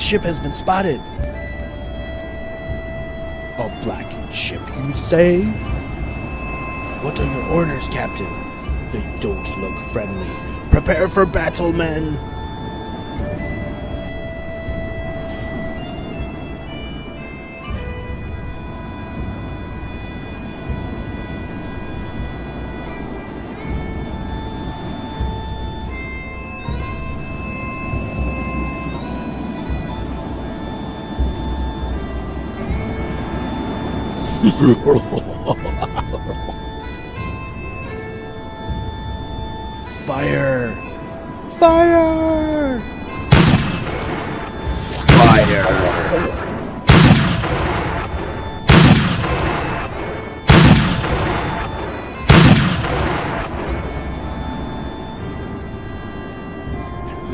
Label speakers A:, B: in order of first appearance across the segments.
A: ship has been spotted. A black ship, you say? What are your orders, Captain? They don't look friendly. Prepare for battle, men. Fire! Fire! Fire!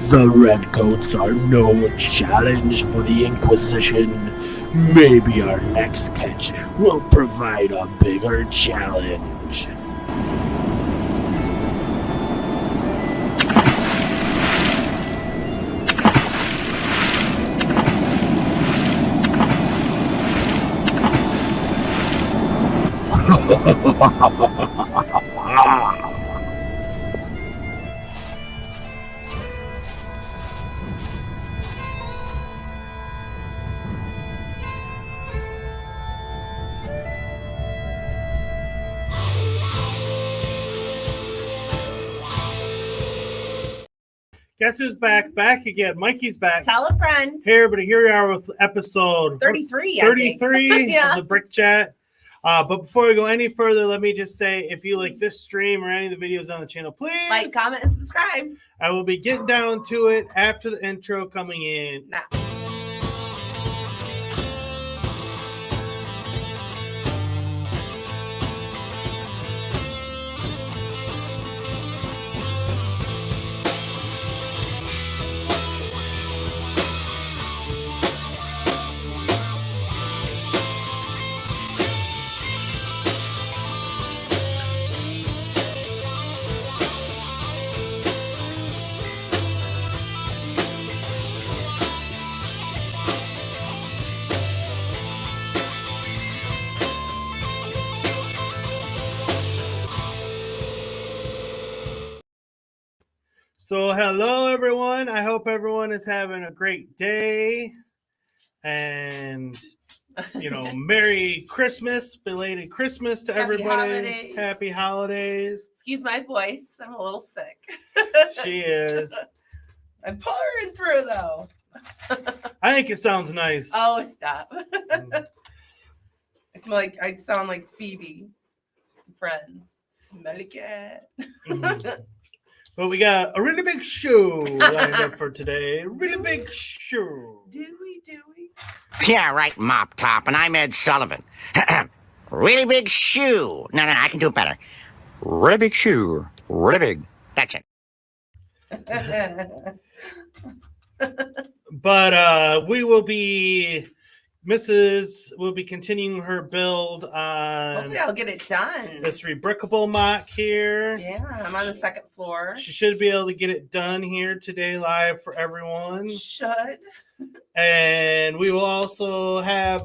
A: The Redcoats are no challenge for the Inquisition. Maybe our next catch will provide a bigger challenge.
B: Guess who's back? Back again. Mikey's back.
C: Tell a friend.
B: Hey, everybody. Here we are with episode
C: 33.
B: 33
C: Yeah.
B: of the Brick Chat. But before we go any further, let me just say, if you like this stream or any of the videos on the channel, please
C: Like, comment, and subscribe.
B: I will be getting down to it after the intro coming in.
C: Now.
B: So, hello, everyone. I hope everyone is having a great day. And, you know, Merry Christmas, belated Christmas to
C: Happy
B: everybody.
C: holidays.
B: Happy holidays.
C: Excuse my voice. I'm a little sick.
B: She is.
C: I'm powering through, though.
B: I think it sounds nice.
C: Oh, stop. I sound like Phoebe. Friends. Smell like it.
B: Mhm. But we got a really big show lined up for today. Really big show.
C: Do we?
D: Yeah, right, Mop Top, and I'm Ed Sullivan. Really big shoe. No, I can do it better. Really big shoe. Really big. That's it.
B: But we will be... Mrs. will be continuing her build on
C: Hopefully I'll get it done.
B: this REBRICKABLE MOC here.
C: Yeah, I'm on the second floor.
B: She should be able to get it done here today live for everyone.
C: Should.
B: And we will also have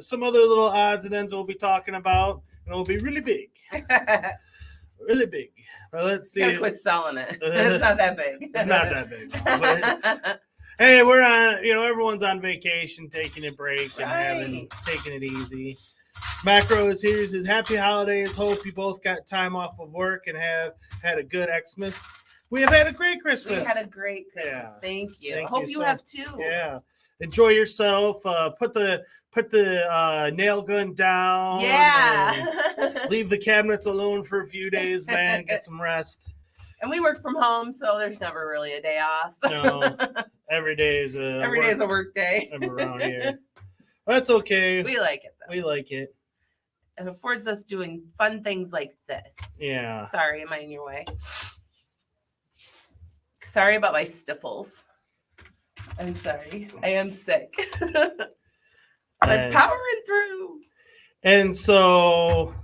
B: some other little odds and ends we'll be talking about. And it'll be really big. Really big. Well, let's see.
C: Gotta quit selling it. It's not that big.
B: It's not that big. But, hey, we're on, everyone's on vacation, taking a break and taking it easy. Macro is here. He says, happy holidays. Hope you both got time off of work and have had a good Xmas. We have had a great Christmas.
C: We had a great Christmas.
B: Yeah.
C: Thank you.
B: Thank
C: I hope
B: you
C: you
B: so-
C: have too.
B: Yeah. Enjoy yourself. Put the nail gun down.
C: Yeah.
B: Leave the cabinets alone for a few days, man. Get some rest.
C: And we work from home, so there's never really a day off.
B: No, every day is a
C: work day.
B: around here. That's okay.
C: We like it though.
B: We like it.
C: It affords us doing fun things like this.
B: Yeah.
C: Sorry, am I in your way? Sorry about my stiffles. I'm sorry. I am sick. I'm powering through.
B: And so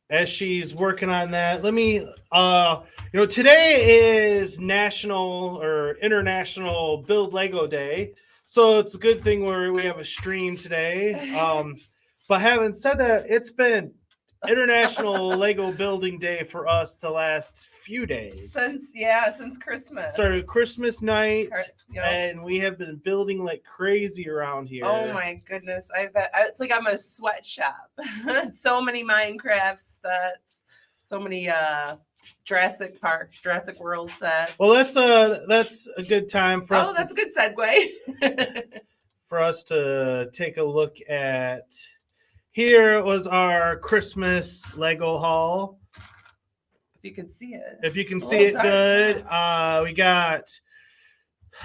B: as she's working on that, let me today is National or International Build Lego Day, so it's a good thing we have a stream today. But having said that, it's been International Lego Building Day for us the last few days.
C: Since Christmas.
B: Started Christmas night,
C: Yep.
B: and we have been building like crazy around here.
C: Oh my goodness. It's like I'm a sweatshop. So many Minecraft sets, so many Jurassic World sets.
B: Well, that's a good time for us.
C: Oh, that's a good segue.
B: For us to take a look at. Here was our Christmas Lego haul.
C: If you can see it.
B: If you can see it good, we got.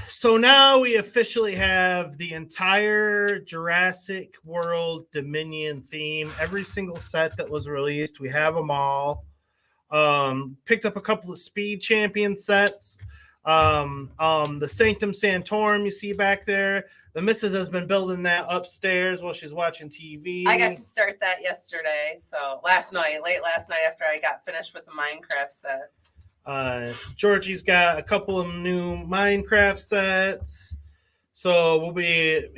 B: So now we officially have the entire Jurassic World Dominion theme. Every single set that was released, we have them all. Picked up a couple of Speed Champion sets. The Sanctum Sanctorum you see back there. The missus has been building that upstairs while she's watching TV.
C: I got to start that yesterday. So late last night after I got finished with the Minecraft sets.
B: Georgie's got a couple of new Minecraft sets. So we'll be,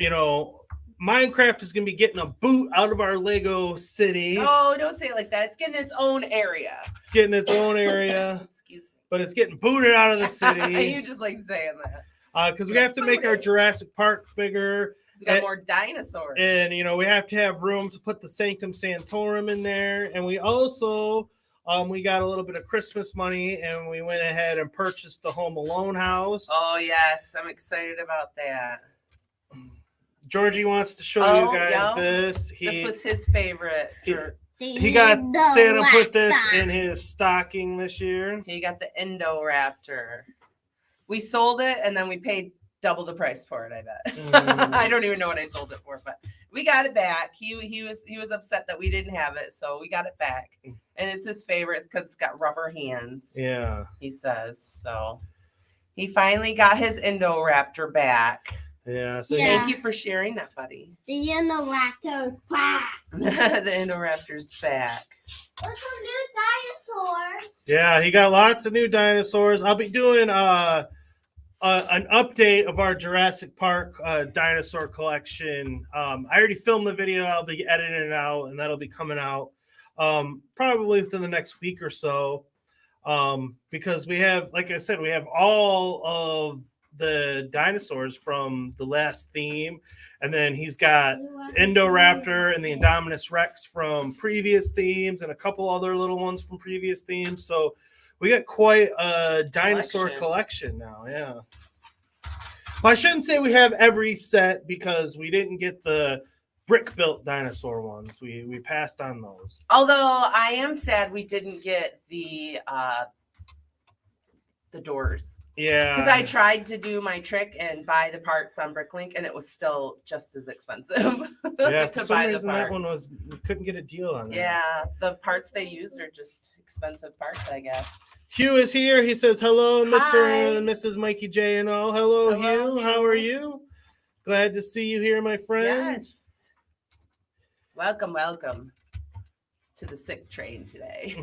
B: Minecraft is going to be getting a boot out of our Lego city.
C: Oh, don't say it like that. It's getting its own area.
B: Excuse me. But it's getting booted out of the city.
C: You just like saying that.
B: Because we have to make our Jurassic Park bigger.
C: We got more dinosaurs.
B: And, we have to have room to put the Sanctum Sanctorum in there. And we also, we got a little bit of Christmas money, and we went ahead and purchased the Home Alone house.
C: Oh, yes. I'm excited about that.
B: Georgie wants to show you guys this.
C: This was his favorite.
B: He got Santa put this in his stocking this year.
C: He got the Indoraptor. We sold it, and then we paid double the price for it, I bet. I don't even know what I sold it for, but we got it back. He was upset that we didn't have it, so we got it back. And it's his favorite because it's got rubber hands.
B: Yeah.
C: He says. So he finally got his Indoraptor back.
B: Yeah. So
C: Thank you for sharing that, buddy.
E: The Indoraptor's back.
C: The Indoraptor's back.
E: What's some new dinosaurs?
B: Yeah, he got lots of new dinosaurs. I'll be doing an update of our Jurassic Park dinosaur collection. I already filmed the video. I'll be editing it out, and that'll be coming out probably within the next week or so. Because we have, like I said, we have all of the dinosaurs from the last theme, and then he's got Indoraptor and the Indominus Rex from previous themes, and a couple other little ones from previous themes. So we got quite a dinosaur collection now. Yeah. Well, I shouldn't say we have every set because we didn't get the brick built dinosaur ones. We passed on those.
C: Although I am sad we didn't get the doors.
B: Yeah.
C: Because I tried to do my trick and buy the parts on Bricklink, and it was still just as expensive.
B: Yeah,
C: to
B: for some
C: buy
B: reason
C: the parts.
B: that one was, we couldn't get a deal on that.
C: Yeah, the parts they use are just expensive parts, I guess.
B: Hugh is here. He says, hello, Mr.
C: Hi.
B: and Mrs. Mikey J and all. Hello,
C: Hello,
B: Hugh. How are you? Glad to see you here, my friend.
C: Yes. Welcome. It's to the sick train today.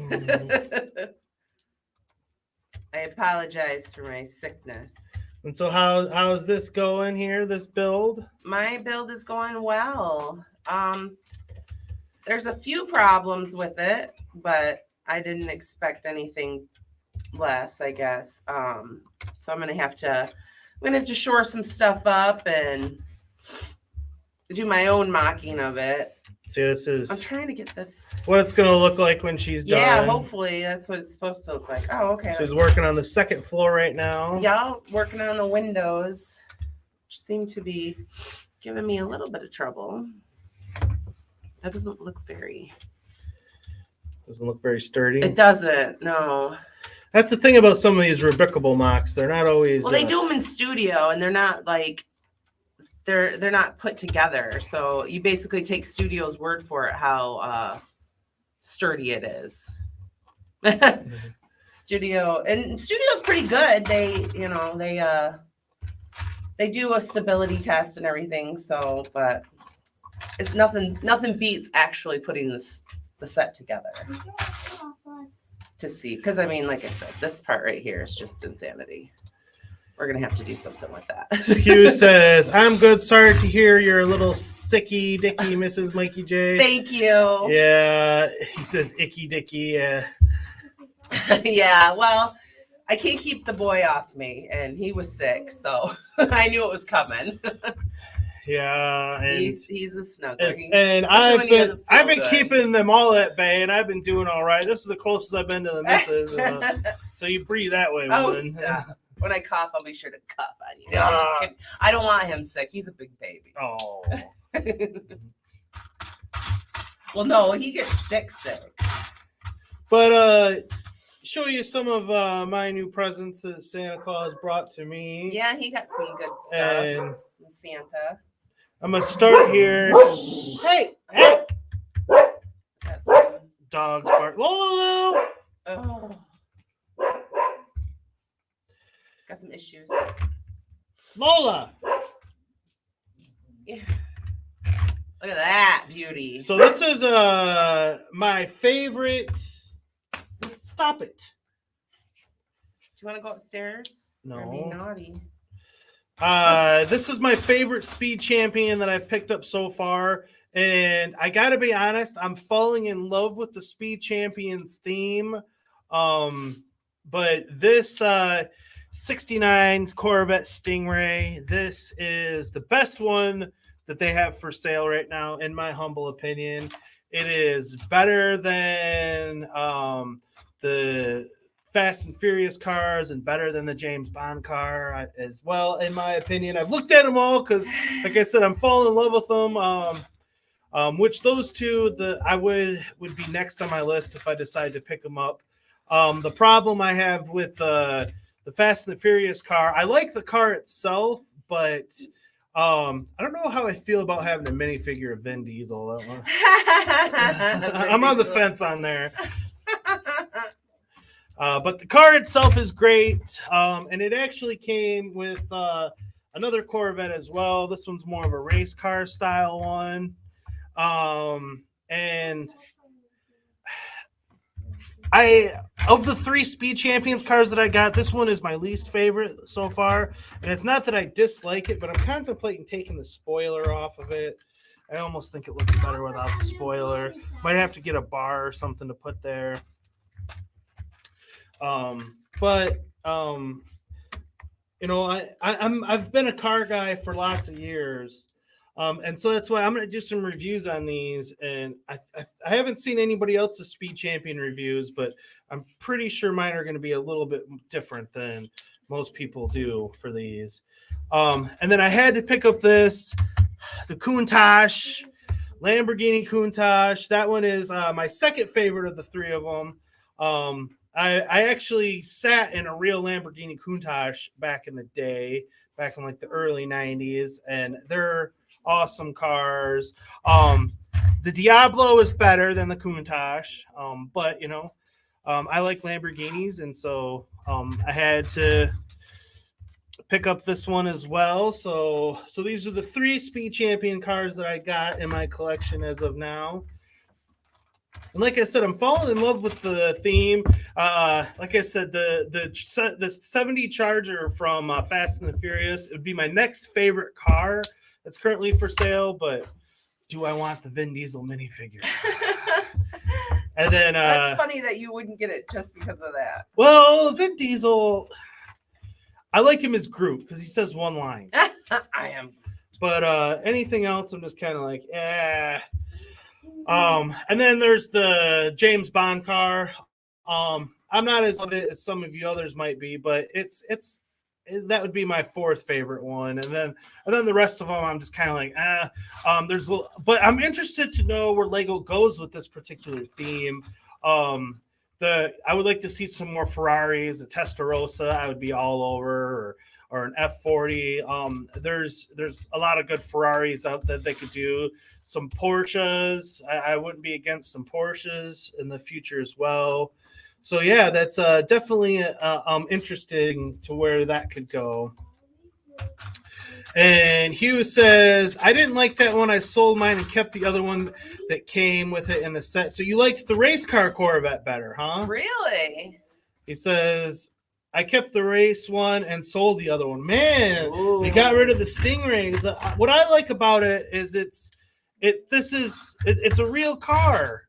C: I apologize for my sickness.
B: And so how's this going here, this build?
C: My build is going well. There's a few problems with it, but I didn't expect anything less, I guess. So I'm gonna have to shore some stuff up and do my own mocking of it.
B: See, this is
C: I'm trying to get this.
B: what it's going to look like when she's done.
C: Yeah, hopefully that's what it's supposed to look like. Oh, okay.
B: She's working on the second floor right now.
C: Yeah, working on the windows, which seem to be giving me a little bit of trouble. That doesn't look very.
B: Doesn't look very sturdy.
C: It doesn't. No.
B: That's the thing about some of these REBRICKABLE MOCs. They're not always.
C: Well, they do them in studio, and they're not like they're not put together. So you basically take studio's word for it how sturdy it is. Studio's pretty good. They do a stability test and everything. So, but it's nothing beats actually putting this the set together to see. Because I mean, like I said, this part right here is just insanity. We're gonna have to do something with that.
B: Hugh says, "I'm good. Sorry to hear you're a little sicky dicky, Mrs. Mikey J."
C: Thank you.
B: Yeah, he says icky dicky. Yeah.
C: Yeah, well, I can't keep the boy off me, and he was sick, so I knew it was coming.
B: Yeah, and
C: he's a snuggler.
B: and
C: Especially when he doesn't feel
B: I've been
C: good.
B: keeping them all at bay, and I've been doing all right. This is the closest I've been to the missus. So you breathe that way,
C: Oh,
B: woman.
C: stop. When I cough, I'll be sure to cough on you. No, I'm just kidding. I don't want him sick. He's a big baby.
B: Oh.
C: Well, no, he gets sick.
B: But show you some of my new presents that Santa Claus brought to me.
C: Yeah, he got some good stuff
B: And
C: from Santa.
B: I'm gonna start here. Hey, hey,
C: Got some,
B: dogs bark. Lolo.
C: oh, got some issues.
B: Lola.
C: Yeah. Look at that beauty.
B: So this is my favorite. Stop it.
C: Do you want to go upstairs?
B: No.
C: Or be naughty.
B: This is my favorite speed champion that I've picked up so far. And I gotta be honest, I'm falling in love with the speed champions theme. But this 69 Corvette Stingray, this is the best one that they have for sale right now, in my humble opinion. It is better than the Fast and Furious cars and better than the James Bond car as well, in my opinion. I've looked at them all because, like I said, I'm falling in love with them. Which those two, I would be next on my list if I decide to pick them up. The problem I have with the Fast and the Furious car, I like the car itself, but I don't know how I feel about having a minifigure of Vin Diesel. I'm on the fence on there. But the car itself is great, and it actually came with another Corvette as well. This one's more of a race car style one. And of the 3 Speed Champions cars that I got, this one is my least favorite so far. And it's not that I dislike it, but I'm contemplating taking the spoiler off of it. I almost think it looks better without the spoiler. Might have to get a bar or something to put there. You know, I've been a car guy for lots of years. And so that's why I'm going to do some reviews on these. And I haven't seen anybody else's Speed Champion reviews, but I'm pretty sure mine are going to be a little bit different than most people do for these. And then I had to pick up the Countach, Lamborghini Countach. That one is my second favorite of the 3 of them. I actually sat in a real Lamborghini Countach back in the day, back in like the early 90s, and they're awesome cars. The Diablo is better than the Countach, but you know, I like Lamborghinis, and so I had to pick up this one as well. So these are the 3 Speed Champion cars that I got in my collection as of now. And like I said, I'm falling in love with the theme. Like I said, the 70 Charger from Fast and the Furious, it would be my next favorite car that's currently for sale, but do I want the Vin Diesel minifigure? And then
C: That's funny that you wouldn't get it just because of that.
B: well, Vin Diesel, I like him as Groot because he says one line.
C: I am.
B: But anything else, I'm just kind of like, eh. And then there's the James Bond car. I'm not as of it as some of you others might be, but that would be my 4th favorite one. And then the rest of them, I'm just kind of like, but I'm interested to know where Lego goes with this particular theme. I would like to see some more Ferraris, a Testarossa. I would be all over, or an F40. There's a lot of good Ferraris out that they could do. Some Porsches. I wouldn't be against some Porsches in the future as well. So yeah, that's definitely interesting to where that could go. And Hugh says, I didn't like that one. I sold mine and kept the other one that came with it in the set. So you liked the race car Corvette better, huh?
C: Really?
B: He says, I kept the race one and sold the other one. Man,
C: Ooh.
B: we got rid of the Stingray. What I like about it is it's a real car.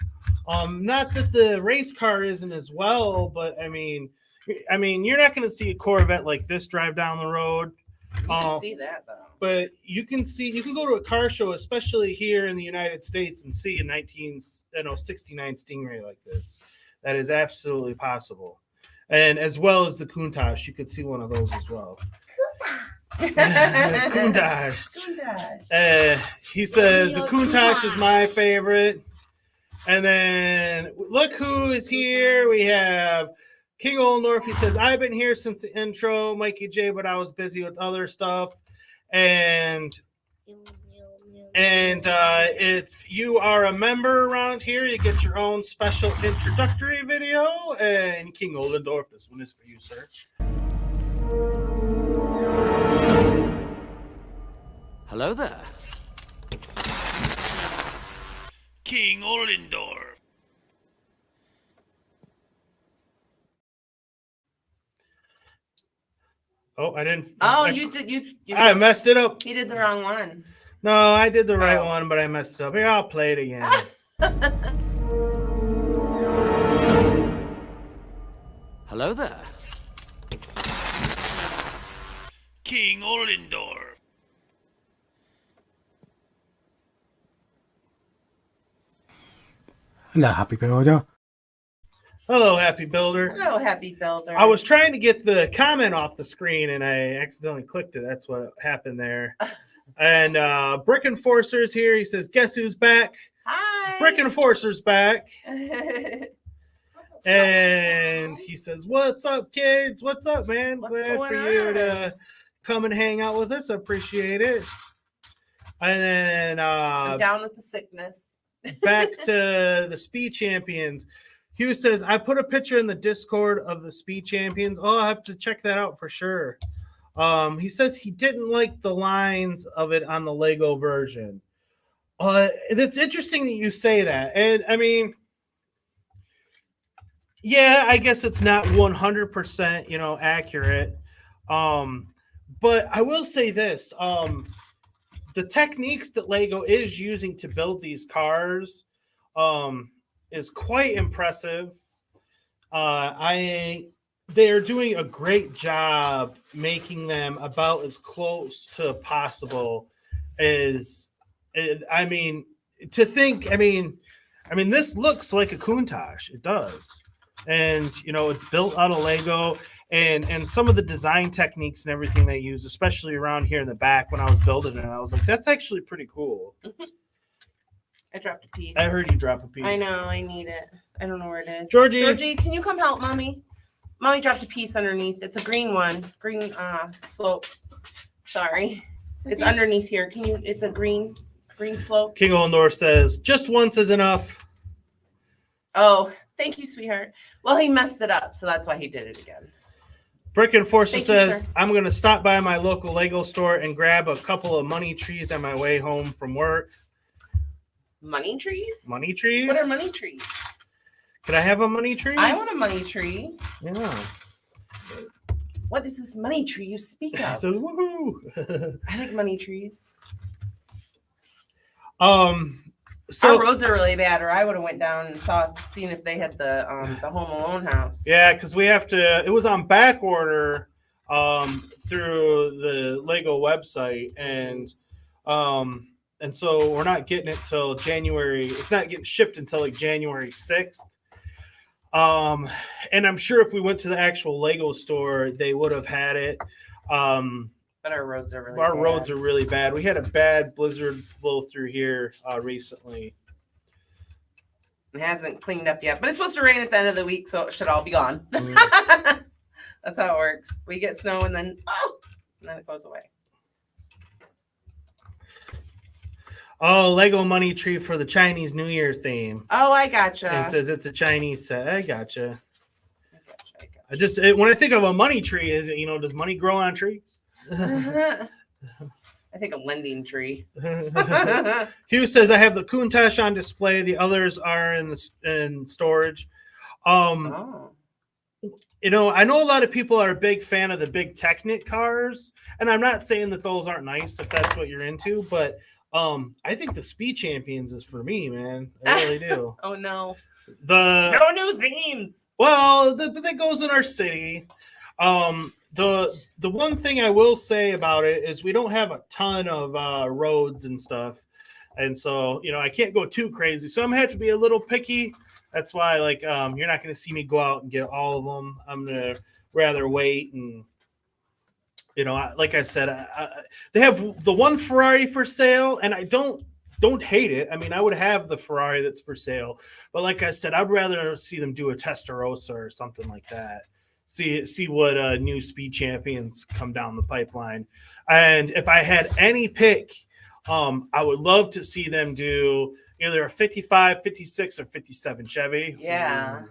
B: Not that the race car isn't as well, but I mean, you're not going to see a Corvette like this drive down the road.
C: You can see that though.
B: But you can go to a car show, especially here in the United States, and see a 1969 Stingray like this. That is absolutely possible. And as well as the Countach, you could see one of those as well. Countach. He says the Countach is my favorite. And then look who is here. We have King Oldendorf. He says, I've been here since the intro, Mikey J, but I was busy with other stuff. And if you are a member around here, you get your own special introductory video. And King Oldendorf, this one is for you, sir.
F: Hello there.
A: King Oldendorf.
B: Oh, I didn't.
C: Oh,
B: you
C: I
B: messed it up.
C: He did the wrong one.
B: No, I did the right one, but I messed it up. Here, I'll play it again.
F: Hello there.
A: King Oldendorf.
G: Hello, Happy Builder.
B: Hello, Happy Builder.
C: Hello, Happy Builder.
B: I was trying to get the comment off the screen and I accidentally clicked it. That's what happened there. And Brick Enforcer's here. He says, guess who's back?
C: Hi.
B: Brick Enforcer's back. And he says, what's up, kids? What's up, man?
C: What's
B: Glad
C: going
B: for you
C: on?
B: to come and hang out with us. I appreciate it. And then
C: I'm down with the sickness.
B: back to the Speed Champions. Hugh says, I put a picture in the Discord of the Speed Champions. Oh, I'll have to check that out for sure. He says he didn't like the lines of it on the Lego version. It's interesting that you say that. And I mean, yeah, I guess it's not 100%, accurate. But I will say this. The techniques that Lego is using to build these cars is quite impressive. They're doing a great job making them about as close to possible as, I mean, this looks like a Countach. It does. And, it's built out of Lego and some of the design techniques and everything they use, especially around here in the back when I was building it, I was like, that's actually pretty cool.
C: I dropped a piece.
B: I heard you drop a piece.
C: I know. I need it. I don't know where it is.
B: Georgie,
C: can you come help Mommy? Mommy dropped a piece underneath. It's a green one. Green slope. Sorry. It's underneath here. It's a green slope.
B: King Oldendorf says, just once is enough.
C: Oh, thank you, sweetheart. Well, he messed it up, so that's why he did it again.
B: Brick Enforcer says,
C: sir.
B: I'm going to stop by my local Lego store and grab a couple of money trees on my way home from work.
C: Money trees?
B: Money trees?
C: What are money trees?
B: Can I have a money tree?
C: I want a money tree.
B: Yeah.
C: What is this money tree you speak of?
B: So, woohoo.
C: I like money trees.
B: So
C: our roads are really bad, or I would have went down and seen if they had the Home Alone house.
B: Yeah, because we have to. It was on back order through the Lego website, and so we're not getting it till January. It's not getting shipped until like January 6th. And I'm sure if we went to the actual Lego store, they would have had it.
C: But our roads are really
B: Our
C: bad.
B: roads are really bad. We had a bad blizzard blow through here recently.
C: It hasn't cleaned up yet, but it's supposed to rain at the end of the week, so it should all be gone. That's how it works. We get snow and then it goes away.
B: Oh, Lego money tree for the Chinese New Year theme.
C: Oh, I gotcha.
B: And it says it's a Chinese set. I gotcha. When I think of a money tree, is it, does money grow on trees?
C: I think a lending tree.
B: Hugh says I have the Countach on display. The others are in storage.
C: Oh.
B: You know, I know a lot of people are a big fan of the big Technic cars, and I'm not saying that those aren't nice if that's what you're into, but I think the Speed Champions is for me, man. I really do.
C: Oh no.
B: No
C: new themes.
B: Well, that goes in our city. The one thing I will say about it is we don't have a ton of roads and stuff, and so you know I can't go too crazy. So I'm gonna have to be a little picky. That's why, like, you're not gonna see me go out and get all of them. I'm gonna rather wait and, you know, like I said, they have the one Ferrari for sale, and I don't hate it. I mean, I would have the Ferrari that's for sale, but like I said, I'd rather see them do a Testarossa or something like that. See what new Speed Champions come down the pipeline. And if I had any pick, I would love to see them do either a 55, 56, or 57 Chevy.
C: Yeah.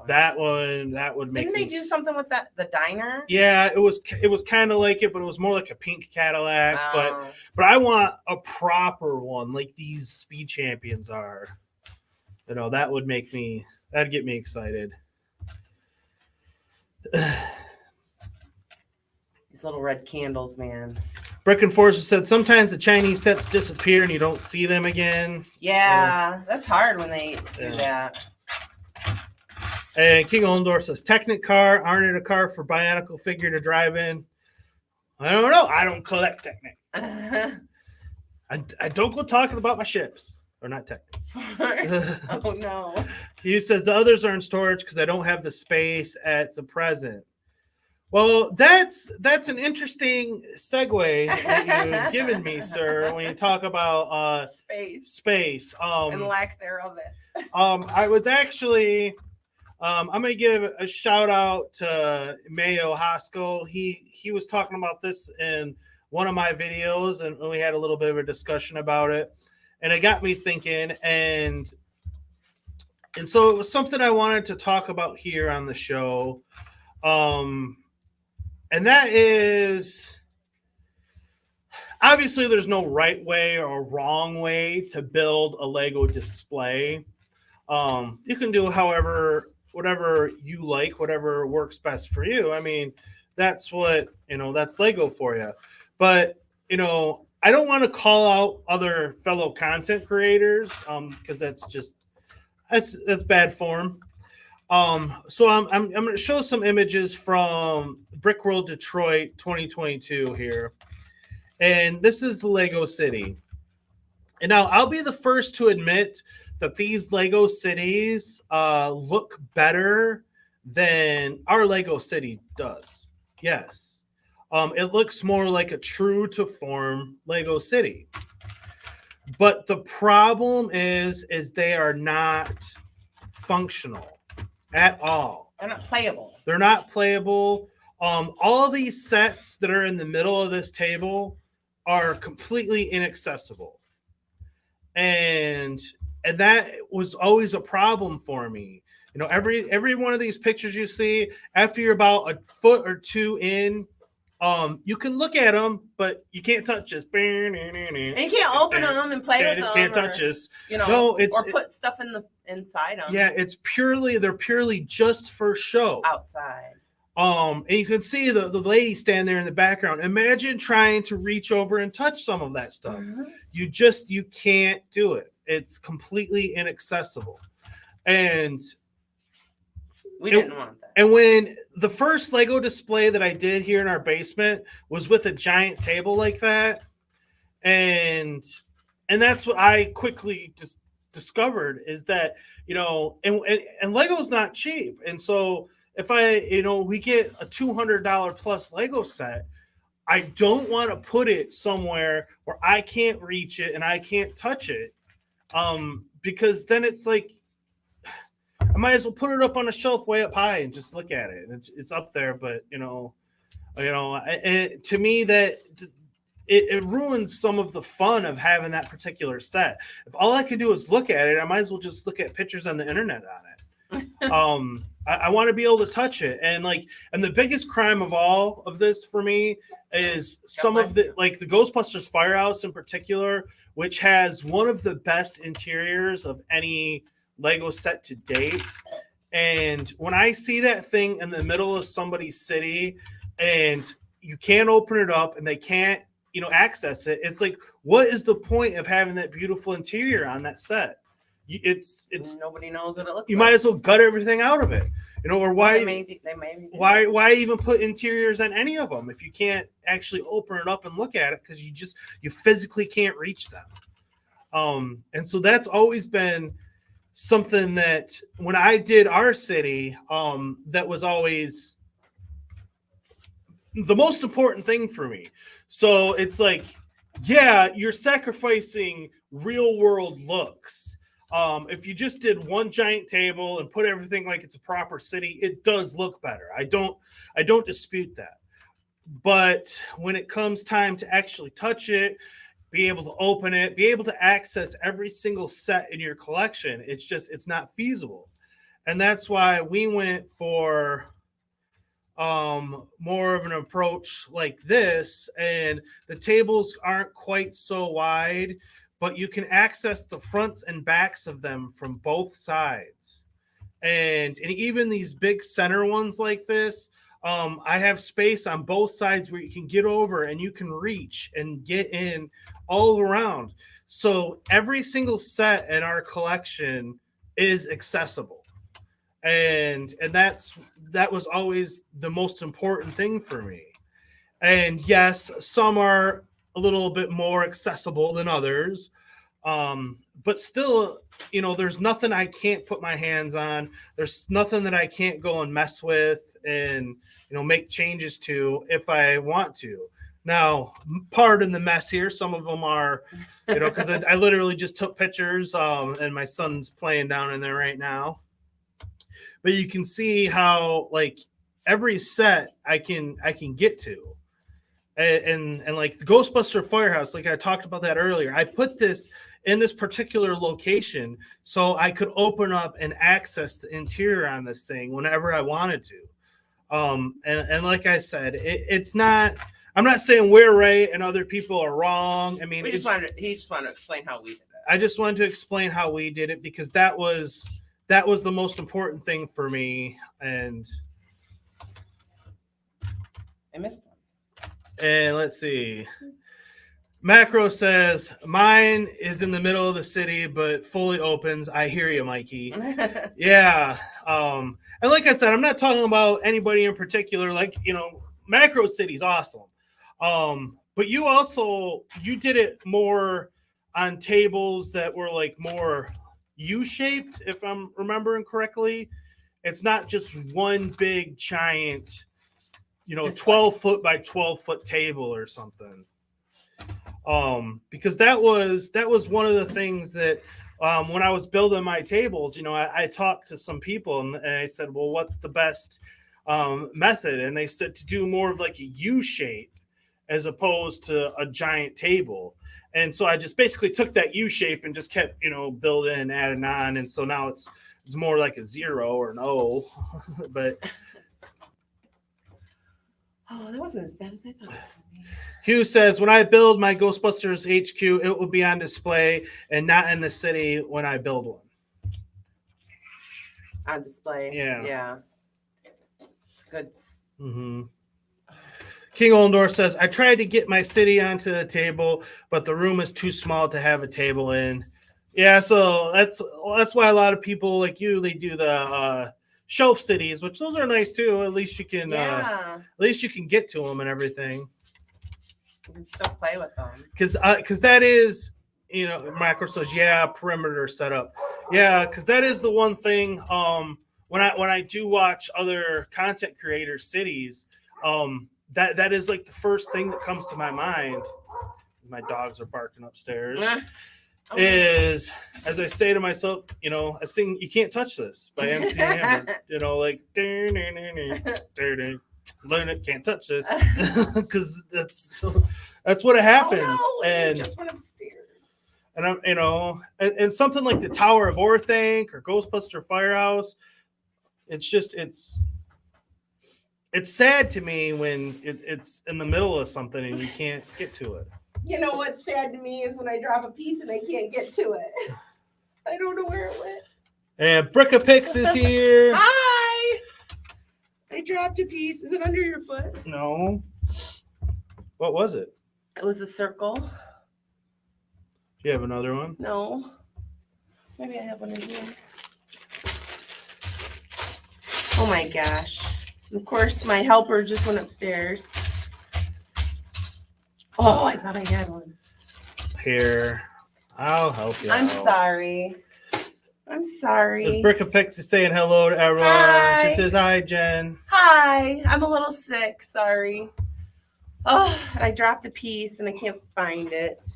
B: That would make.
C: Didn't they do something with the diner?
B: Yeah, it was kind of like it, but it was more like a pink Cadillac.
C: Oh.
B: But I want a proper one like these Speed Champions are. You know, that'd get me excited.
C: These little red candles, man.
B: Brick and Forcer said sometimes the Chinese sets disappear and you don't see them again.
C: Yeah, that's hard when they do that.
B: And King Ondor says Technic car, aren't it a car for Bionicle figure to drive in? I don't know. I don't collect Technic. I don't go talking about my ships. Or not Technic.
C: Oh no.
B: He says the others are in storage because I don't have the space at the present. Well, that's an interesting segue that you've given me, sir, when you talk about space.
C: And lack thereof.
B: I was actually I'm gonna give a shout out to Mayo Hoskell. He was talking about this in one of my videos, and we had a little bit of a discussion about it, and it got me thinking, and so it was something I wanted to talk about here on the show. And that is, obviously there's no right way or wrong way to build a Lego display. You can do whatever you like, whatever works best for you. I mean, that's Lego for you. But, you know, I don't want to call out other fellow content creators because that's bad form. So I'm going to show some images from Brickworld Detroit 2022 here. And this is the Lego City. And now I'll be the first to admit that these Lego cities look better than our Lego City does. Yes. It looks more like a true to form Lego City. But the problem is they are not functional at all.
C: They're not playable.
B: They're not playable. All of these sets that are in the middle of this table are completely inaccessible. And that was always a problem for me. You know, every one of these pictures you see, after you're about a foot or two in, you can look at them, but you can't touch this. And
C: you can't open them and play with them.
B: You can't touch this.
C: You know,
B: no,
C: or put stuff inside them.
B: Yeah, they're purely just for show.
C: Outside.
B: And you can see the lady stand there in the background. Imagine trying to reach over and touch some of that stuff. Mm-hmm. You can't do it. It's completely inaccessible. And
C: we didn't want that.
B: And when the first Lego display that I did here in our basement was with a giant table like that, and that's what I quickly just discovered is that, you know, and Lego's not cheap. And so if we get a $200 plus Lego set, I don't want to put it somewhere where I can't reach it and I can't touch it. Because then it's like, I might as well put it up on a shelf way up high and just look at it. It's up there, but to me that it ruins some of the fun of having that particular set. If all I can do is look at it, I might as well just look at pictures on the internet on it. I want to be able to touch it, and the biggest crime of all of this for me is some of the the Ghostbusters Firehouse in particular, which has one of the best interiors of any Lego set to date. And when I see that thing in the middle of somebody's city and you can't open it up and they can't, access it, it's like, what is the point of having that beautiful interior on that set? It's
C: nobody knows what it looks
B: you
C: like.
B: might as well gut everything out of it, or why
C: They may
B: why even put interiors on any of them if you can't actually open it up and look at it, because you physically can't reach them. And so that's always been something that when I did our city, that was always the most important thing for me. So it's like, yeah, you're sacrificing real world looks. If you just did one giant table and put everything like it's a proper city, it does look better. I don't dispute that. But when it comes time to actually touch it, be able to open it, be able to access every single set in your collection, it's not feasible. And that's why we went for more of an approach like this. And the tables aren't quite so wide, but you can access the fronts and backs of them from both sides. And even these big center ones like this, I have space on both sides where you can get over and you can reach and get in all around. So every single set in our collection is accessible. And that was always the most important thing for me. And yes, some are a little bit more accessible than others. But still, there's nothing I can't put my hands on. There's nothing that I can't go and mess with and, make changes to if I want to. Now, pardon the mess here. Some of them are, because I literally just took pictures, and my son's playing down in there right now. But you can see how every set I can get to. And like the Ghostbuster Firehouse, like I talked about that earlier, I put this in this particular location so I could open up and access the interior on this thing whenever I wanted to. And like I said, it's not, I'm not saying we're right and other people are wrong. I mean,
C: he just wanted to explain how we did it.
B: I just wanted to explain how we did it because that was the most important thing for me. And
C: I missed one.
B: And let's see. Macro says, mine is in the middle of the city, but fully opens. I hear you, Mikey. Yeah. And like I said, I'm not talking about anybody in particular. Macro City's awesome. But you did it more on tables that were more U-shaped, if I'm remembering correctly. It's not just one big giant 12-foot by 12-foot table or something. Because that was one of the things that when I was building my tables, I talked to some people and I said, well, what's the best method? And they said to do more of a U shape as opposed to a giant table. And so I just basically took that U shape and just kept, building and adding on. And so now it's more like a 0 or an O, but
C: that wasn't as bad as I thought it was going to be.
B: Hugh says, when I build my Ghostbusters HQ, it will be on display and not in the city when I build one.
C: On display. Yeah. It's good.
B: Mm-hmm. King Oldor says, I tried to get my city onto the table, but the room is too small to have a table in. Yeah, so that's why a lot of people like you, they do the shelf cities, which those are nice too. At least you can get to them and everything.
C: You can still play with them.
B: Because that is, Macro says, yeah, perimeter setup. Yeah, because that is the one thing. When I do watch other content creators' cities, that is the first thing that comes to my mind. My dogs are barking upstairs. Is as I say to myself, I sing "You Can't Touch This" by MC Hammer. Learn it, can't touch this, because that's what happens.
C: Oh, no,
B: and
C: just went upstairs.
B: And I'm, and something like the Tower of Orthanc or Ghostbuster Firehouse, it's just it's sad to me when it's in the middle of something and you can't get to it.
C: You know what's sad to me is when I drop a piece and I can't get to it. I don't know where it went.
B: And Brickapix is here.
C: Hi! I dropped a piece. Is it under your foot?
B: No. What was it?
C: It was a circle.
B: You have another one?
C: No. Maybe I have one in here. Oh my gosh. Of course, my helper just went upstairs. Oh, I thought I had one.
B: Here. I'll help you
C: I'm
B: out.
C: sorry. I'm sorry.
B: Brickapix is saying hello to everyone.
C: Hi.
B: She says, hi, Jen.
C: Hi. I'm a little sick. Sorry. Oh, I dropped a piece and I can't find it.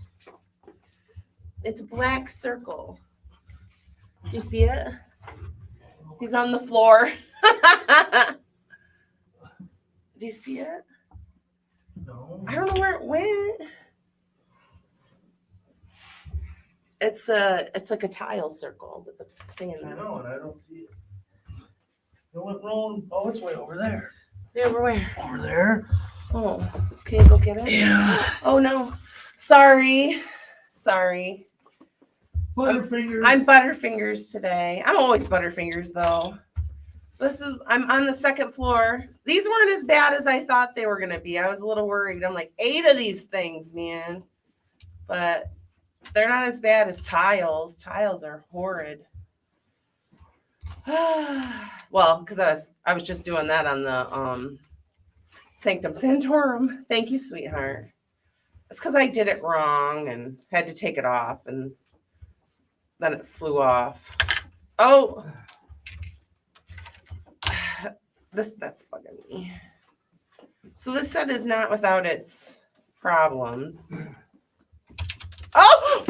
C: It's a black circle. Do you see it? He's on the floor. Do you see it?
B: No.
C: I don't know where it went. It's like a tile circle with a thing in
B: I
C: there.
B: know, and I don't see it. It went wrong. Oh, it's way over there.
C: Yeah, where?
B: Over there.
C: Oh, can you go get it?
B: Yeah.
C: Oh no. Sorry. Sorry.
B: Butterfingers.
C: I'm Butterfingers today. I'm always Butterfingers though. I'm on the second floor. These weren't as bad as I thought they were gonna be. I was a little worried. I'm like 8 of these things, man. But they're not as bad as tiles. Tiles are horrid. Well, because I was just doing that on the Sanctum Sanctorum. Thank you, sweetheart. It's because I did it wrong and had to take it off, and then it flew off. Oh, that's bugging me. So this set is not without its problems. Oh!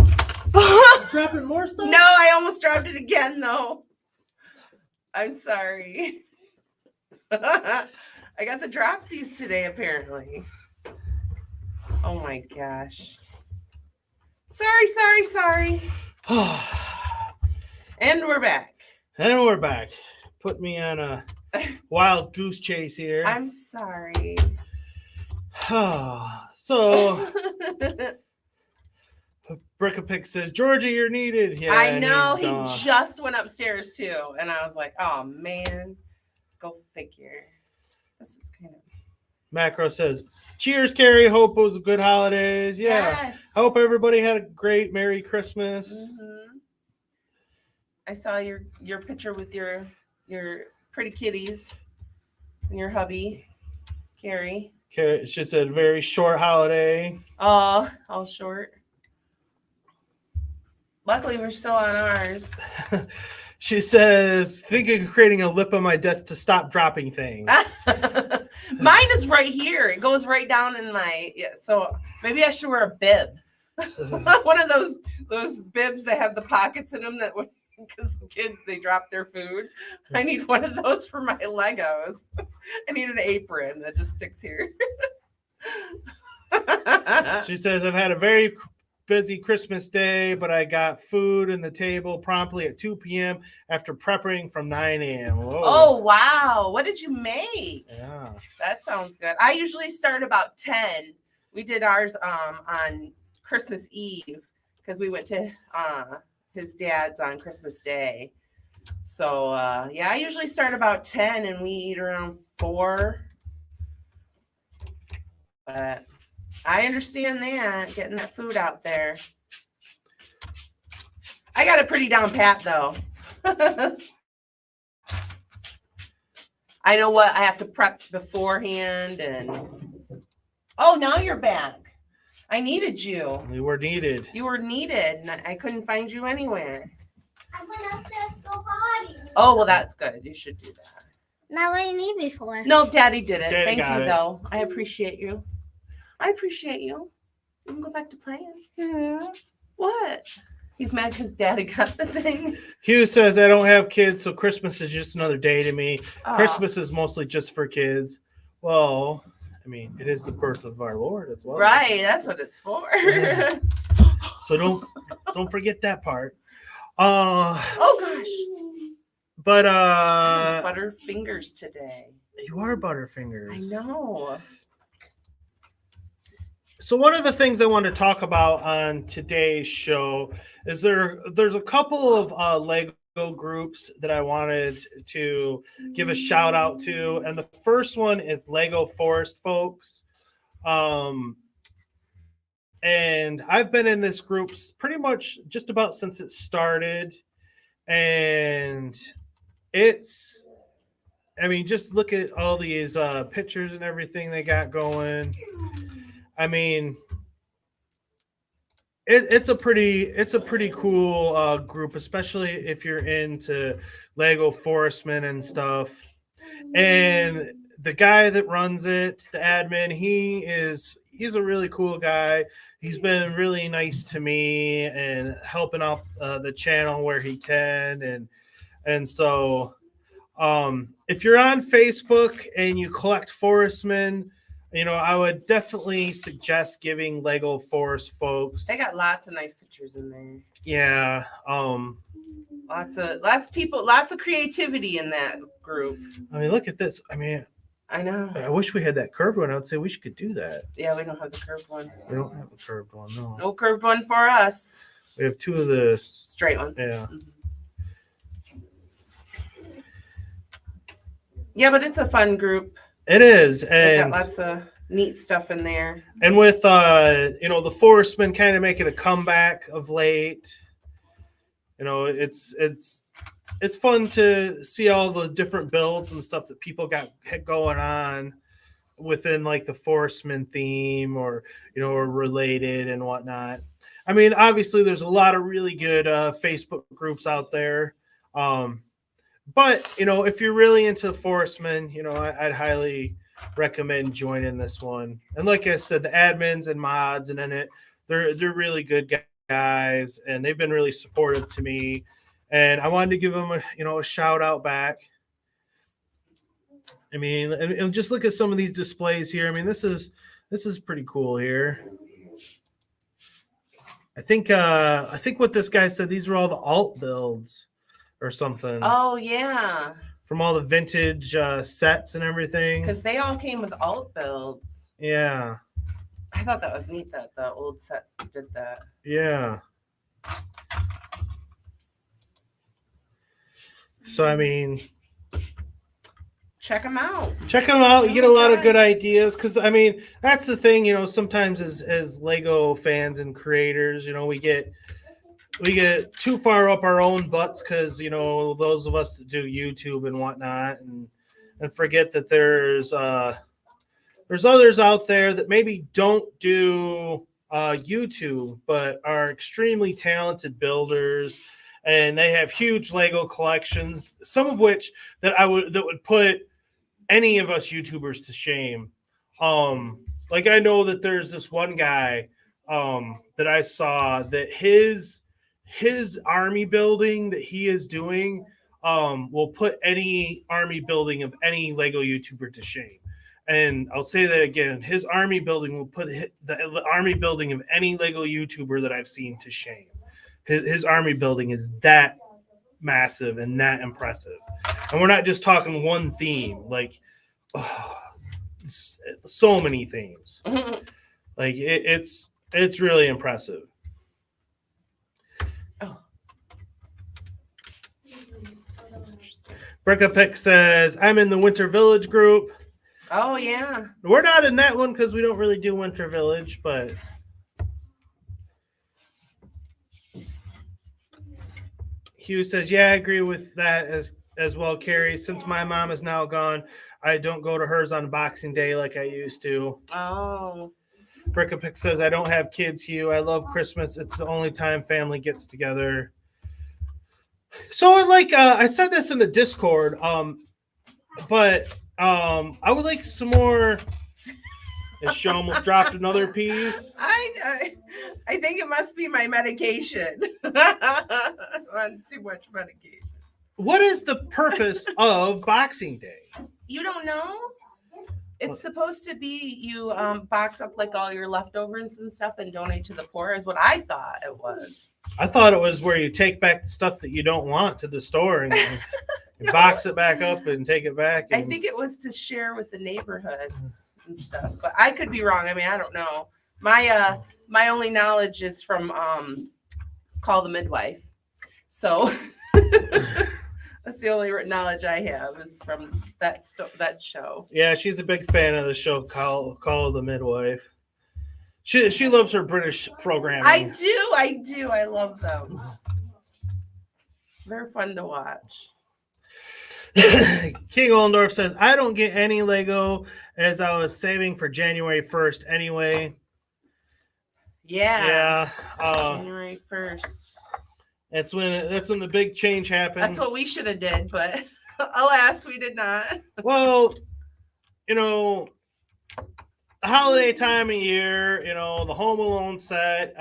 B: Dropping more stuff?
C: No, I almost dropped it again, though. I'm sorry. I got the dropsies today, apparently. Oh my gosh. Sorry. And we're back.
B: And we're back. Put me on a wild goose chase here.
C: I'm sorry.
B: So, Brickapix says, Georgia, you're needed. Yeah,
C: I know,
B: he
C: just went upstairs too. And I was like, oh man, go figure. This is kind of.
B: Macro says, cheers, Carrie. Hope it was a good holidays. Yeah.
C: Yes.
B: I hope everybody had a great Merry Christmas.
C: Mm-hmm. I saw your picture with your pretty kitties and your hubby, Carrie.
B: She said, very short holiday.
C: Oh, all short. Luckily, we're still on ours.
B: She says, thinking of creating a lip on my desk to stop dropping things.
C: Mine is right here. It goes right down in my. Yeah, so maybe I should wear a bib. One of those bibs that have the pockets in them that because the kids they drop their food. I need one of those for my Legos. I need an apron that just sticks here.
B: She says, I've had a very busy Christmas day, but I got food on the table promptly at 2 p.m. after prepping from 9 a.m. Whoa.
C: Oh, wow. What did you make?
B: Yeah.
C: That sounds good. I usually start about 10. We did ours on Christmas Eve because we went to his dad's on Christmas Day. So, yeah, I usually start about 10 and we eat around 4. But I understand that, getting that food out there. I got it pretty down pat, though. I know what I have to prep beforehand. Oh, now you're back. I needed you.
B: We were needed.
C: You were needed, and I couldn't find you anywhere.
E: I went upstairs to go potty.
C: Oh, well, that's good. You should do that.
E: Not what you need before.
C: No, Daddy did it.
B: Daddy
C: Thank
B: got
C: you,
B: it.
C: though. I appreciate you. I appreciate you. You can go back to playing.
E: Mm-hmm.
C: What? He's mad because Daddy got the thing.
B: Hugh says, I don't have kids, so Christmas is just another day to me.
C: Oh.
B: Christmas is mostly just for kids. Well, I mean, it is the birth of our Lord as well.
C: Right, that's what it's for.
B: Yeah. So don't forget that part.
C: Oh gosh.
B: But
C: Butterfingers today.
B: you are Butterfingers.
C: I know.
B: So one of the things I want to talk about on today's show is there's a couple of Lego groups that I wanted to give a shout out to, and the first one is Lego Forest Folks. And I've been in this group pretty much just about since it started, and it's, I mean, just look at all these pictures and everything they got going. I mean, it's a pretty cool group, especially if you're into Lego Forestmen and stuff. And the guy that runs it, the admin, he's a really cool guy. He's been really nice to me and helping out the channel where he can, and so if you're on Facebook and you collect Forestmen, I would definitely suggest giving Lego Forest Folks.
C: They got lots of nice pictures in there.
B: Yeah.
C: Lots of people, lots of creativity in that group.
B: I mean, look at this. I mean,
C: I know.
B: I wish we had that curved one. I would say we could do that.
C: Yeah, we don't have the curved one.
B: We don't have a curved one, no.
C: No curved one for us.
B: We have two of the
C: Straight ones.
B: Yeah.
C: Yeah, but it's a fun group.
B: It is,
C: They've
B: and
C: got lots of neat stuff in there.
B: And with the Forestmen kind of making a comeback of late, it's fun to see all the different builds and stuff that people got going on within like the Forestmen theme or related and whatnot. I mean, obviously there's a lot of really good Facebook groups out there. But if you're really into Forestmen, I'd highly recommend joining this one. And like I said, the admins and mods and in it, they're really good guys, and they've been really supportive to me. And I wanted to give them a shout out back. I mean, and just look at some of these displays here. I mean, this is pretty cool here. I think what this guy said, these are all the alt builds or something.
C: Oh yeah.
B: From all the vintage sets and everything.
C: Because they all came with alt builds.
B: Yeah.
C: I thought that was neat that the old sets did that.
B: Yeah. So, I mean,
C: check them out.
B: You get a lot of good ideas. Because, I mean, that's the thing, sometimes as Lego fans and creators, we get too far up our own butts because those of us that do YouTube and whatnot and forget that there's others out there that maybe don't do YouTube but are extremely talented builders, and they have huge Lego collections, some of which that would put any of us YouTubers to shame. Like I know that there's this one guy that I saw that his army building that he is doing will put any army building of any Lego YouTuber to shame. And I'll say that again, his army building will put the army building of any Lego YouTuber that I've seen to shame. His army building is that massive and that impressive. And we're not just talking one theme, like so many themes. Like it's really impressive. Brickapick says, I'm in the Winter Village group.
C: Oh, yeah.
B: We're not in that one because we don't really do Winter Village, but Hugh says, yeah, I agree with that as well, Carrie. Since my mom is now gone, I don't go to hers on Boxing Day like I used to.
C: Oh.
B: Brickapick says, I don't have kids, Hugh. I love Christmas. It's the only time family gets together. So I said this in the Discord, but I would like some more. And she almost dropped another piece.
C: I think it must be my medication. I'm on too much medication.
B: What is the purpose of Boxing Day?
C: You don't know? It's supposed to be you box up like all your leftovers and stuff and donate to the poor is what I thought it was.
B: I thought it was where you take back the stuff that you don't want to the store and and box it back up and take it back.
C: I
B: And,
C: think it was to share with the neighborhoods and stuff, but I could be wrong. I mean, I don't know. My only knowledge is from Call the Midwife. So that's the only knowledge I have is from that show.
B: yeah, she's a big fan of the show Call the Midwife. She loves her British programming.
C: I do. I love them. They're fun to watch.
B: King Ollendorf says, I don't get any Lego as I was saving for January 1st anyway.
C: Yeah.
B: Yeah.
C: January 1st.
B: That's when the big change happens.
C: That's what we should have did, but alas, we did not.
B: Well, holiday time of year, the Home Alone set.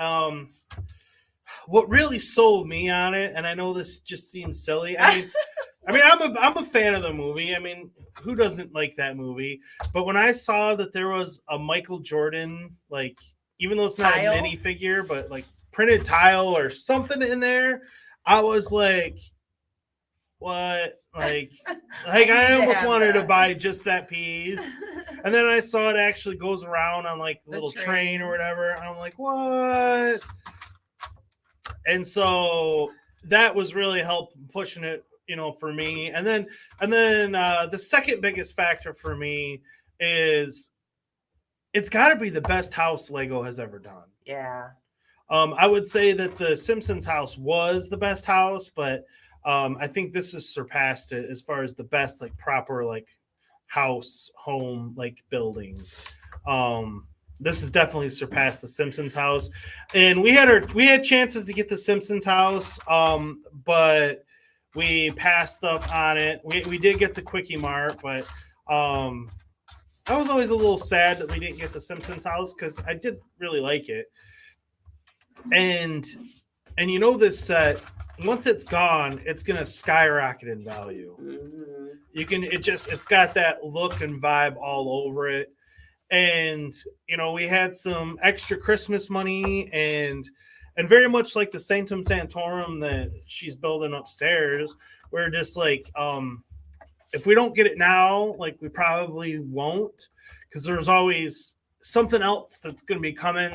B: What really sold me on it, and I know this just seems silly. I'm a fan of the movie. I mean, who doesn't like that movie? But when I saw that there was a Michael Jordan, like, even though it's not
C: Tile?
B: a minifigure, but like printed tile or something in there, I was like, what? Like I almost wanted to buy just that piece. And then I saw it actually goes around on like a little train or whatever. And I'm like, what? And so that was really helping pushing it, for me. And then the second biggest factor for me is it's got to be the best house Lego has ever done.
C: Yeah.
B: I would say that the Simpsons house was the best house, but I think this has surpassed it as far as the best, like, proper, like, house, home, like, building. This has definitely surpassed the Simpsons house. And we had chances to get the Simpsons house, but we passed up on it. We did get the Quickie Mart, but I was always a little sad that we didn't get the Simpsons house because I did really like it. And this set, once it's gone, it's gonna skyrocket in value.
C: Mm-hmm.
B: It's got that look and vibe all over it. And we had some extra Christmas money and very much like the Sanctum Sanctorum that she's building upstairs, we're just like, if we don't get it now, like, we probably won't, because there's always something else that's gonna be coming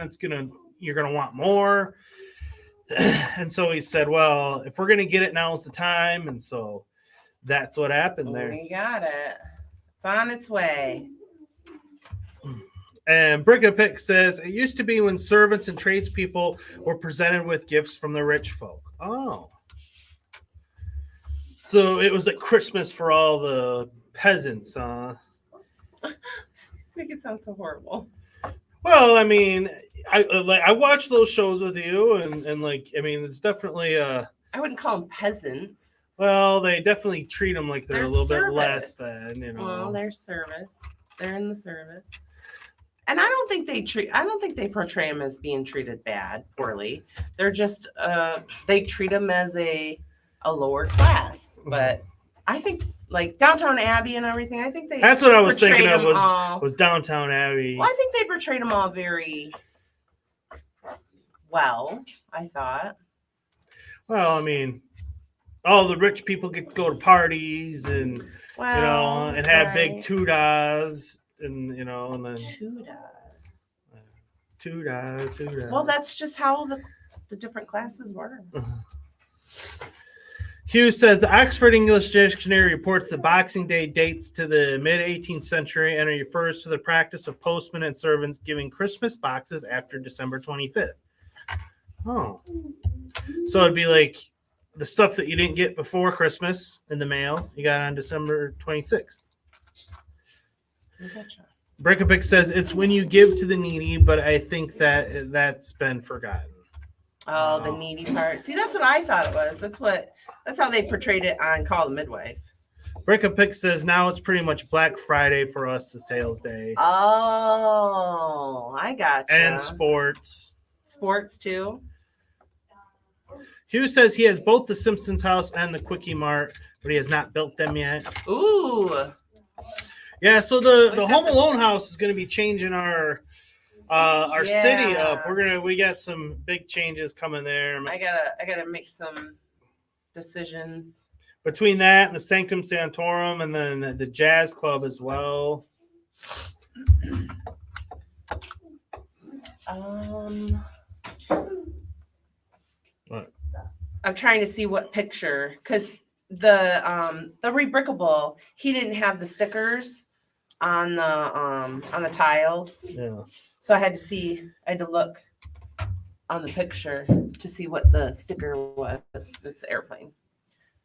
B: you're going to want more. And so he said, well, if we're going to get it, now's the time. And so that's what happened there.
C: We got it. It's on its way.
B: And Brickapick says, it used to be when servants and tradespeople were presented with gifts from the rich folk. Oh. So it was like Christmas for all the peasants, huh?
C: You make it sound so horrible.
B: Well, I mean, I watch those shows with you, and like, I mean, it's definitely
C: I wouldn't call them peasants.
B: Well, they definitely treat them like they're a little
C: service.
B: bit less than,
C: Well, they're service. They're in the service. And I don't think they portray them as being treated poorly. They're just they treat them as a lower class. But I think, like, Downtown Abbey and everything, I think
B: that's what I was thinking of
C: was
B: was Downtown Abbey.
C: Well, I think they portrayed them all very well, I thought.
B: Well, I mean, all the rich people get to go to parties and and have big tudas and and then tudas.
C: Well, that's just how the different classes were.
B: Hughes says the Oxford English Dictionary reports that Boxing Day dates to the mid-18th century and refers to the practice of postmen and servants giving Christmas boxes after December 25th. Oh. So it'd be like the stuff that you didn't get before Christmas in the mail, you got on December 26th.
C: Gotcha.
B: Brickapick says it's when you give to the needy, but I think that's been forgotten.
C: Oh, the needy part. See, that's what I thought it was. That's how they portrayed it on Call the Midwife.
B: Brickapick says now it's pretty much Black Friday for us, the sales day.
C: Oh, I gotcha.
B: And sports.
C: Sports too.
B: Hugh says he has both the Simpsons house and the Quickie Mart, but he has not built them yet.
C: Ooh.
B: Yeah, so the Home Alone house is going to be changing our city up. We got some big changes coming there.
C: I gotta make some decisions.
B: between that and the Sanctum Sanctorum, and then the Jazz Club as well. What?
C: I'm trying to see what picture, because the REBRICKABLE, he didn't have the stickers on the tiles.
B: Yeah.
C: So I had to look on the picture to see what the sticker was. It's the airplane.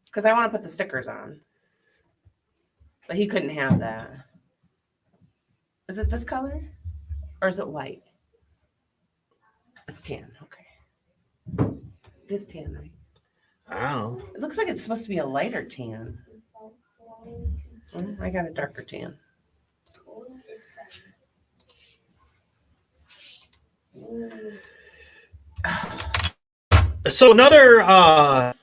C: Because I want to put the stickers on. But he couldn't have that. Is it this color? Or is it white? It's tan. Okay. It is tan, right?
B: Wow.
C: It looks like it's supposed to be a lighter tan. I got a darker tan.
B: So another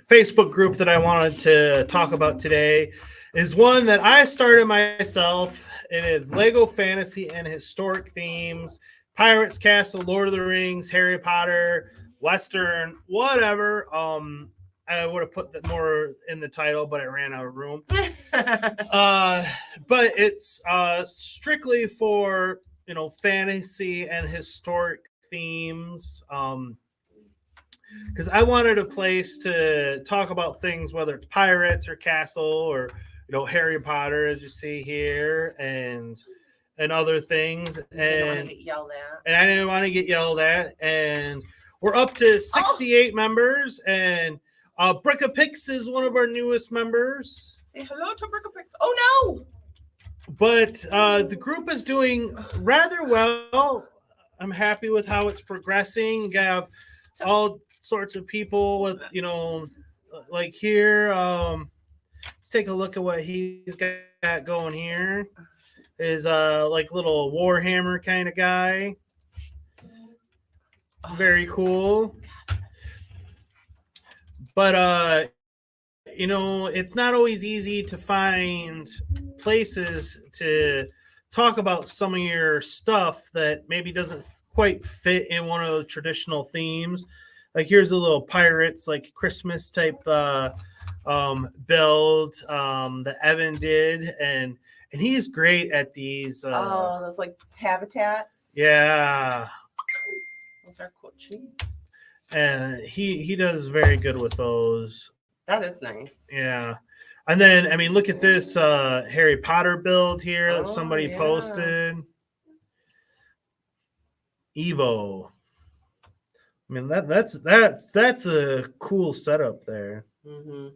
B: Facebook group that I wanted to talk about today is one that I started myself. It is Lego Fantasy and Historic Themes, Pirates, Castle, Lord of the Rings, Harry Potter, Western, whatever. I would have put that more in the title, but I ran out of room. But it's strictly for, fantasy and historic themes. Because I wanted a place to talk about things, whether it's pirates or castle or Harry Potter, as you see here, and other things.
C: I didn't want to get yelled at.
B: And I didn't want to get yelled at. And we're up to 68 members, and Brickapix is one of our newest members.
C: Say hello to Brickapix. Oh no!
B: But the group is doing rather well. I'm happy with how it's progressing. You have all sorts of people with, like here. Let's take a look at what he's got going here. Is like little Warhammer kind of guy. Very cool. But it's not always easy to find places to talk about some of your stuff that maybe doesn't quite fit in one of the traditional themes. Like here's a little pirates, like Christmas type build that Evan did, and he's great at these.
C: Those like habitats.
B: Yeah,
C: Those are cool trees.
B: And he does very good with those.
C: That is nice.
B: Yeah. And then, look at this Harry Potter build here that somebody posted. Evo. That's a cool setup there.
C: Mm-hmm.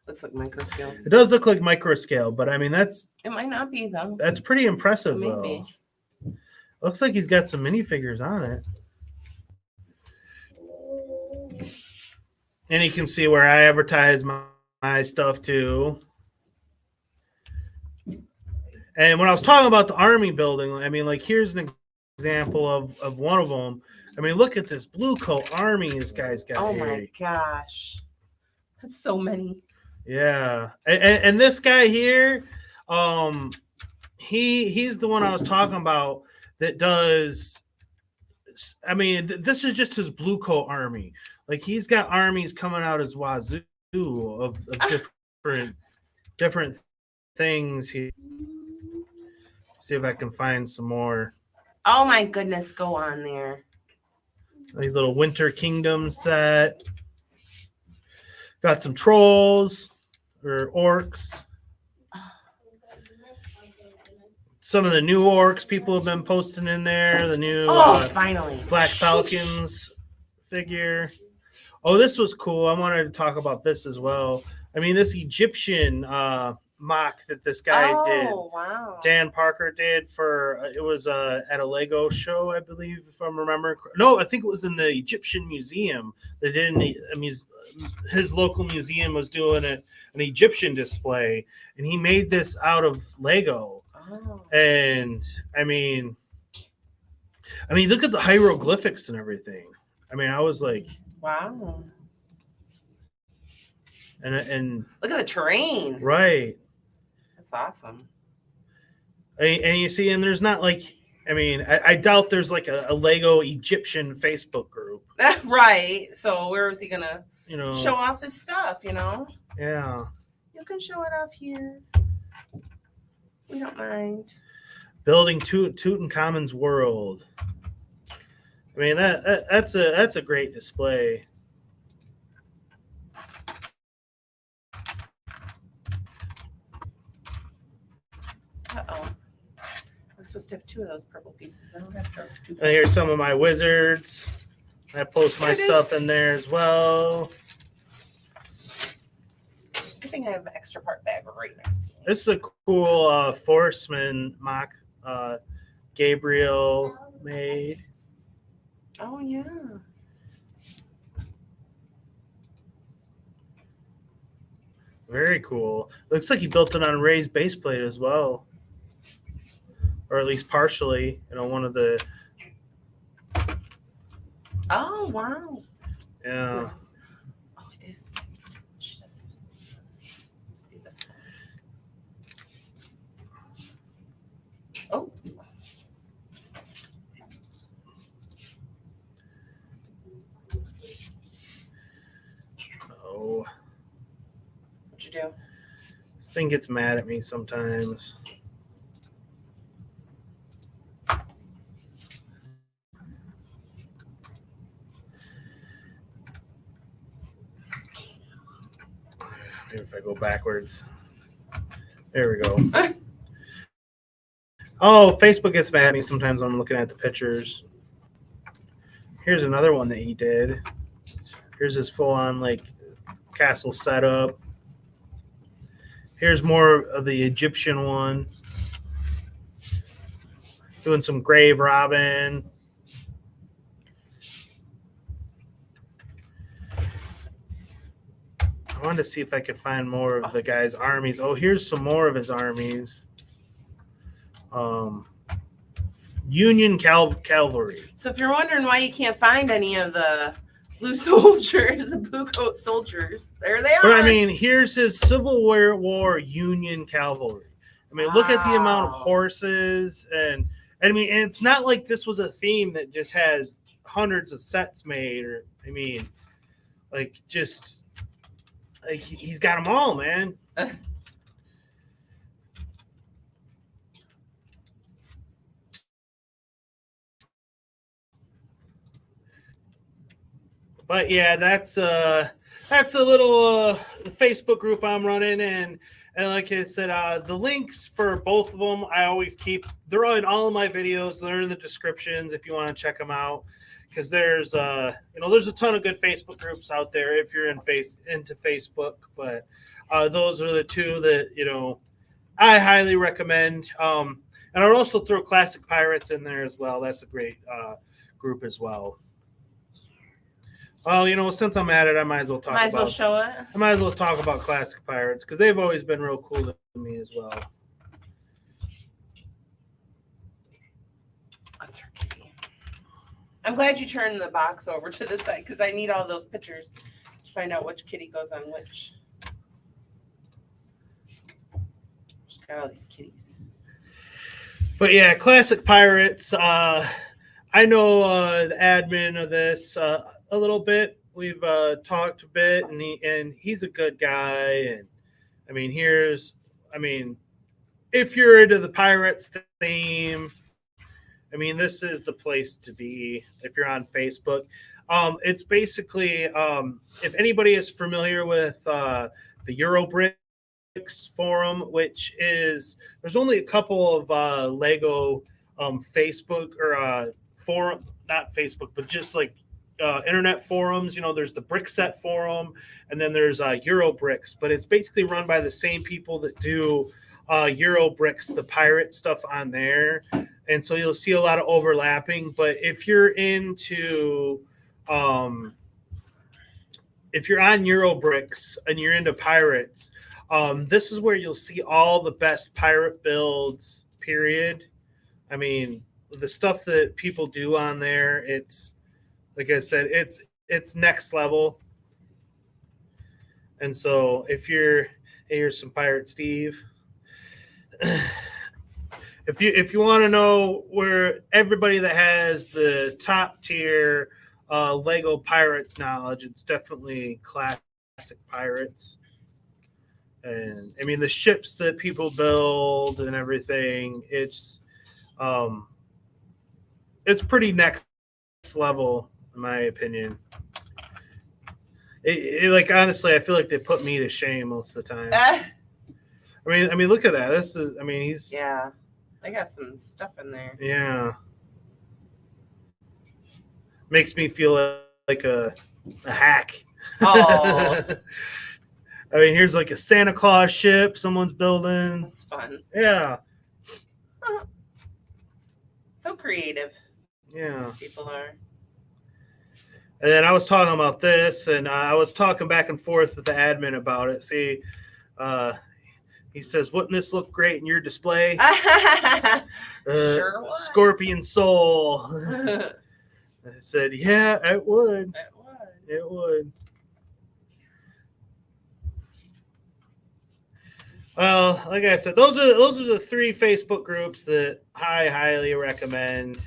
C: Looks like micro scale.
B: It does look like micro scale, but that's
C: it might not be though.
B: That's pretty impressive
C: Maybe.
B: though. Looks like he's got some minifigures on it. And you can see where I advertise my stuff too. And when I was talking about the army building, like here's an example of one of them. Look at this blue coat army this guy's got.
C: Oh
B: here.
C: my gosh. That's so many.
B: Yeah. And this guy here, he's the one I was talking about that does. This is just his blue coat army. Like he's got armies coming out as wazoo of different things here. See if I can find some more.
C: Oh my goodness, go on there.
B: A little Winter Kingdom set. Got some trolls or orcs. Some of the new orcs people have been posting in there. The new
C: finally
B: Black Falcons figure. Oh, this was cool. I wanted to talk about this as well. This Egyptian mock that this guy did.
C: Oh, wow.
B: Dan Parker did for, it was at a Lego show, I believe, if I'm remembering. No, I think it was in the Egyptian Museum. They did his local museum was doing an Egyptian display, and he made this out of Lego.
C: Oh.
B: And look at the hieroglyphics and everything. I was like,
C: wow.
B: And
C: look at the terrain.
B: Right.
C: That's awesome.
B: And you see, and there's not like, I doubt there's like a Lego Egyptian Facebook group.
C: Right. So where was he gonna?
B: you know,
C: show off his stuff, you know.
B: yeah.
C: You can show it off here. We don't mind.
B: Building Tutankhamun's world. I mean that's a great display.
C: Uh-oh. I'm supposed to have 2 of those purple pieces. I don't have 2.
B: And here's some of my wizards. I post my
C: Here it
B: stuff
C: is.
B: in there as well.
C: I think I have an extra part bag right next to me.
B: This is a cool Forceman mock Gabriel made.
C: Oh, yeah.
B: Very cool. Looks like he built it on a raised base plate as well. Or at least partially, you know, one of the
C: Oh, wow.
B: yeah.
C: That's nice. Oh, it is. She does have some. Let's do this one. Oh.
B: Oh,
C: What'd you do?
B: this thing gets mad at me sometimes. Maybe if I go backwards. There we go. Oh, Facebook gets mad at me sometimes when I'm looking at the pictures. Here's another one that he did. Here's his full-on like castle setup. Here's more of the Egyptian one. Doing some grave robbing. I wanted to see if I could find more of the guy's armies. Oh, here's some more of his armies. Union Cavalry.
C: So if you're wondering why you can't find any of the blue soldiers, the blue coat soldiers, there they are.
B: But I mean, here's his Civil War Union Cavalry. I mean, look at the amount of
C: Wow.
B: horses and I mean, and it's not like this was a theme that just had hundreds of sets made, or I mean, like just like he's got them all, man. But yeah, that's a little Facebook group I'm running, and like I said, the links for both of them I always keep. They're in all of my videos. They're in the descriptions if you want to check them out. Because there's there's a ton of good Facebook groups out there if you're into Facebook. But those are the two that I highly recommend. And I'll also throw Classic Pirates in there as well. That's a great group as well. Well, since I'm at it, I might as well talk
C: Might as well
B: about.
C: show it.
B: I might as well talk about Classic Pirates because they've always been real cool to me as well.
C: That's her kitty. I'm glad you turned the box over to the side because I need all those pictures to find out which kitty goes on which. She's got all these kitties.
B: But yeah, Classic Pirates. I know the admin of this a little bit. We've talked a bit, and he's a good guy. And I mean, if you're into the Pirates theme, I mean, this is the place to be if you're on Facebook. It's basically, if anybody is familiar with the REBRICKABLE forum, which is, there's only a couple of Lego Facebook or forum, not Facebook, but just like internet forums. There's the Brick Set forum, and then there's Eurobricks, but it's basically run by the same people that do Eurobricks, the pirate stuff on there. And so you'll see a lot of overlapping. But if you're into, if you're on Eurobricks and you're into pirates, this is where you'll see all the best pirate builds, period. I mean, the stuff that people do on there, it's, like I said, it's next level. And so if you're, here's some Pirate Steve. If you want to know where everybody that has the top tier Lego Pirates knowledge. It's definitely classic Pirates. And I mean the ships that people build and everything, it's pretty next level in my opinion. Like honestly, I feel like they put me to shame most of the time. I mean, look at that. This is, I mean, he's
C: Yeah, they got some stuff in there.
B: yeah. Makes me feel like a hack.
C: Oh,
B: I mean, here's like a Santa Claus ship someone's building.
C: that's fun.
B: Yeah,
C: So creative,
B: yeah.
C: people are.
B: And then I was talking about this, and I was talking back and forth with the admin about it. See, he says, "Wouldn't this look great in your display?"
C: Sure would.
B: Scorpion Soul. I said, "Yeah, it would.
C: It would.
B: It would." Well, like I said, those are the 3 Facebook groups that I highly recommend.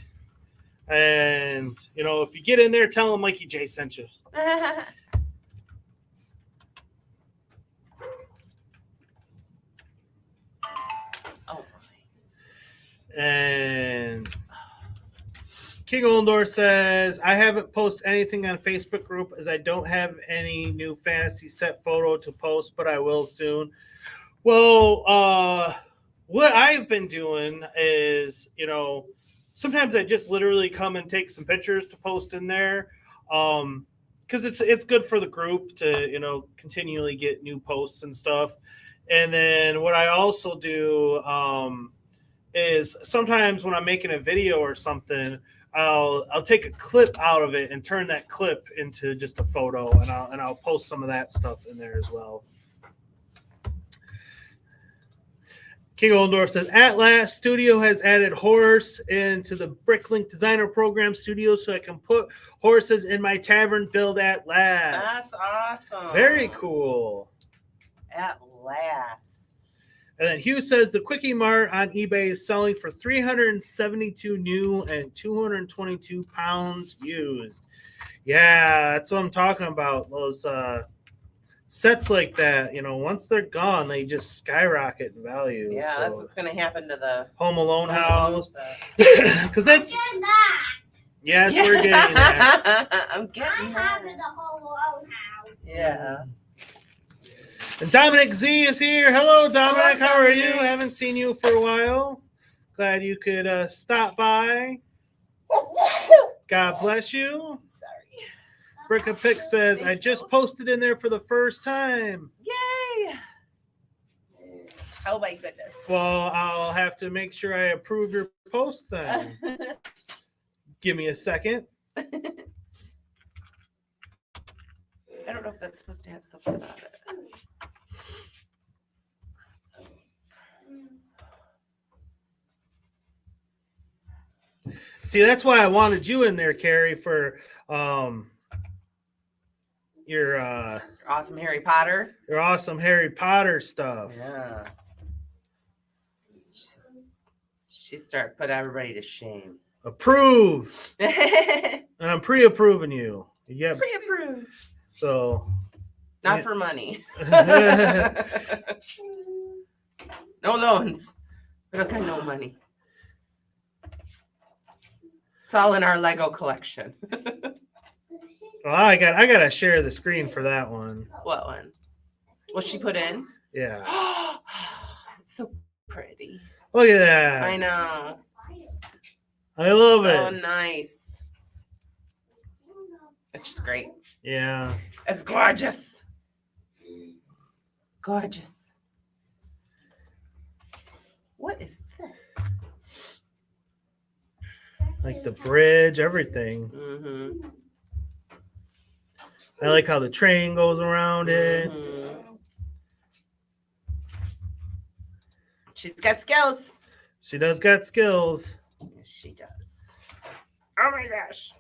B: And you know, if you get in there, tell them Mikey J sent you.
C: Oh,
B: And King Oldor says, I haven't posted anything on Facebook group as I don't have any new fantasy set photo to post, but I will soon. Well, what I've been doing is, you know, sometimes I just literally come and take some pictures to post in there. Because it's good for the group to, you know, continually get new posts and stuff. And then what I also do is sometimes when I'm making a video or something, I'll take a clip out of it and turn that clip into just a photo, and I'll post some of that stuff in there as well. King Oldorf says, at last, studio has added horse into the Bricklink Designer Program studio so I can put horses in my tavern build at last.
C: that's awesome.
B: Very cool.
C: At last.
B: And then Hugh says the Quickie Mart on eBay is selling for $372 new and 222 pounds used. Yeah, that's what I'm talking about. Those sets like that, you know, once they're gone, they just skyrocket in value.
C: Yeah,
B: so.
C: that's what's going to happen to the
B: Home Alone house.
C: set.
B: Because that's
E: Get that.
B: yes, we're getting that.
C: I'm
E: I
C: getting
E: have
C: that.
E: the whole own house.
C: Yeah.
B: And Dominic Z is here. Hello, Dominic.
C: Hello,
B: How are you?
C: Dominic.
B: Haven't seen you for a while. Glad you could stop by. God bless you.
C: Sorry.
B: Bricka Pick says, I just posted in there for the first time.
C: Yay. Oh my goodness.
B: Well, I'll have to make sure I approve your post then. Give me a second.
C: I don't know if that's supposed to have something on it.
B: See, that's why I wanted you in there, Carrie, for your
C: Awesome Harry Potter.
B: awesome Harry Potter stuff.
C: Yeah. She started putting everybody to shame.
B: Approve.
C: Pre-approved.
B: And I'm pre-approving you. Yeah. So
C: Not for money. No loans. We don't got no money. It's all in our Lego collection.
B: well, I gotta share the screen for that one.
C: What one? What she put in?
B: Yeah.
C: It's so pretty.
B: Look at that.
C: I know.
B: I love
C: So
B: it.
C: nice. It's just great.
B: Yeah.
C: It's gorgeous. Gorgeous. What is this?
B: Like the bridge, everything.
C: Mm-hmm.
B: I like how the train goes around it.
C: Mm-hmm. She's got skills.
B: She does got skills.
C: Yes, she does. Oh my gosh.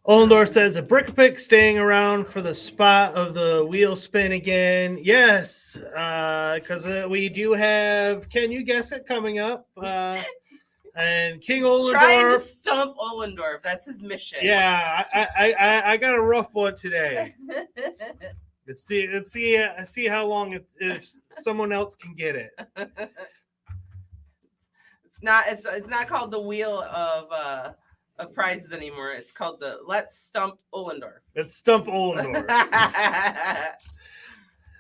B: Ollendorf says a brick pick staying around for the spot of the wheel spin again. Yes, because we do have. Can you guess it coming up? And King
C: Trying to
B: Ollendorf.
C: stump Ollendorf. That's his mission.
B: Yeah, I got a rough one today. Let's see how long if someone else can get it.
C: It's not called the wheel of prizes anymore. It's called the Let's Stump Ollendorf.
B: It's Stump Ollendorf.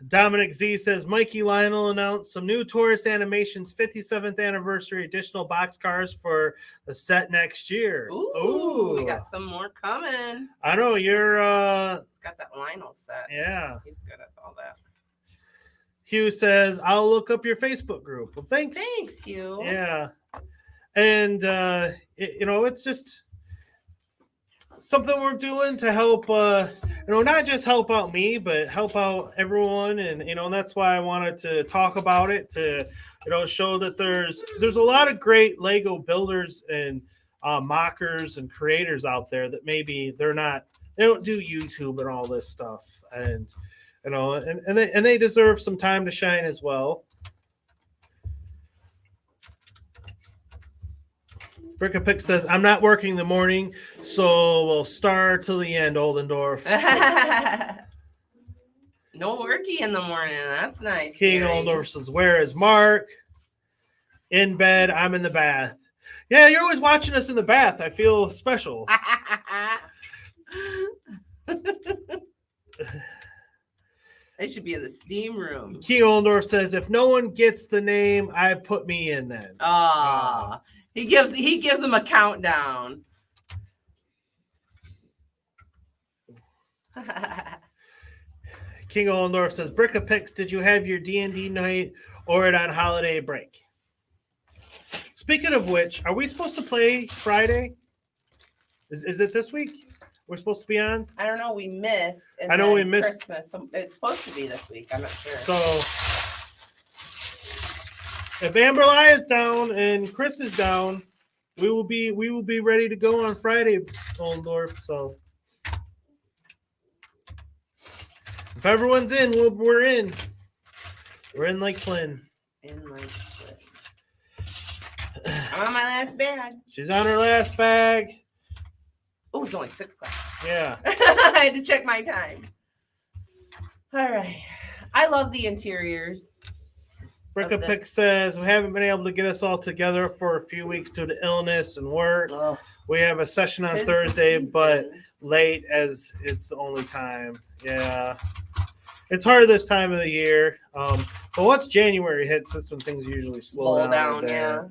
B: Dominic Z says Mikey Lionel announced some new Taurus Animations 57th anniversary additional boxcars for the set next year.
C: Ooh, we got some more coming.
B: I know you're
C: It's got that Lionel set.
B: yeah.
C: He's good at all that.
B: Hugh says, I'll look up your Facebook group. Well, thanks.
C: Thanks, Hugh.
B: Yeah. And it's just something we're doing to help not just help out me, but help out everyone. And that's why I wanted to talk about it, to show that there's a lot of great Lego builders and mockers and creators out there that maybe they don't do YouTube and all this stuff, and they deserve some time to shine as well. Brickapick says, I'm not working in the morning, so we'll star till the end, Ollendorf.
C: No worky in the morning. That's nice.
B: King
C: Gary.
B: Ollendorf says, where is Mark? In bed, I'm in the bath. Yeah, you're always watching us in the bath. I feel special.
C: They should be in the steam room.
B: King Ollendorf says, if no one gets the name, I put me in then.
C: Oh, he gives them a countdown.
B: King Ollendorf says, Brickapix, did you have your D&D night or it on holiday break? Speaking of which, are we supposed to play Friday? Is it this week? We're supposed to be on?
C: I don't know. We missed. And
B: I know
C: then
B: we missed.
C: Christmas. So it's supposed to be this week. I'm not sure.
B: So if Amberly is down and Chris is down, we will be ready to go on Friday, Ollendorf. So if everyone's in, we're in. We're in like Flynn.
C: I'm on my last bag.
B: She's on her last bag.
C: Oh, it's only 6 o'clock.
B: Yeah.
C: I had to check my time. All right. I love the interiors.
B: Brickapick says, we haven't been able to get us all together for a few weeks due to illness and work.
C: Oh,
B: We have a session on
C: tis the
B: Thursday,
C: season.
B: but late as it's the only time. Yeah. It's hard this time of the year. But once January hits, that's when things usually slow down.
C: yeah.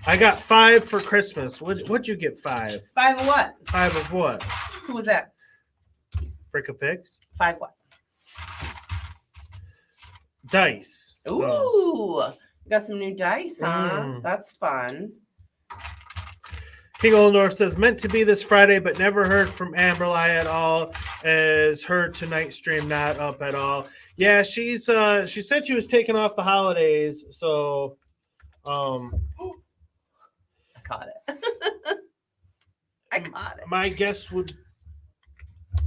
B: I got 5 for Christmas. What'd you get 5?
C: 5 of what?
B: 5 of what?
C: Who was that?
B: Brickapicks?
C: 5 what?
B: Dice.
C: Ooh, you got some new dice, huh?
B: Mm.
C: That's fun.
B: King Ollendorf says, meant to be this Friday, but never heard from Amberly at all. As her tonight stream not up at all. Yeah, she said she was taking off the holidays, so
C: I caught it. I caught it.
B: my guess would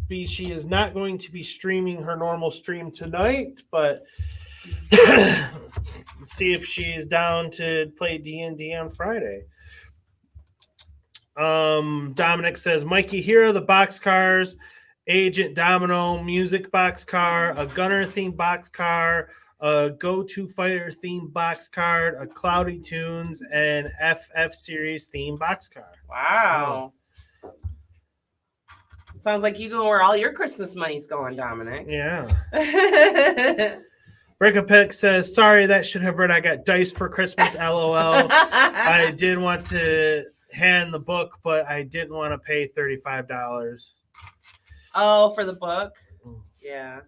B: be she is not going to be streaming her normal stream tonight, but see if she is down to play D&D on Friday. Dominic says, Mikey, here are the boxcars: Agent Domino music boxcar, a gunner themed boxcar, a go-to fighter themed boxcar, a Cloudy Tunes, and FF series themed boxcar.
C: Wow. Sounds like you know where all your Christmas money's going, Dominic.
B: Yeah. Brickapick says, sorry, that should have read I got dice for Christmas, LOL. I did want to hand the book, but I didn't want to pay $35.
C: Oh, for the book? Yeah.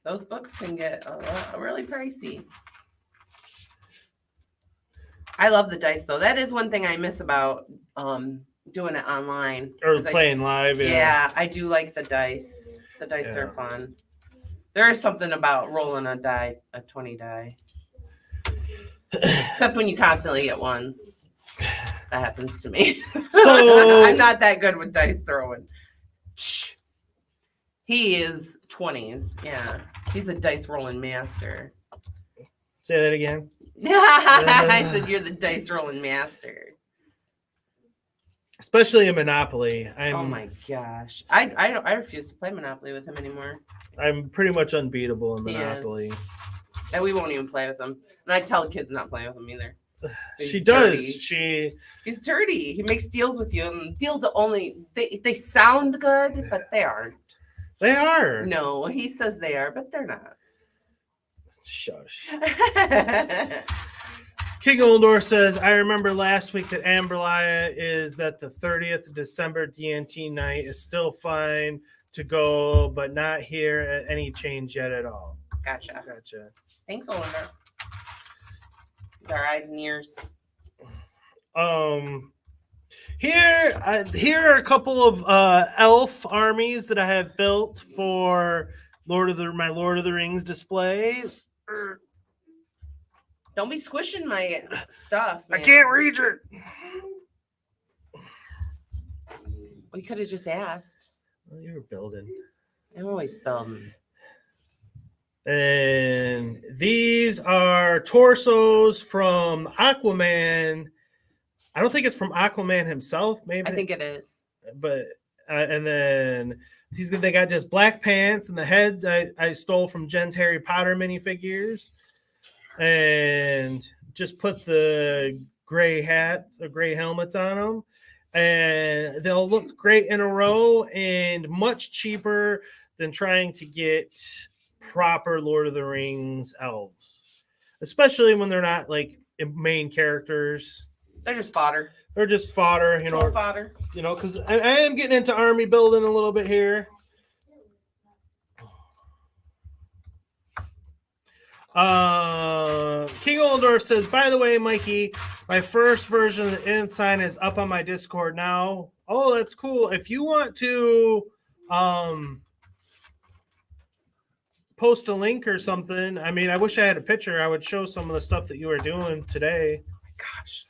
C: Those books can get really pricey. I love the dice, though. That is one thing I miss about doing it online.
B: Or playing live.
C: Yeah, I do like the dice. The dice are fun. There is something about rolling a 20 die. Except when you constantly get ones. That happens to me.
B: So
C: I'm not that good with dice throwing. He is 20s. Yeah. He's a dice rolling master.
B: Say that again.
C: I said you're the dice rolling master.
B: Especially in Monopoly.
C: Oh my gosh. I refuse to play Monopoly with him anymore.
B: I'm pretty much unbeatable in
C: He is.
B: Monopoly.
C: And we won't even play with him. And I tell kids not playing with him either. He's
B: She
C: dirty.
B: does.
C: He's dirty. He makes deals with you, and deals are only they sound good, but they aren't.
B: They are.
C: No, he says they are, but they're not.
B: Shush. King Oldor says, I remember last week that Amberlia is that the 30th of December DNT night is still fine to go, but not here at any change yet at all.
C: Gotcha. Thanks, Oliver. Our eyes and ears.
B: Here are a couple of elf armies that I have built for my Lord of the Rings displays.
C: Don't be squishing my stuff, man.
B: I can't reach it.
C: We could have just asked.
B: Well, you were building.
C: I'm always building.
B: And these are torsos from Aquaman. I don't think it's from Aquaman himself. Maybe
C: I think it is.
B: But and then they got just black pants, and the heads I stole from Jen's Harry Potter minifigures, and just put the gray hats or gray helmets on them, and they'll look great in a row and much cheaper than trying to get proper Lord of the Rings elves, especially when they're not like main characters.
C: They're just fodder.
B: They're just fodder,
C: Fodder.
B: Because I am getting into army building a little bit here. King Oldorf says, by the way, Mikey, my first version of the ensign is up on my Discord now. Oh, that's cool. If you want to post a link or something, I mean, I wish I had a picture. I would show some of the stuff that you were doing today. Oh my gosh.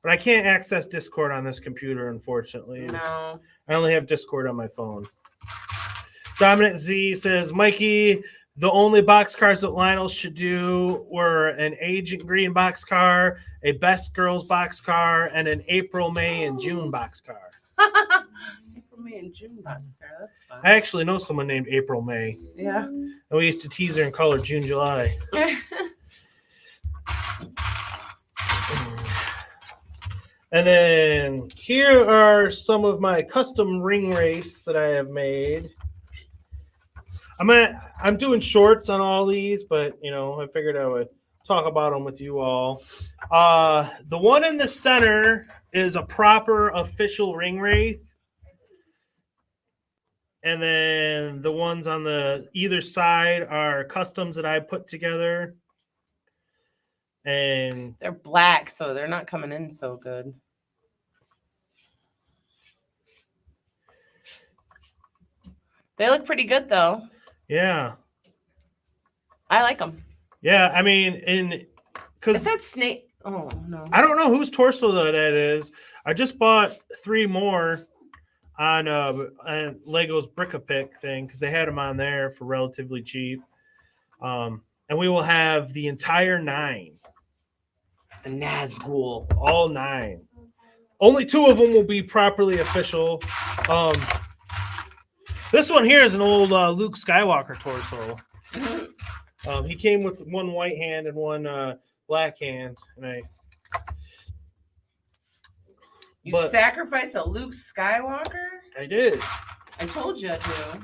B: But I can't access Discord on this computer, unfortunately.
C: No.
B: I only have Discord on my phone. Dominant Z says, Mikey, the only boxcars that Lionel should do were an Agent Green boxcar, a Best Girls boxcar, and an April, May, and June boxcar.
C: April, May, and June boxcar. That's fun.
B: I actually know someone named April May.
C: Yeah.
B: And we used to tease her and call her June, July. And then here are some of my custom ring wraiths that I have made. I'm doing shorts on all these, but I figured I would talk about them with you all. The one in the center is a proper official ring wraith. And then the ones on the either side are customs that I put together. And
C: they're black, so they're not coming in so good. They look pretty good, though.
B: Yeah.
C: I like them.
B: Yeah, I mean,
C: is that snake? Oh, no.
B: I don't know whose torso that is. I just bought 3 more on Lego's Brick-a-Pick thing because they had them on there for relatively cheap. And we will have the entire 9.
C: The Nazgul.
B: All 9. Only 2 of them will be properly official. This one here is an old Luke Skywalker torso. He came with 1 white hand and 1 black hand. And
C: you sacrificed a Luke Skywalker?
B: I did.
C: I told you to.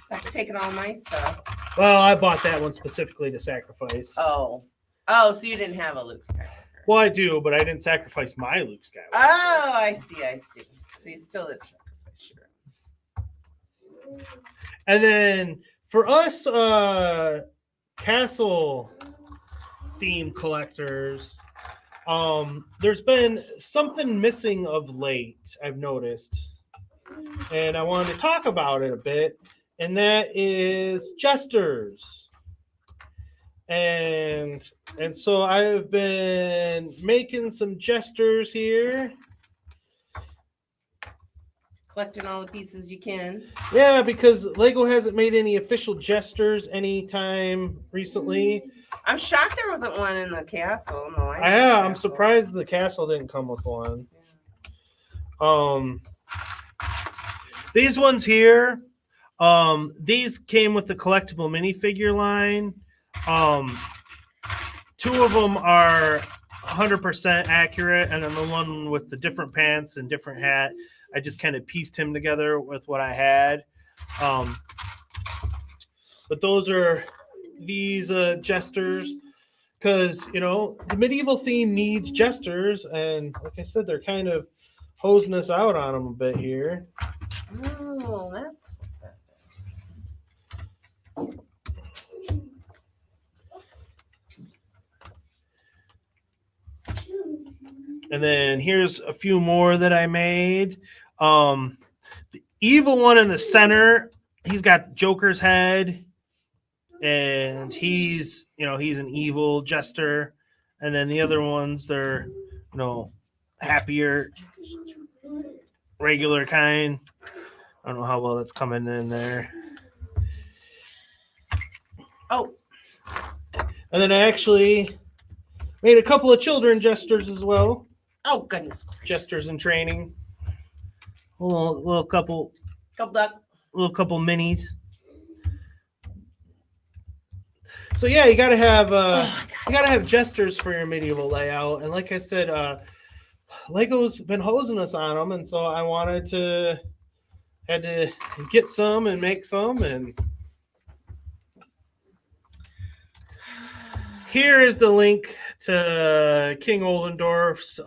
C: Stop taking all my stuff.
B: Well, I bought that one specifically to sacrifice.
C: Oh, so you didn't have a Luke Skywalker.
B: Well, I do, but I didn't sacrifice my Luke Skywalker.
C: Oh, I see. So you still did sacrifice your own.
B: And then for us castle theme collectors, there's been something missing of late, I've noticed. And I wanted to talk about it a bit, and that is jesters. And so I've been making some jesters here.
C: collecting all the pieces you can.
B: Yeah, because Lego hasn't made any official jesters anytime recently.
C: I'm shocked there wasn't one in the castle. No,
B: I'm surprised the castle didn't come with one. These ones here, these came with the collectible minifigure line. 2 of them are 100% accurate, and then the one with the different pants and different hat, I just kind of pieced him together with what I had. But those are these jesters, because the medieval theme needs jesters, and like I said, they're kind of hosing us out on them a bit here.
C: Oh, that's what that is.
B: And then here's a few more that I made. The evil one in the center, he's got Joker's head, and he's an evil jester. And then the other ones, they're happier, regular kind. I don't know how well that's coming in there.
C: Oh.
B: And then I actually made a couple of children jesters as well.
C: Oh, goodness.
B: Jesters in training. Little couple minis. So yeah, you gotta have jesters for your medieval layout. And like I said, Lego's been hosing us on them, and so I had to get some and make some. And here is the link to King Ollendorf's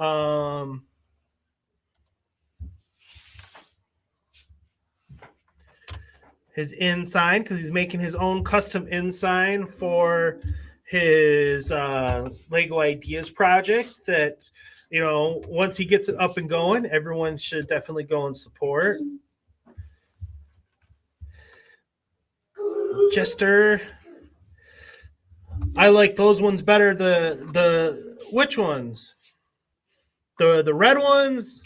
B: his inn sign, because he's making his own custom inn sign for his Lego Ideas project that, once he gets it up and going, everyone should definitely go and support. Jester. I like those ones better. Which ones? The red ones?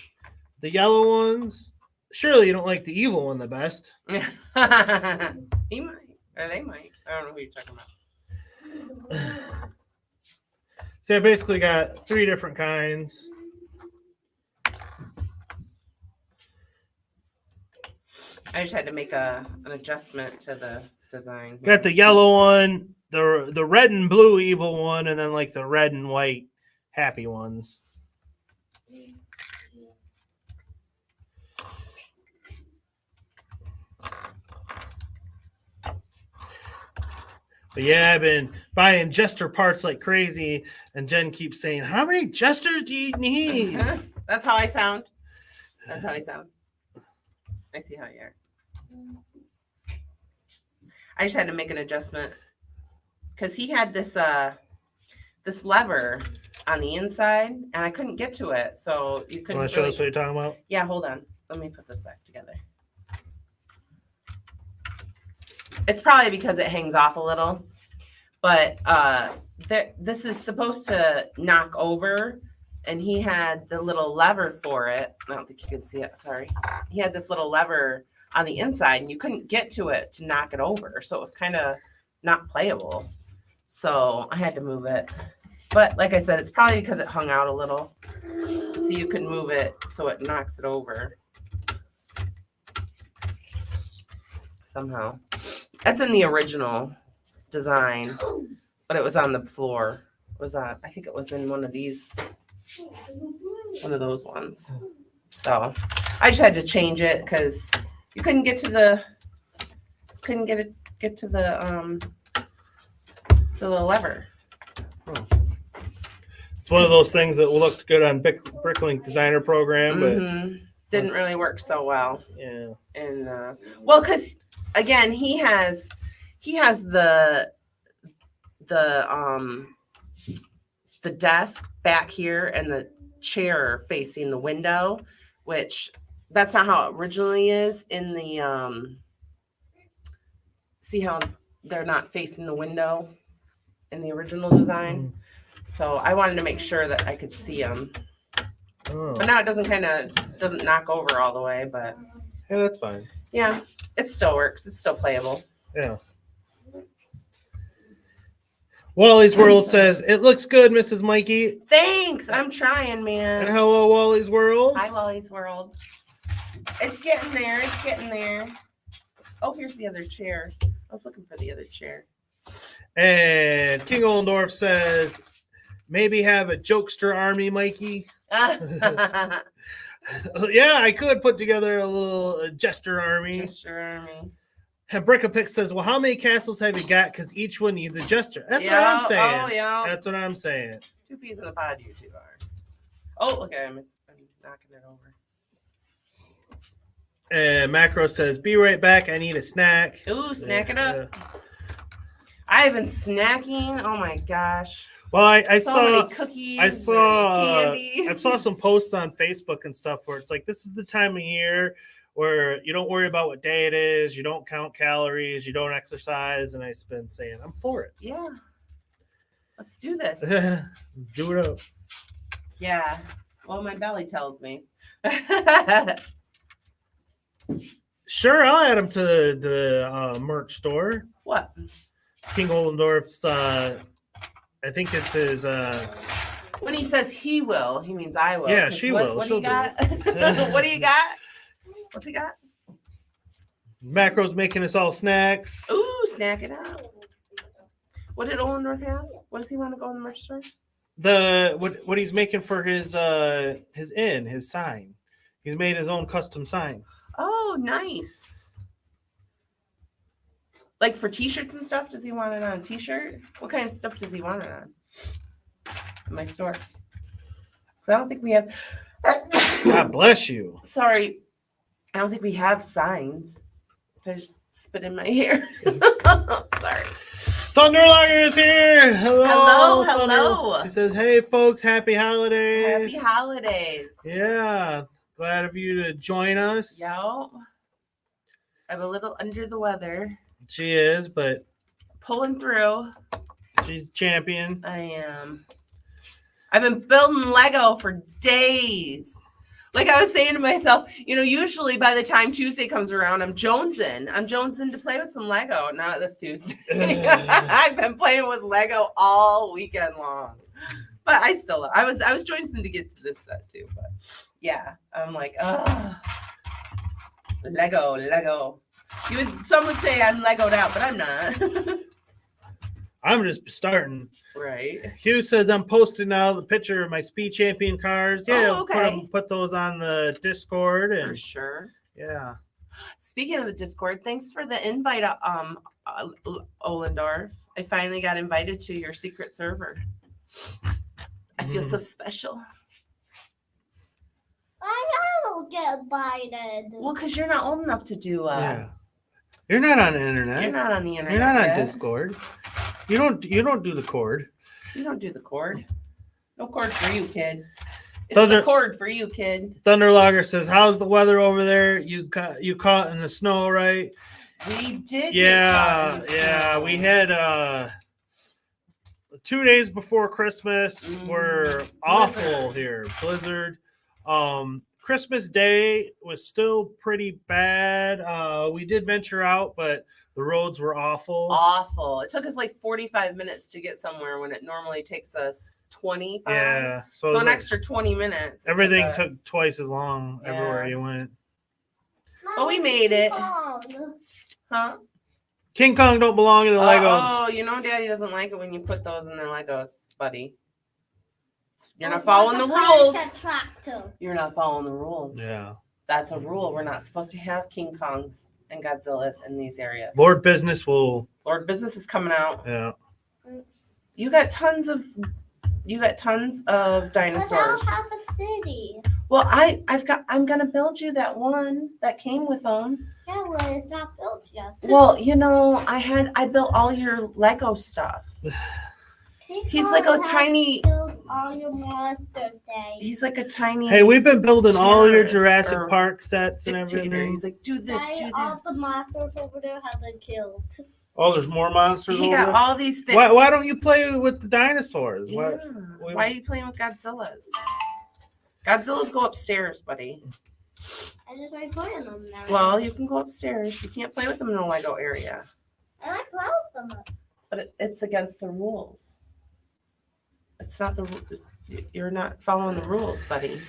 B: The yellow ones? Surely you don't like the evil one the best.
C: He might. Or they might. I don't know who you're talking about.
B: So I basically got 3 different kinds.
C: I just had to make an adjustment to the design.
B: Got the yellow one, the red and blue evil one, and then like the red and white happy ones. But yeah, I've been buying jester parts like crazy, and Jen keeps saying, "How many jesters do you need?"
C: That's how I sound. I see how you are. I just had to make an adjustment because he had this this lever on the inside, and I couldn't get to it, so you couldn't.
B: Want to show us what you're talking about?
C: Yeah, hold on. Let me put this back together. It's probably because it hangs off a little, but this is supposed to knock over, and he had the little lever for it. I don't think you can see it. Sorry. He had this little lever on the inside, and you couldn't get to it to knock it over, so it was kind of not playable. So I had to move it. But like I said, it's probably because it hung out a little, so you can move it so it knocks it over somehow. That's in the original design, but it was on the floor. I think it was in one of those ones. So I just had to change it because you couldn't get to the lever.
B: It's one of those things that looked good on Bricklink Designer Program, but
C: didn't really work so well.
B: Yeah.
C: And well, because again, he has the desk back here and the chair facing the window, which that's not how it originally is in the see how they're not facing the window in the original design. So I wanted to make sure that I could see them. But now it doesn't knock over all the way, but
B: Yeah, that's fine.
C: Yeah, it still works. It's still playable.
B: Yeah. Wally's World says, it looks good, Mrs. Mikey.
C: Thanks. I'm trying,
B: And
C: man.
B: hello, Wally's World.
C: Hi, Wally's World. It's getting there. It's getting there. Oh, here's the other chair. I was looking for the other chair.
B: And King Oldendorf says, maybe have a jokester army, Mikey. Yeah, I could put together a little jester army.
C: Jester army.
B: And Brickapick says, well, how many castles have you got? Because each one needs a jester. That's what
C: Yeah,
B: I'm saying.
C: oh, yeah.
B: That's what I'm saying.
C: 2 peas in a pod, you two are. Oh, okay. I'm knocking it over.
B: And Macro says, be right back. I need a snack.
C: Ooh, snack it up. I have been snacking. Oh my gosh.
B: Well, I
C: So
B: saw
C: many cookies.
B: I saw
C: candies.
B: I saw some posts on Facebook and stuff where it's like, this is the time of year where you don't worry about what day it is, you don't count calories, you don't exercise, and I've been saying I'm for it.
C: Yeah. Let's do this.
B: Do it up.
C: Yeah. Well, my belly tells me.
B: Sure, I'll add him to the merch store.
C: What?
B: King Oldendorf's I think it's his
C: When he says he will, he means I will.
B: Yeah, she will.
C: What do
B: She'll
C: you
B: do
C: got? What do you got? What's he got?
B: Macro's making us all snacks.
C: Ooh, snack it out. What did Oldendorf have? What does he want to go in the merch store?
B: What he's making for his sign. He's made his own custom sign.
C: Oh, nice. Like for t-shirts and stuff? Does he want it on a t-shirt? What kind of stuff does he want it on? In my store. Because I don't think we have...
B: God bless you.
C: Sorry. I don't think we have signs. I just spit in my hair. Sorry.
B: Thunderlager is here. Hello.
C: Hello.
B: He says, hey, folks, happy holidays.
C: Happy holidays.
B: Yeah. Glad of you to join us.
C: Yo. I'm a little under the weather.
B: She is, but
C: Pulling through.
B: she's champion.
C: I am. I've been building Lego for days. Like I was saying to myself, usually by the time Tuesday comes around, I'm jonesing. I'm jonesing to play with some Lego. Not this Tuesday. I've been playing with Lego all weekend long. But I was jonesing to get to this set too. But yeah, I'm like, oh, Lego. Some would say I'm Legoed out, but I'm not.
B: I'm just starting.
C: Right.
B: Hugh says I'm posting now the picture of my speed champion cards. Yeah,
C: Oh, okay.
B: put those on the Discord
C: For
B: and
C: sure.
B: yeah.
C: Speaking of the Discord, thanks for the invite, Oldendorf. I finally got invited to your secret server. I feel so special.
E: I don't get invited.
C: Well, because you're not old enough to do.
B: Yeah. You're not on the internet.
C: You're not on the internet.
B: You're not on
C: yet.
B: Discord. You don't do the cord.
C: You don't do the cord. No cord for you, kid. It's
B: Thunder-
C: the cord for you, kid.
B: Thunderlogger says, "How's the weather over there? You caught in the snow, right?"
C: We did.
B: Yeah,
C: get caught in the
B: yeah.
C: snow.
B: We had 2 days before Christmas were awful here. Blizzard. Christmas Day was still pretty bad. We did venture out, but the roads were awful.
C: Awful. It took us like 45 minutes to get somewhere when it normally takes us 25.
B: Yeah,
C: So
B: it was
C: an
B: like-
C: extra 20 minutes.
B: everything
C: us.
B: took twice as long everywhere
C: Yeah.
B: you went.
C: But we made it.
E: Mom,
C: Huh?
B: King Kong don't belong in the Legos.
C: Oh, Daddy doesn't like it when you put those in the Legos, buddy. You're not
E: Well,
C: following the
E: what's a
C: rules.
E: pirate tractor?
C: You're not following the rules.
B: Yeah.
C: That's a rule. We're not supposed to have King Kongs and Godzillas in these areas.
B: Lord Business will.
C: Lord Business is coming out.
B: Yeah.
C: You got tons of
E: But
C: dinosaurs.
E: I don't have a city.
C: Well, I'm gonna build you that one that came with them.
E: Yeah, well, it's not built yet.
C: Well, I built all your Lego stuff. He's like a tiny.
E: Build all your monsters, Day.
C: He's like a tiny.
B: Hey, we've been building all your
C: terrorist
B: Jurassic
C: or
B: Park sets and
C: dictator.
B: everything.
C: He's like, do this,
E: Day,
C: do
E: all
C: that.
E: the monsters over there have been killed.
B: Oh, there's more monsters
C: He
B: over
C: got
B: there?
C: all these things.
B: Why don't you play with the dinosaurs?
C: Yeah.
B: Why-
C: Why are you playing with Godzillas? Godzillas go upstairs, buddy.
E: I just like playing them now.
C: Well, you can go upstairs. You can't play with them in the Lego area.
E: I like playing with them.
C: But it's against the rules. It's not the rules. You're not following the rules, buddy.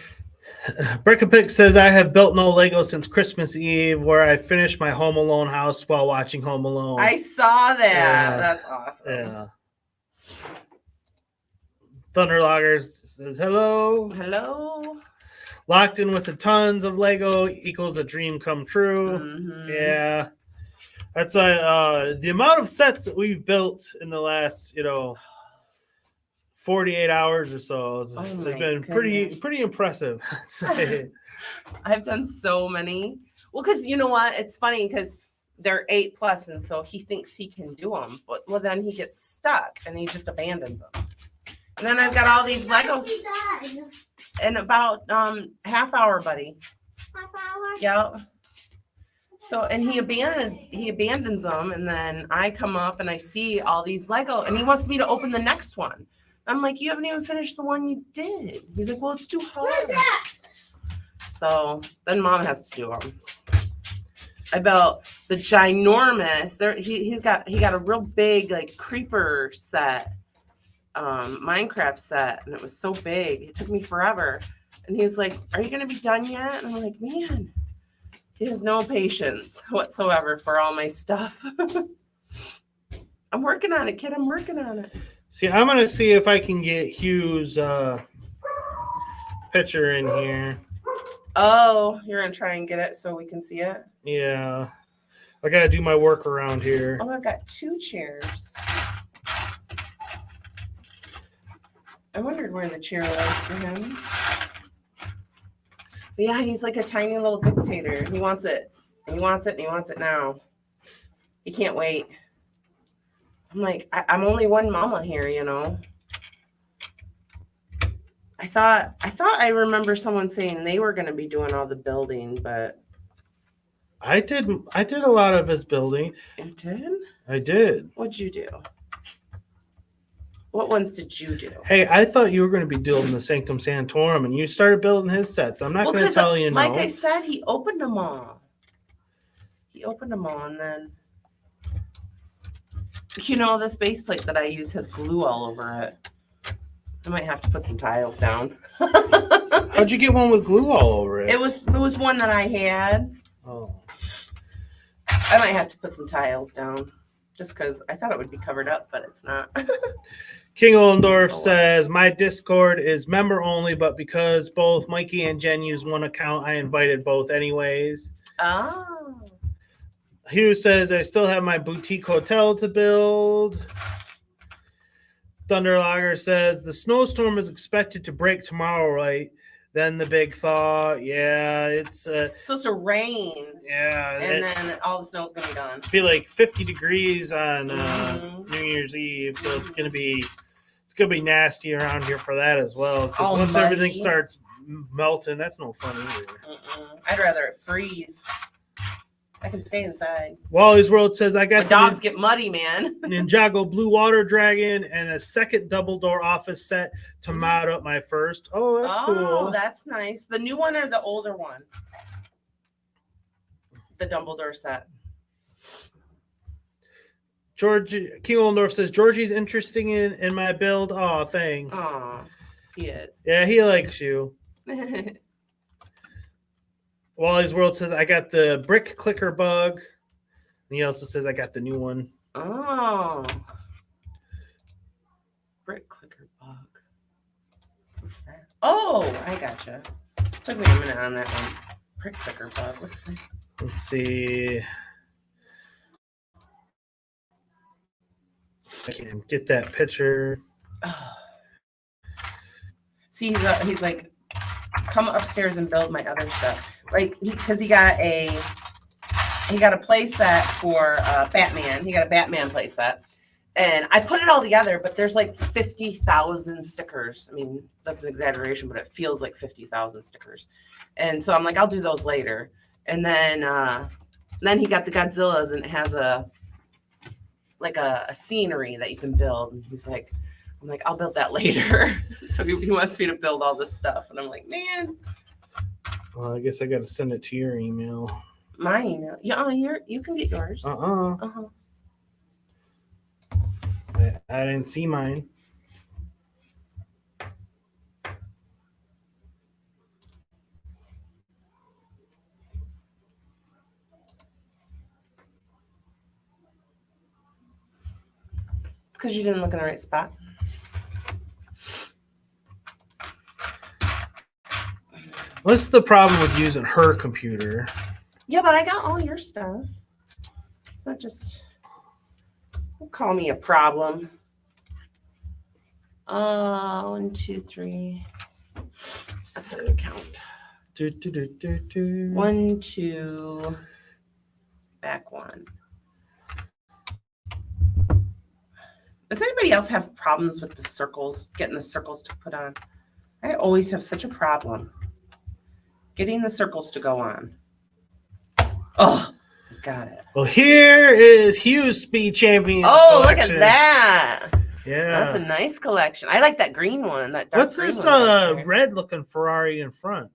B: Brickapick says, I have built no Lego since Christmas Eve, where I finished my Home Alone house while watching Home Alone.
C: I saw that.
B: Yeah.
C: That's awesome.
B: Yeah. Thunderloggers says, hello.
C: Hello.
B: Locked in with the tons of Lego equals a dream come true.
C: Mhm.
B: Yeah. That's the amount of sets that we've built in the last, 48 hours or so. It's
C: Oh
B: it's
C: my
B: been
C: goodness.
B: pretty impressive, I'd say.
C: I've done so many. Well, because you know what? It's funny because they're 8+, and so he thinks he can do them. But then he gets stuck and he just abandons them. And then I've got all these Legos in about half hour, buddy.
E: Half hour?
C: Yeah. So and he abandons them, and then I come up and I see all these Lego, and he wants me to open the next one. I'm like, you haven't even finished the one you did. He's like, well, it's too hard. So then Mom has to do them. I built the ginormous. He got a real big like creeper set, Minecraft set, and it was so big. It took me forever. And he's like, "Are you gonna be done yet?" And I'm like, "Man, he has no patience whatsoever for all my stuff." I'm working on it, kid. I'm working on it.
B: See, I'm going to see if I can get Hugh's picture in here.
C: Oh, you're gonna try and get it so we can see it?
B: Yeah. I got to do my work around here.
C: Oh, I've got 2 chairs. I wondered where the chair was for him. But yeah, he's like a tiny little dictator. He wants it. And he wants it and he wants it now. He can't wait. I'm like, I'm only one mama here, I thought I remember someone saying they were going to be doing all the building, but
B: I did a lot of his building.
C: you did?
B: I did.
C: What'd you do? What ones did you do?
B: Hey, I thought you were going to be building the Sanctum Sanctorum, and you started building his sets. I'm not going to
C: 'cause
B: tell you no.
C: Like I said, he opened them all. And then this base plate that I use has glue all over it. I might have to put some tiles down.
B: How'd you get one with glue all over it?
C: It was one that I had.
B: Oh.
C: I might have to put some tiles down just because I thought it would be covered up, but it's not.
B: King Ollendorf says, my Discord is member only, but because both Mikey and Jen use one account, I invited both anyways.
C: Oh.
B: Hugh says, I still have my boutique hotel to build. Thunderlogger says, the snowstorm is expected to break tomorrow, right? Then the big thaw. Yeah, it's
C: supposed to rain.
B: Yeah.
C: And then all the snow's going to be gone.
B: Be like 50 degrees on
C: Mhm.
B: New Year's Eve, so it's gonna be nasty around here for that as well. Because
C: All
B: once
C: muddy.
B: everything starts melting, that's no fun either.
C: I'd rather it freeze. I can stay inside.
B: Wally's World says, I
C: My
B: got
C: dogs get muddy, man.
B: the Ninjago Blue Water Dragon and a second double door office set to mod up my first. Oh, that's cool.
C: That's nice. The new one or the older one? The Dumbledore set.
B: King Ollendorf says, Georgie's interesting in my build. Oh, thanks.
C: Aw, he is.
B: Yeah, he likes you. Wally's World says, I got the brick clicker bug. And he also says, I got the new one.
C: Oh. Brick clicker bug. What's that? Oh, I gotcha. Took me a minute on that one. Brick clicker bug. What's that?
B: Let's see. I can get that picture.
C: Oh. See, he's like, come upstairs and build my other stuff. Like, because he got a play set for Batman. He got a Batman play set. And I put it all together, but there's like 50,000 stickers. I mean, that's an exaggeration, but it feels like 50,000 stickers. And so I'm like, I'll do those later. And then he got the Godzillas, and it has a scenery that you can build. And I'm like, I'll build that later. So he wants me to build all this stuff. And I'm like, man.
B: Well, I guess I got to send it to your email.
C: My email. Yeah, you can get yours. Uh-huh.
B: I didn't see mine.
C: Because you didn't look in the right spot.
B: What's the problem with using her computer?
C: Yeah, but I got all your stuff. It's not just. Don't call me a problem. 1, 2, 3. That's how to count. 1, 2. Back 1. Does anybody else have problems with the circles, getting the circles to put on? I always have such a problem getting the circles to go on. Oh, got it.
B: Well, here is Hugh's Speed Champions.
C: Oh,
B: collection.
C: look at that.
B: Yeah.
C: That's a nice collection. I like that green one. That dark
B: What's
C: green
B: this
C: one right there.
B: red looking Ferrari in front?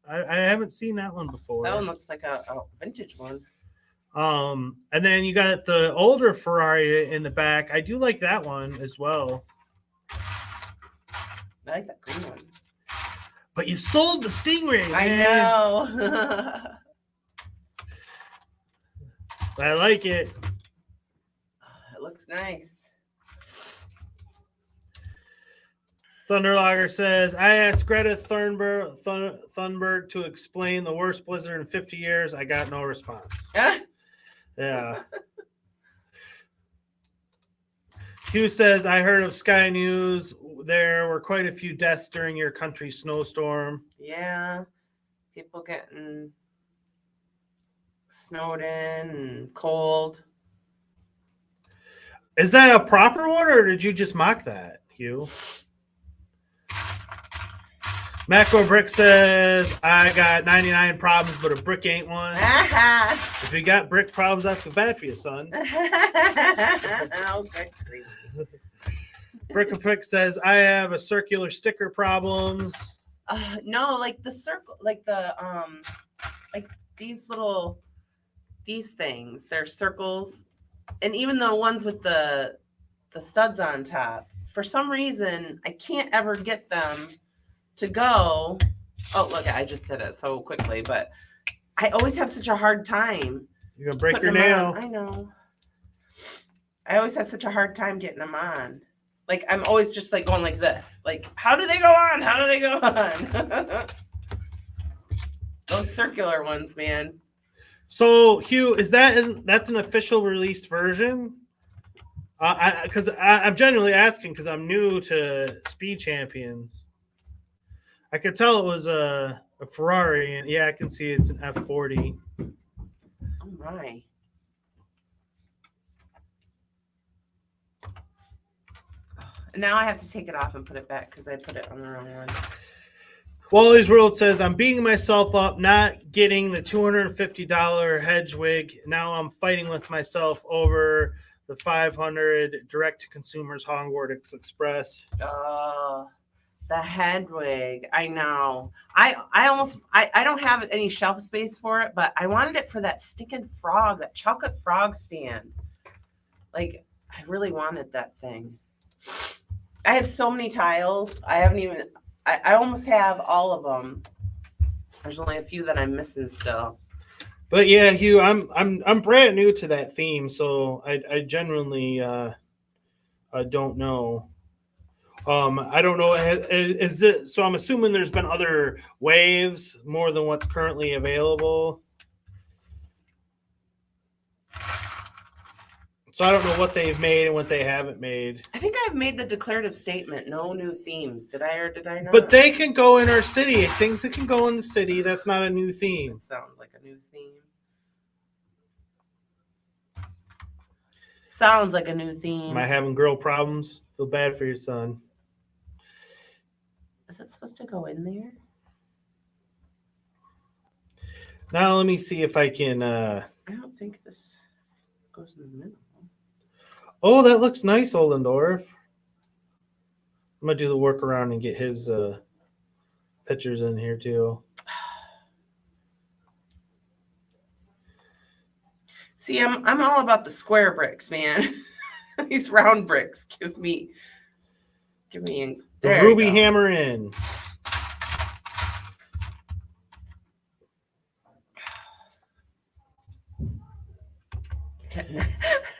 B: I haven't seen that one before.
C: That one looks like a vintage one.
B: And then you got the older Ferrari in the back. I do like that one as well.
C: I like that green one.
B: But you sold the Stingray,
C: I
B: man.
C: know.
B: I like it.
C: It looks nice.
B: Thunderlogger says, I asked Greta Thunberg to explain the worst blizzard in 50 years. I got no response. Yeah. Hugh says, I heard of Sky News. There were quite a few deaths during your country's snowstorm.
C: Yeah. People getting snowed in and cold.
B: Is that a proper one, or did you just mock that, Hugh? Macro Brick says, I got 99 problems, but a brick ain't one. If you got brick problems, that's bad for you, son.
C: Okay.
B: Brick says, I have a circular sticker problems.
C: No, like the circle, like the like these things, they're circles, and even the ones with the studs on top, for some reason I can't ever get them to go. Oh, look, I just did it so quickly, but I always have such a hard time.
B: You're gonna break
C: putting
B: your
C: them
B: nail.
C: on. I know. I always have such a hard time getting them on. Like, I'm always just like going like this. Like, how do they go on? How do they go on? Those circular ones, man.
B: So, Hugh, that's an official released version? Because I'm genuinely asking because I'm new to Speed Champions. I could tell it was a Ferrari, and yeah, I can see it's an F40.
C: Oh my. Now I have to take it off and put it back because I put it on the wrong one.
B: Wally's World says, I'm beating myself up not getting the $250 hedge wig. Now I'm fighting with myself over the $500 direct-to-consumers Hogwarts Express.
C: The head wig. I know. I don't have any shelf space for it, but I wanted it for that stinking frog, that chocolate frog stand. Like, I really wanted that thing. I have so many tiles. I almost have all of them. There's only a few that I'm missing still.
B: But yeah, Hugh, I'm brand new to that theme, so I genuinely don't know. I don't know. Is this, so I'm assuming there's been other waves more than what's currently available. So I don't know what they've made and what they haven't made.
C: I think I've made the declarative statement, no new themes. Did I or did I not?
B: But they can go in our city. Things that can go in the city, that's not a new theme.
C: It sounds like a new theme. Sounds like a new theme.
B: Am I having girl problems? Feel bad for your son.
C: Is it supposed to go in there?
B: Now let me see if I can...
C: I don't think this goes in the middle.
B: Oh, that looks nice, Oldendorf. I'm going to do the workaround and get his pictures in here, too.
C: See, I'm all about the square bricks, man. These round bricks give me.
B: The
C: There you
B: ruby
C: go.
B: hammer in.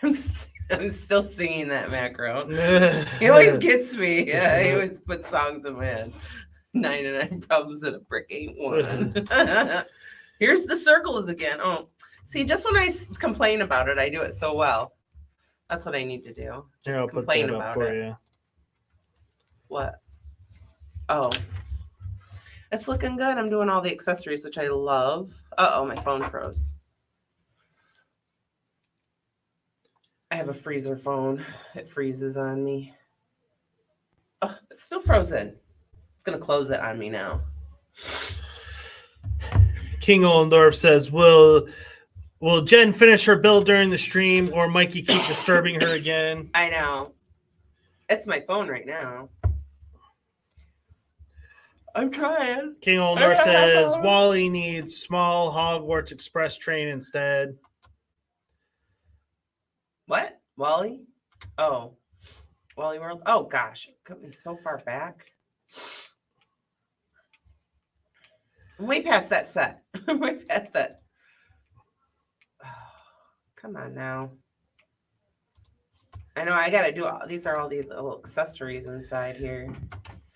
C: I'm still singing that macro. He always gets me. Yeah, he always puts songs in my head. 99 problems that a brick ain't one. Here's the circles again. Oh, see, just when I complain about it, I do it so well. That's what I need to do. Just
B: Here, I'll put
C: complain
B: that up
C: about
B: for
C: it.
B: you.
C: What? Oh. It's looking good. I'm doing all the accessories, which I love. Uh-oh, my phone froze. I have a freezer phone. It freezes on me. Oh, it's still frozen. It's going to close it on me now.
B: King Ollendorf says, Will Jen finish her build during the stream or Mikey keep disturbing her again?
C: I know. It's my phone right now. I'm trying.
B: King Ollendorf says Wally needs small Hogwarts Express train instead.
C: What? Wally? Oh. Wally World? Oh, gosh. It put me so far back. I'm way past that set. I'm way past that. Oh, come on now. I know I got to do all these are all the little accessories inside here.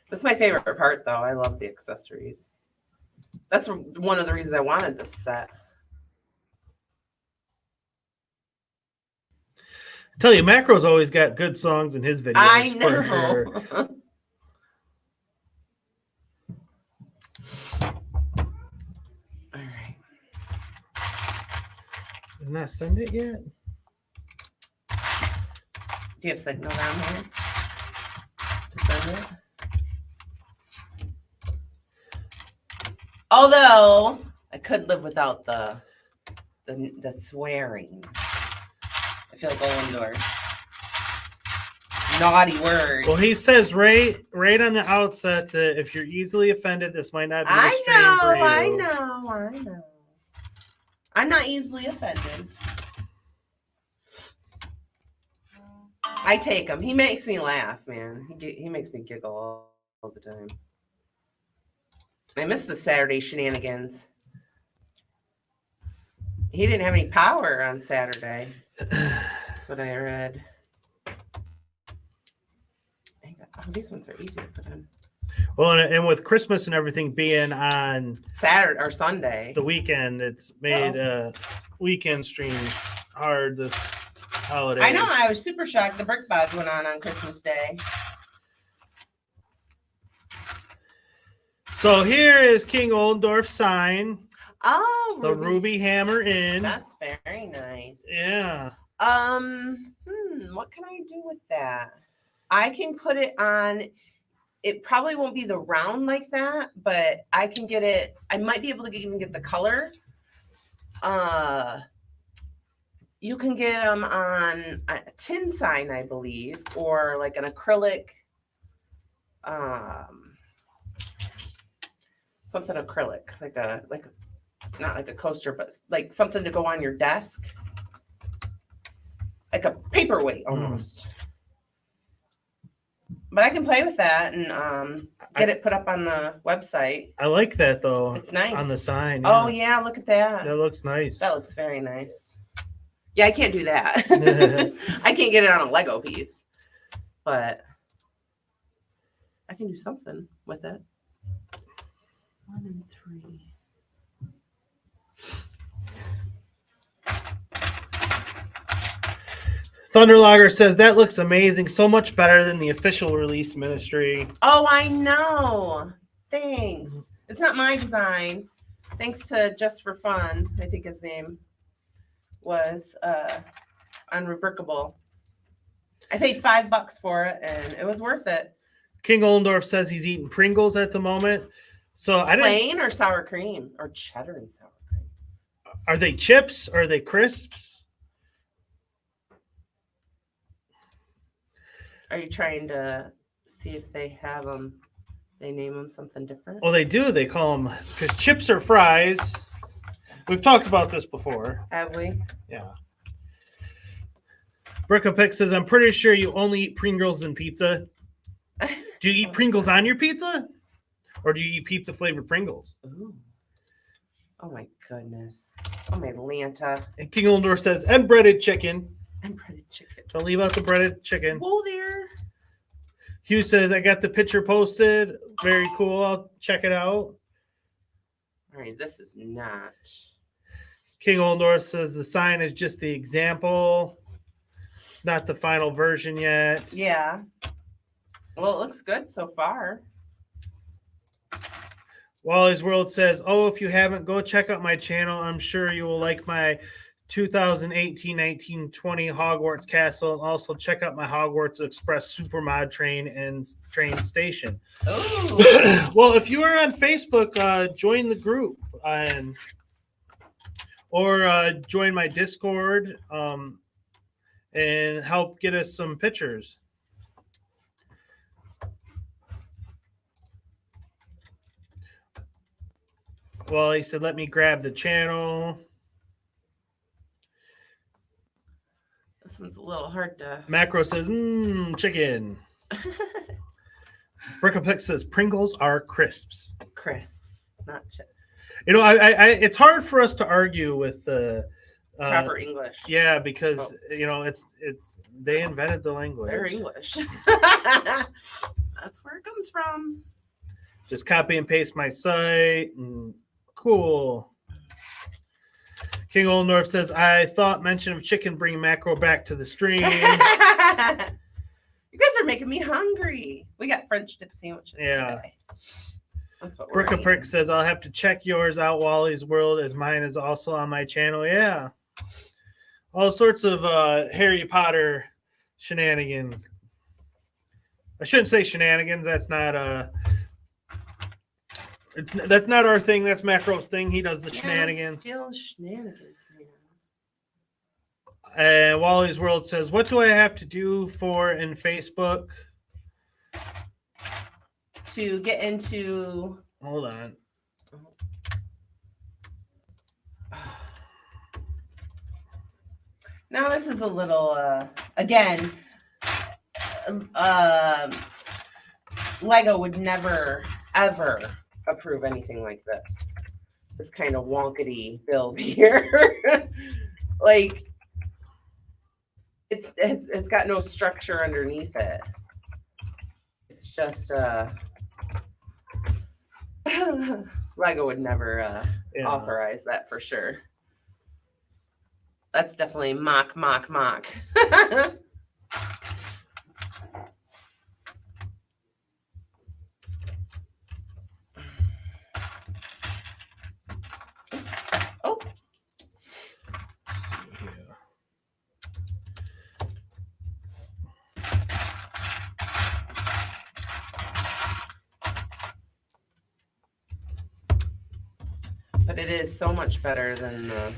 C: That's my favorite part, though. I love the accessories. That's one of the reasons I wanted this set.
B: I tell you, Macro's always got good songs in his videos.
C: I know.
B: For sure.
C: All right.
B: Did not send it yet?
C: Do you have signal down here to send it? Although I could live without the swearing. I feel like Ollendorf. Naughty word.
B: Well, he says right on the outset that if you're easily offended, this might not be the stream for you.
C: I know. I'm not easily offended. I take him. He makes me laugh, man. He makes me giggle all the time. I miss the Saturday shenanigans. He didn't have any power on Saturday. That's what I read. Oh, these ones are easy to put in.
B: Well, and with Christmas and everything being on
C: Saturday or Sunday,
B: the weekend, it's made weekend streams hard this holiday.
C: I know. I was super shocked. The Brick Bods went on Christmas Day.
B: So here is King Ollendorf's sign.
C: Oh,
B: the ruby hammer in.
C: That's very nice.
B: Yeah.
C: What can I do with that? I can put it on. It probably won't be the round like that, but I can get it. I might be able to even get the color. You can get them on a tin sign, I believe, or like an acrylic. Something acrylic, like not like a coaster, but like something to go on your desk, like a paperweight almost. But I can play with that and get it put up on the website.
B: I like that though.
C: It's nice
B: on the sign.
C: Yeah. Oh yeah, look at that.
B: That looks nice.
C: That looks very nice. Yeah, I can't do that. I can't get it on a Lego piece, but I can do something with it. 1 and 3.
B: Thunderlogger says that looks amazing, so much better than the official release ministry.
C: Oh, I know. Thanks. It's not my design. Thanks to Just for Fun, I think his name was on REBRICKABLE. I paid $5 for it, and it was worth it.
B: King Ollendorf says he's eating Pringles at the moment. So
C: plain or sour cream or cheddar and sour cream.
B: Are they chips? Are they crisps?
C: Are you trying to see if they have them? They name them something different.
B: Well, they do. They call them because chips are fries. We've talked about this before.
C: Have we?
B: Yeah. Brickapick says, I'm pretty sure you only eat Pringles and pizza. Do you eat Pringles on your pizza? Or do you eat pizza flavored Pringles?
C: Ooh. Oh my goodness. Oh my Lanta.
B: And King Oldor says, and breaded chicken.
C: And breaded chicken.
B: Don't leave out the breaded chicken.
C: Whoa there.
B: Hugh says, I got the picture posted. Very cool. I'll check it out.
C: All right, this is not.
B: King Oldor says the sign is just the example. It's not the final version yet.
C: Yeah. Well, it looks good so far.
B: Wally's World says, oh, if you haven't, go check out my channel. I'm sure you will like my 2018-19-20 Hogwarts Castle. And also check out my Hogwarts Express Supermod train and train station.
C: Oh.
B: Well, if you are on Facebook, join the group or join my Discord and help get us some pictures. Well, he said, let me grab the channel.
C: This one's a little hard to.
B: Macro says, chicken. Brickapick says, Pringles are crisps.
C: Crisps, not chips.
B: You know, I it's hard for us to argue with the
C: Proper English.
B: Yeah, because you know it's they invented the language.
C: They're English. That's where it comes from.
B: Just copy and paste my site. And cool. King Old North says, I thought mention of chicken bring Macro back to the stream.
C: You guys are making me hungry. We got French dip sandwiches today. That's what we're
B: Brickaprick
C: eating.
B: says, I'll have to check yours out, Wally's World, as mine is also on my channel. Yeah. All sorts of Harry Potter shenanigans. I shouldn't say shenanigans. That's not that's not our thing. That's Macro's thing. He does the shenanigans.
C: Still shenanigans, man.
B: And Wally's World says, what do I have to do for in Facebook?
C: To get into.
B: Hold on.
C: Now this is a little again. Lego would never ever approve anything like this. This kind of wonkety build here. Like it's got no structure underneath it. It's just Lego would never authorize that for sure. That's definitely mock. Oh. But it is so much better than the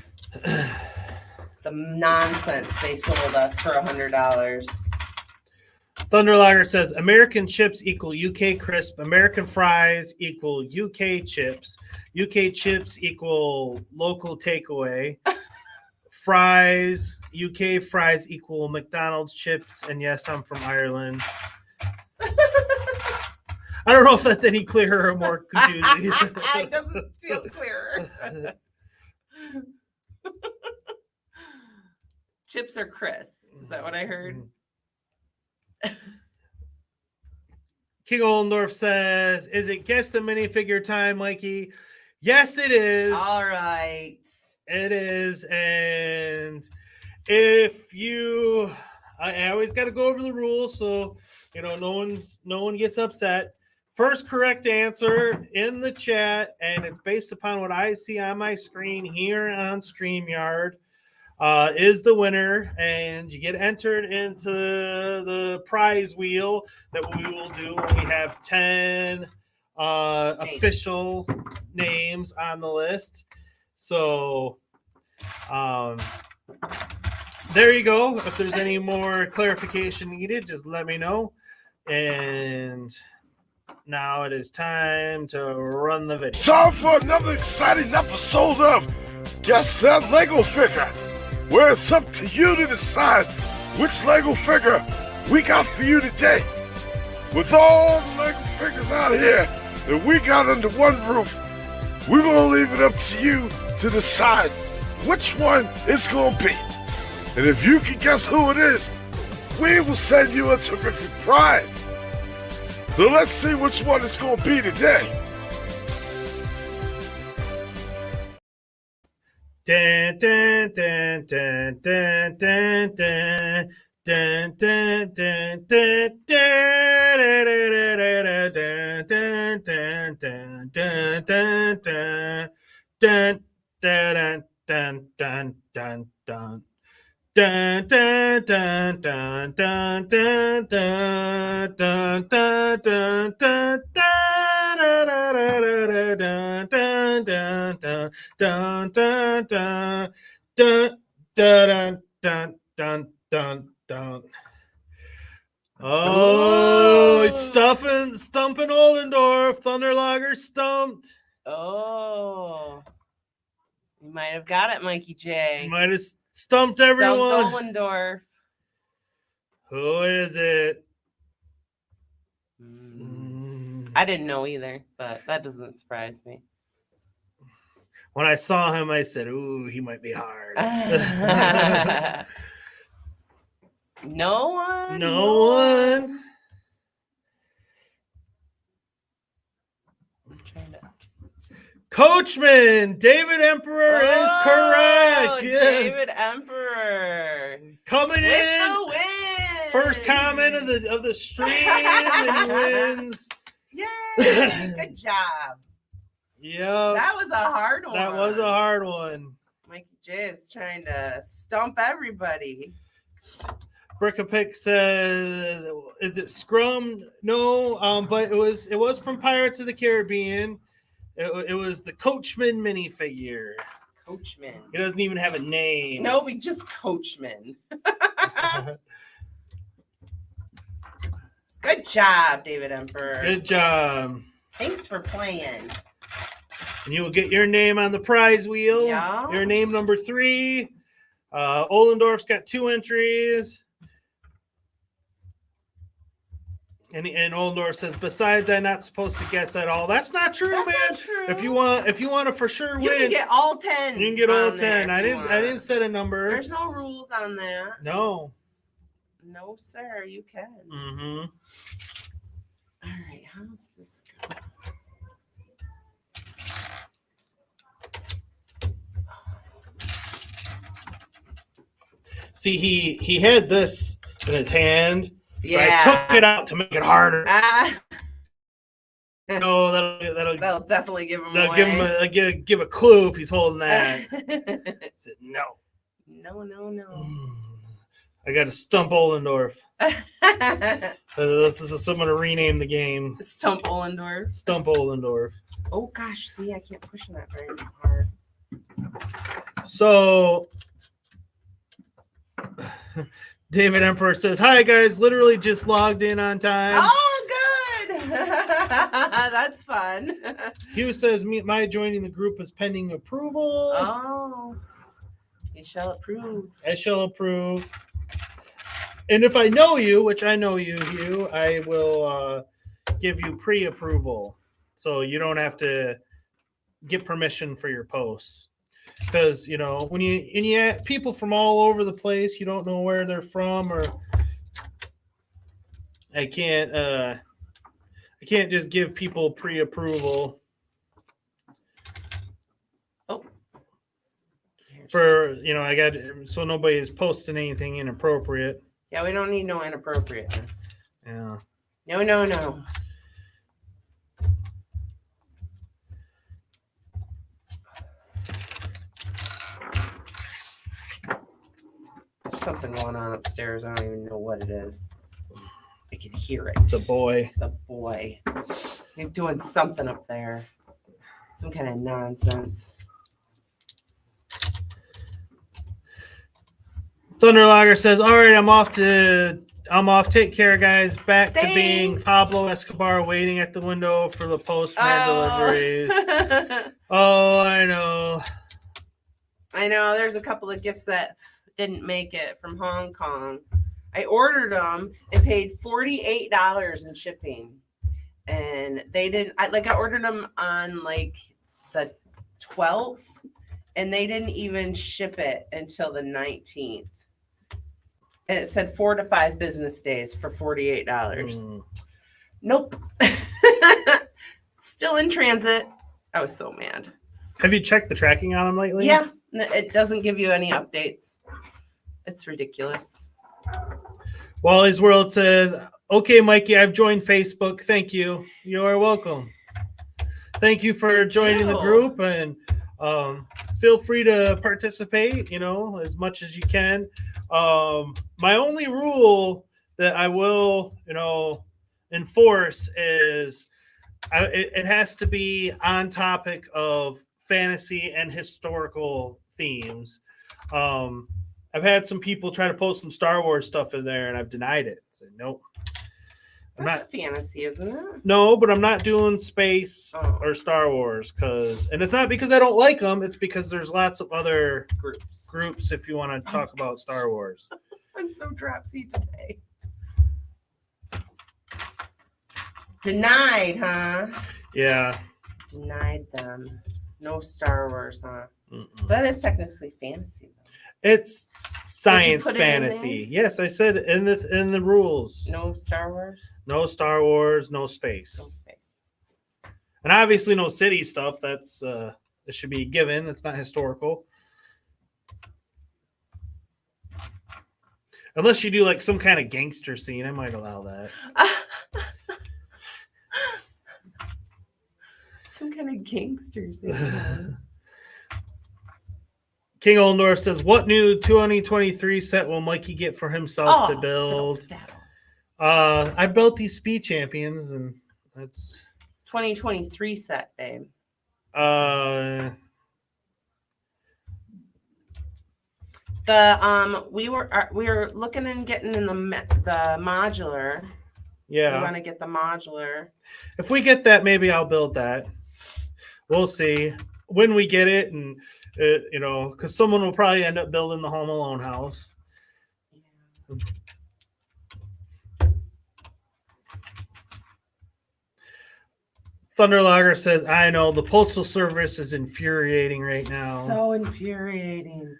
C: nonsense they sold us for $100.
B: Thunderlogger says American chips equal UK crisp, American fries equal UK chips equal local takeaway, fries, UK fries equal McDonald's chips, and yes, I'm from Ireland. I don't know if that's any clearer or more confusing.
C: It doesn't feel clearer. Chips are crisp. Is that what I heard?
B: King Oldendorf says, is it guess the minifigure time, Mikey? Yes, it is.
C: All right.
B: It is. And if you, I always got to go over the rules, so you know no one gets upset. First correct answer in the chat, and it's based upon what I see on my screen here on StreamYard, is the winner, and you get entered into the prize wheel that we will do when we have 10 official names on the list. So there you go. If there's any more clarification needed, just let me know. And now it is time to run the video.
G: Time for another exciting episode of Guess That Lego Figure, where it's up to you to decide which Lego figure we got for you today. With all the Lego figures out here that we got under one roof, we're gonna leave it up to you to decide which one it's gonna be. And if you can guess who it is, we will send you a terrific prize. So let's see which one it's gonna be today.
B: Dun, dun, dun, dun, dun, dun, dun. Dun, dun, dun, dun, dun, dun, dun, dun, dun, dun, dun, dun, dun, dun, dun, dun. Dun dun dun dun dun dun dun dun dun dun dun dun dun dun dun. Oh, it's stumping Oldendorf. Thunderlager stumped.
C: Oh, you might have got it, Mikey J.
B: Might have stumped everyone.
C: Stumped Oldendorf.
B: Who is it?
C: I didn't know either, but that doesn't surprise me.
B: When I saw him, I said, "Ooh, he might be hard."
C: No one.
B: No one.
C: I'm trying to...
B: Coachman David Emperor is correct. Yeah.
C: David Emperor
B: Coming
C: with
B: in.
C: the win.
B: First comment of the stream, and he wins.
C: Yay! Good job.
B: Yep.
C: That was a hard one.
B: That was a hard one.
C: Mikey J is trying to stump everybody.
B: Brickapick says, "Is it Scrum?" No, but it was from Pirates of the Caribbean. It was the Coachman minifigure.
C: Coachman.
B: It doesn't even have a name.
C: No, we just Coachman. Good job, David Emperor.
B: Good job.
C: Thanks for playing.
B: And you will get your name on the prize wheel.
C: Yeah.
B: Your name number 3. Oldendorf's got 2 entries. And Oldendorf says, "Besides, I'm not supposed to guess at all." That's not true,
C: That's
B: man.
C: not true.
B: If you want to for sure
C: You
B: win,
C: can get all 10.
B: you can get all
C: on there
B: 10.
C: if
B: I
C: you
B: didn't
C: want.
B: set a number.
C: There's no rules on that.
B: No.
C: No, sir. You can.
B: Mm-hmm.
C: All right. How's this go?
B: See, he had this in his hand. But
C: Yeah.
B: I took it out to make it harder.
C: Ah,
B: No, that'll
C: that'll definitely give him
B: that'll
C: away.
B: give a clue if he's holding that. I said, no.
C: No.
B: I got to stump Oldendorf. So I'm going to rename the game.
C: Stump Ollendorf.
B: Stump Oldendorf.
C: Oh gosh, see, I can't push that very hard.
B: So David Emperor says, "Hi guys, literally just logged in on time."
C: Oh, good. That's fun.
B: Hugh says, "My joining the group is pending approval."
C: Oh, you shall approve.
B: I shall approve. And if I know you, which I know you, Hugh, I will give you pre-approval. So you don't have to get permission for your posts. Because, when you have people from all over the place, you don't know where they're from, or I can't just give people pre-approval.
C: Oh.
B: For, I got, so nobody is posting anything inappropriate.
C: Yeah, we don't need no inappropriateness.
B: Yeah.
C: No. There's something going on upstairs. I don't even know what it is. I can hear it.
B: The boy.
C: The boy. He's doing something up there. Some kind of nonsense.
B: Thunderlager says, "All right, I'm off. Take care, guys. Back to being
C: Thanks.
B: Pablo Escobar, waiting at the window for the postman deliveries."
C: I
B: Oh, I know.
C: know. There's a couple of gifts that didn't make it from Hong Kong. I ordered them and paid $48 in shipping, and they didn't. I ordered them on like the 12th, and they didn't even ship it until the 19th. And it said 4 to 5 business days for $48. Nope. Still in transit. I was so mad.
B: Have you checked the tracking on them lately?
C: Yeah, it doesn't give you any updates. It's ridiculous.
B: Wally's World says, okay, Mikey, I've joined Facebook. Thank you. You are welcome. Thank you for joining the group, and feel free to participate, as much as you can. My only rule that I will, enforce is it has to be on topic of fantasy and historical themes. I've had some people try to post some Star Wars stuff in there, and I've denied it. I said, nope.
C: That's fantasy, isn't it?
B: No, but I'm not doing space or Star Wars and it's not because I don't like them. It's because there's lots of other groups if you want to talk about Star Wars.
C: I'm so dropsy today. Denied, huh?
B: Yeah.
C: Denied them. No Star Wars, huh?
B: Mm-mm.
C: That is technically fantasy, though.
B: It's science
C: put it in
B: fantasy. Yes, I said in the rules.
C: No Star Wars?
B: No Star Wars, no space.
C: No space.
B: And obviously no city stuff. That's it should be given. It's not historical. Unless you do like some kind of gangster scene, I might allow that.
C: Some kind of gangster scene.
B: King Old North says, what new 2023 set will Mikey get for himself to build? I built these speed champions, and that's
C: 2023 set, babe. We were looking and getting in the modular.
B: Yeah.
C: We want to get the modular.
B: If we get that, maybe I'll build that. We'll see when we get it, and because someone will probably end up building the Home Alone house. Yeah. Thunderlogger says, I know the Postal Service is infuriating right now.
C: So infuriating.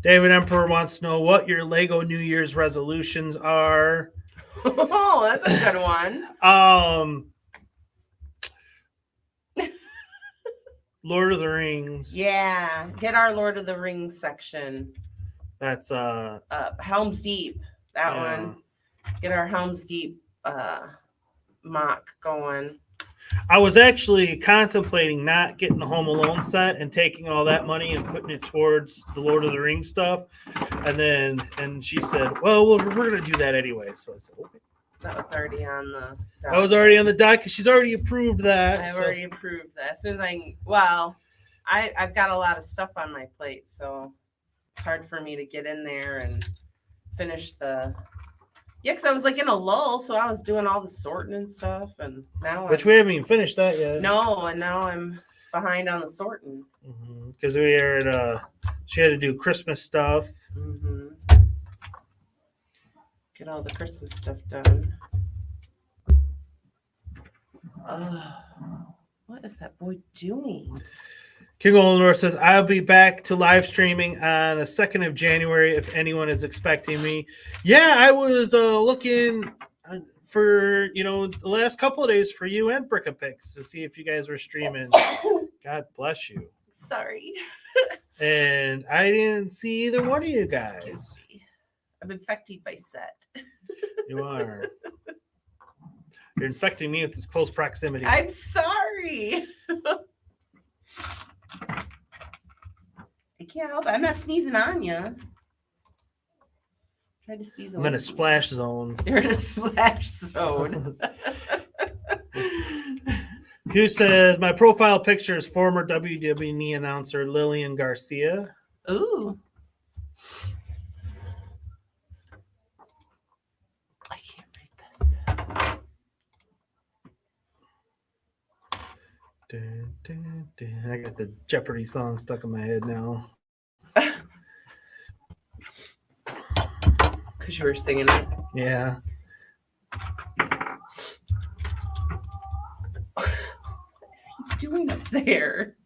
B: David Emperor wants to know what your Lego New Year's resolutions are.
C: Oh, that's a good one.
B: Lord of the Rings.
C: Yeah, get our Lord of the Rings section.
B: That's
C: Helm's Deep. That one. Get our Helm's Deep mock going.
B: I was actually contemplating not getting the Home Alone set and taking all that money and putting it towards the Lord of the Rings stuff. And she said, well, we're going to do that anyway. So I said, okay.
C: That was already on the dock.
B: That was already on the dock because she's already approved that.
C: I've already approved that. As soon as I've got a lot of stuff on my plate, so it's hard for me to get in there and finish because I was like in a lull, so I was doing all the sorting and stuff, and now
B: we haven't even finished that yet.
C: No, and now I'm behind on the sorting
B: because we are she had to do Christmas stuff.
C: Mm-hmm. Get all the Christmas stuff done. What is that boy doing?
B: King Olenor says, I'll be back to live streaming on the 2nd of January if anyone is expecting me. Yeah, I was looking for, the last couple of days for you and Brickapix to see if you guys were streaming. God bless you.
C: Sorry.
B: And I didn't see either one of you guys.
C: I'm infected by Set.
B: You are. You're infecting me with this close proximity.
C: I'm sorry. I can't help it. I'm not sneezing on you. Try to sneeze.
B: I'm in a splash zone.
C: You're in a splash zone.
B: Who says my profile picture is former WWE announcer Lillian Garcia?
C: Ooh. I can't read this.
B: I got the Jeopardy song stuck in my head now.
C: because you were singing it.
B: Yeah.
C: What is he doing up there?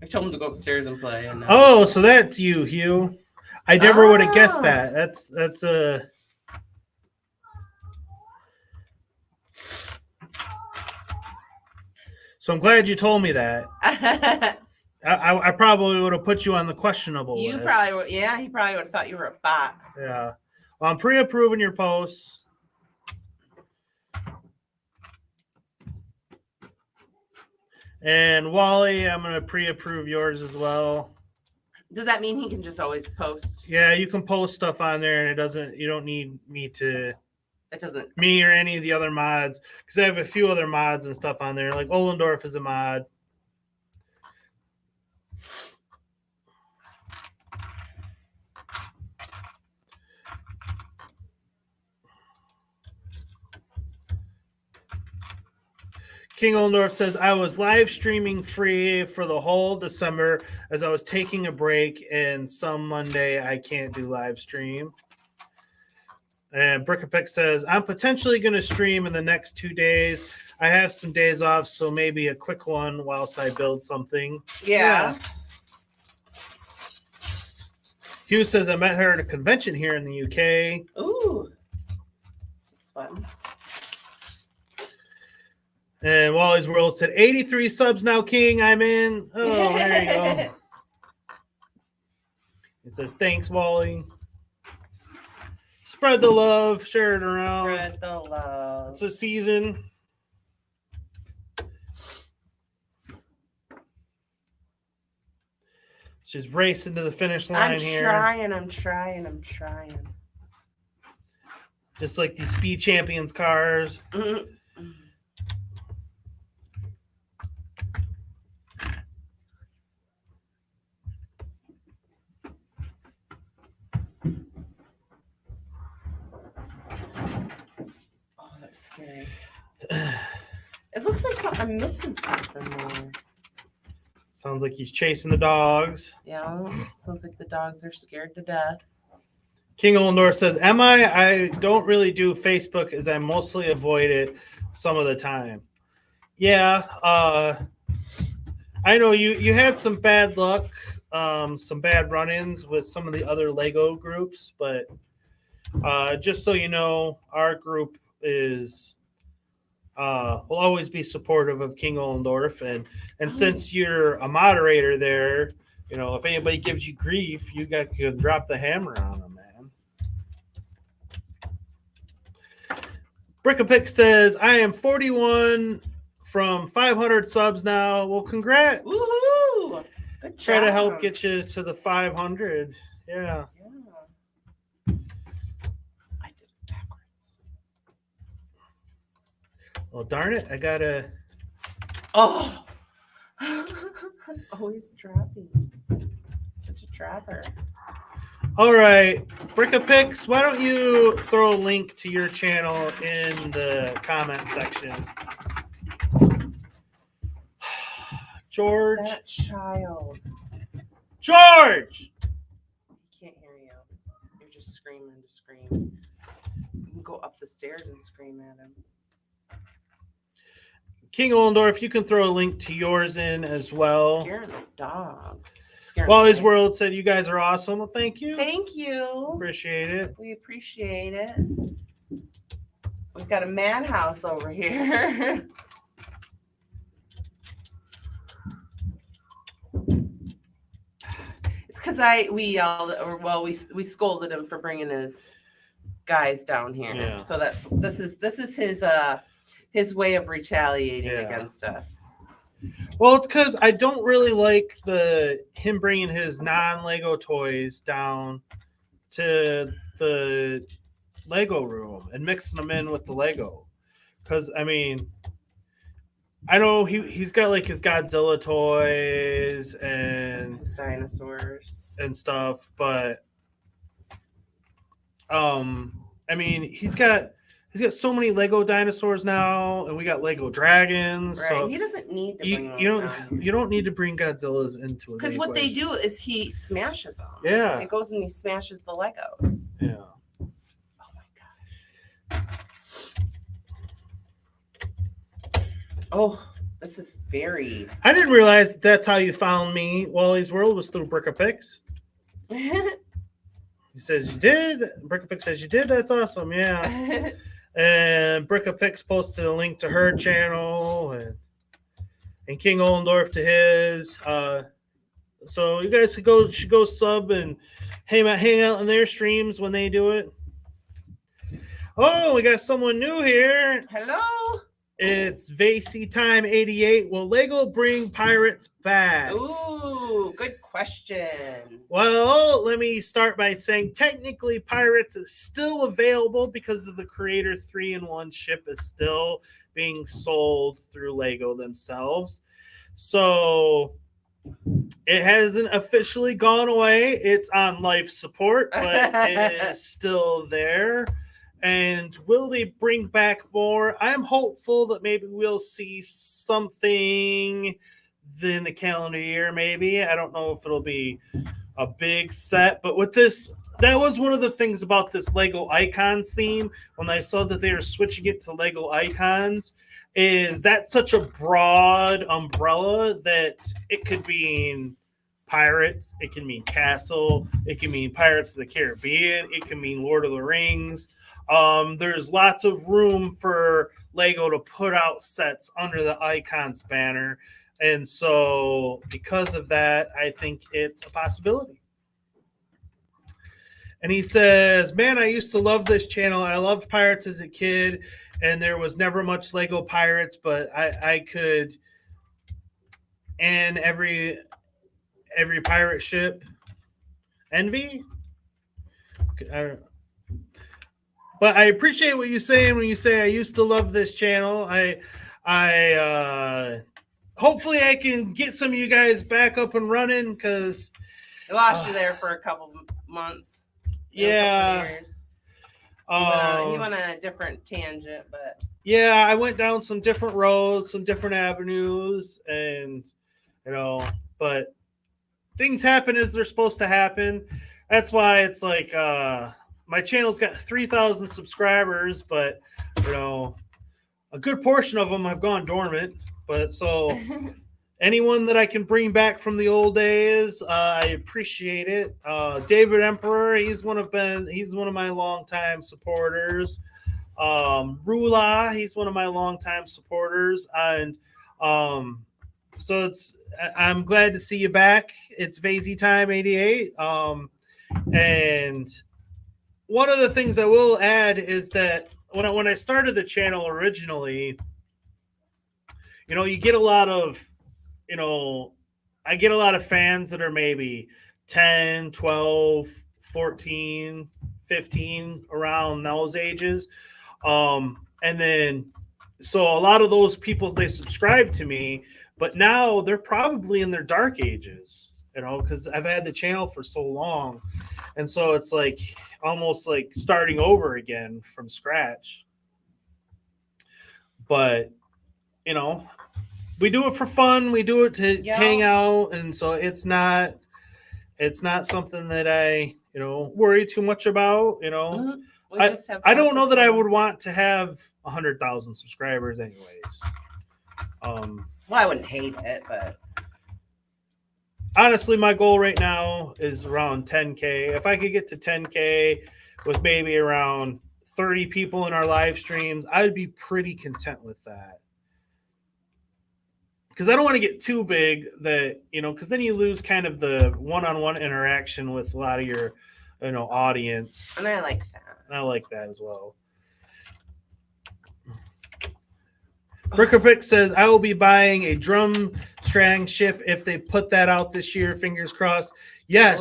C: I told him to go upstairs and play. And
B: Oh, so that's you, Hugh. I never would have guessed
C: Ah.
B: that. That's a. So I'm glad you told me that. I probably would have put you on the questionable
C: You
B: list.
C: probably would. Yeah, he probably would have thought you were a bot.
B: Yeah. Well, I'm pre-approving your posts. And Wally, I'm gonna pre-approve yours as well.
C: Does that mean he can just always post?
B: Yeah, you can post stuff on there, and it doesn't. You don't need me
C: It doesn't.
B: me or any of the other mods, because I have a few other mods and stuff on there. Like Ollendorf is a mod. King Ollendorf says, I was live streaming free for the whole December as I was taking a break, and some Monday I can't do live stream. And Brickapick says, I'm potentially going to stream in the next 2 days. I have some days off, so maybe a quick one whilst I build something.
C: Yeah.
B: Hugh says, I met her at a convention here in the UK.
C: Ooh. That's fun.
B: And Wally's World said, 83 subs now, King. I'm in. Oh, there you go. It says, thanks, Wally. Spread the love. Share it around.
C: Spread the love.
B: It's a season. It's just racing to the finish line
C: I'm
B: here.
C: I'm trying.
B: Just like these Speed Champions cars.
C: Mm-hmm. Oh, that was scary. It looks like I'm missing something there.
B: Sounds like he's chasing the dogs.
C: Yeah, sounds like the dogs are scared to death.
B: King Ollendorf says, Am I? I don't really do Facebook as I mostly avoid it some of the time. Yeah, I know you had some bad luck, some bad run-ins with some of the other Lego groups, but just so you know, our group is will always be supportive of King Ollendorf, and since you're a moderator there, you know, if anybody gives you grief, you can drop the hammer on them, man. Brickapick says, I am 41 from 500 subs now. Well, congrats.
C: Woohoo! Good job.
B: Try to help get you to the 500. Yeah.
C: Yeah. I did it backwards.
B: Well, darn it. I got to.
C: Oh! Always dropping. Such a trapper.
B: All right. Brickapix, why don't you throw a link to your channel in the comment section? George.
C: That child.
B: George!
C: He can't hear you. You're just screaming to scream. You can go up the stairs and scream at him.
B: King Ollendorf, you can throw a link to yours in as well.
C: Scaring the dogs. Scaring
B: Wally's
C: the-
B: World said you guys are awesome. Well, thank you.
C: Thank you.
B: Appreciate it.
C: We appreciate it. We've got a madhouse over here. It's because we yelled, or well, we scolded him for bringing his guys down here.
B: Yeah.
C: So that this is his way of retaliating
B: Yeah.
C: against us.
B: Well, it's because I don't really like him bringing his non-Lego toys down to the Lego room and mixing them in with the Lego. Because, I mean, I know he's got like his Godzilla toys and
C: His dinosaurs.
B: and stuff, but I mean, he's got he's got so many Lego dinosaurs now, and we got Lego dragons.
C: Right.
B: So
C: He doesn't need to
B: you,
C: bring those
B: you
C: down.
B: don't you don't need to bring Godzilla's into it.
C: Because what they do is he smashes them.
B: Yeah.
C: He goes and he smashes the Legos.
B: Yeah.
C: Oh my god. Oh, this is very.
B: I didn't realize that's how you found me. Wally's World was through Brick-a-Pix. He says you did. Brick-a-Pix says you did. That's awesome. Yeah. And Brick-a-Pix posted a link to her channel and King Ollendorf to his. So you guys should go sub and hang out in their streams when they do it. Oh, we got someone new here.
C: Hello.
B: It's Vasey Time 88. Will Lego bring pirates back?
C: Ooh, good question.
B: Well, let me start by saying technically Pirates is still available because of the Creator 3-in-1 ship is still being sold through Lego themselves. So it hasn't officially gone away. It's on life support, but it is still there. And will they bring back more? I'm hopeful that maybe we'll see something in the calendar year, maybe. I don't know if it'll be a big set, but with this, that was one of the things about this Lego Icons theme when I saw that they were switching it to Lego Icons, is that such a broad umbrella that it could mean pirates, it can mean castle, it can mean Pirates of the Caribbean, it can mean Lord of the Rings. There's lots of room for Lego to put out sets under the Icons banner. And so because of that, I think it's a possibility. And he says, man, I used to love this channel. I loved Pirates as a kid, and there was never much Lego Pirates, but I could and every pirate ship. Envy? But I appreciate what you're saying when you say I used to love this channel. I hopefully I can get some of you guys back up and running because
C: I lost you there for a couple months.
B: Yeah.
C: Years. He went on a different tangent, but
B: yeah, I went down some different roads, some different avenues, and but things happen as they're supposed to happen. That's why it's like my channel's got 3,000 subscribers, but a good portion of them have gone dormant. But so anyone that I can bring back from the old days, I appreciate it. David Emperor, he's one of my longtime supporters. Rula, he's one of my longtime supporters, and so I'm glad to see you back. It's Vasey Time 88, and one of the things I will add is that when I started the channel originally, you get a lot of, I get a lot of fans that are maybe 10, 12, 14, 15, around those ages. And then, so a lot of those people, they subscribe to me, but now they're probably in their dark ages, because I've had the channel for so long. And so it's like almost like starting over again from scratch. But, we do it for fun. We do it to hang out. And so it's not something that I, worry too much about,
C: mm-hmm.
B: I don't know that I would want to have 100,000 subscribers anyways.
C: Well, I wouldn't hate it, but
B: honestly, my goal right now is around 10K. If I could get to 10K with maybe around 30 people in our live streams, I'd be pretty content with that. Because I don't want to get too big that, because then you lose kind of the one-on-one interaction with a lot of your, audience.
C: And I like that.
B: I like that as well. Brickerpick says, I will be buying a drum strang ship if they put that out this year. Fingers crossed. Yes.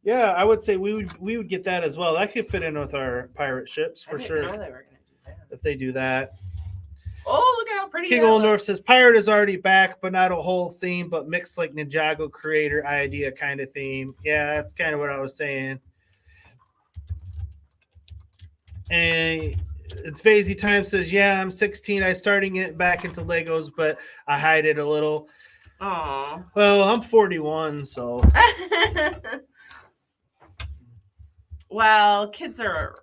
B: Yeah, I would say we would get that as well. That could fit in with our pirate ships for sure.
C: I didn't know they were going to do that.
B: If they do that.
C: Oh, look at how pretty
B: King Ollendorf says, pirate is already back, but not a whole theme, but mixed like Ninjago creator idea kind of theme. Yeah, that's kind of what I was saying. And it's Vazy Time says, yeah, I'm 16. I starting it back into Legos, but I hide it a little.
C: Aw.
B: Well, I'm 41, so
C: Well, kids that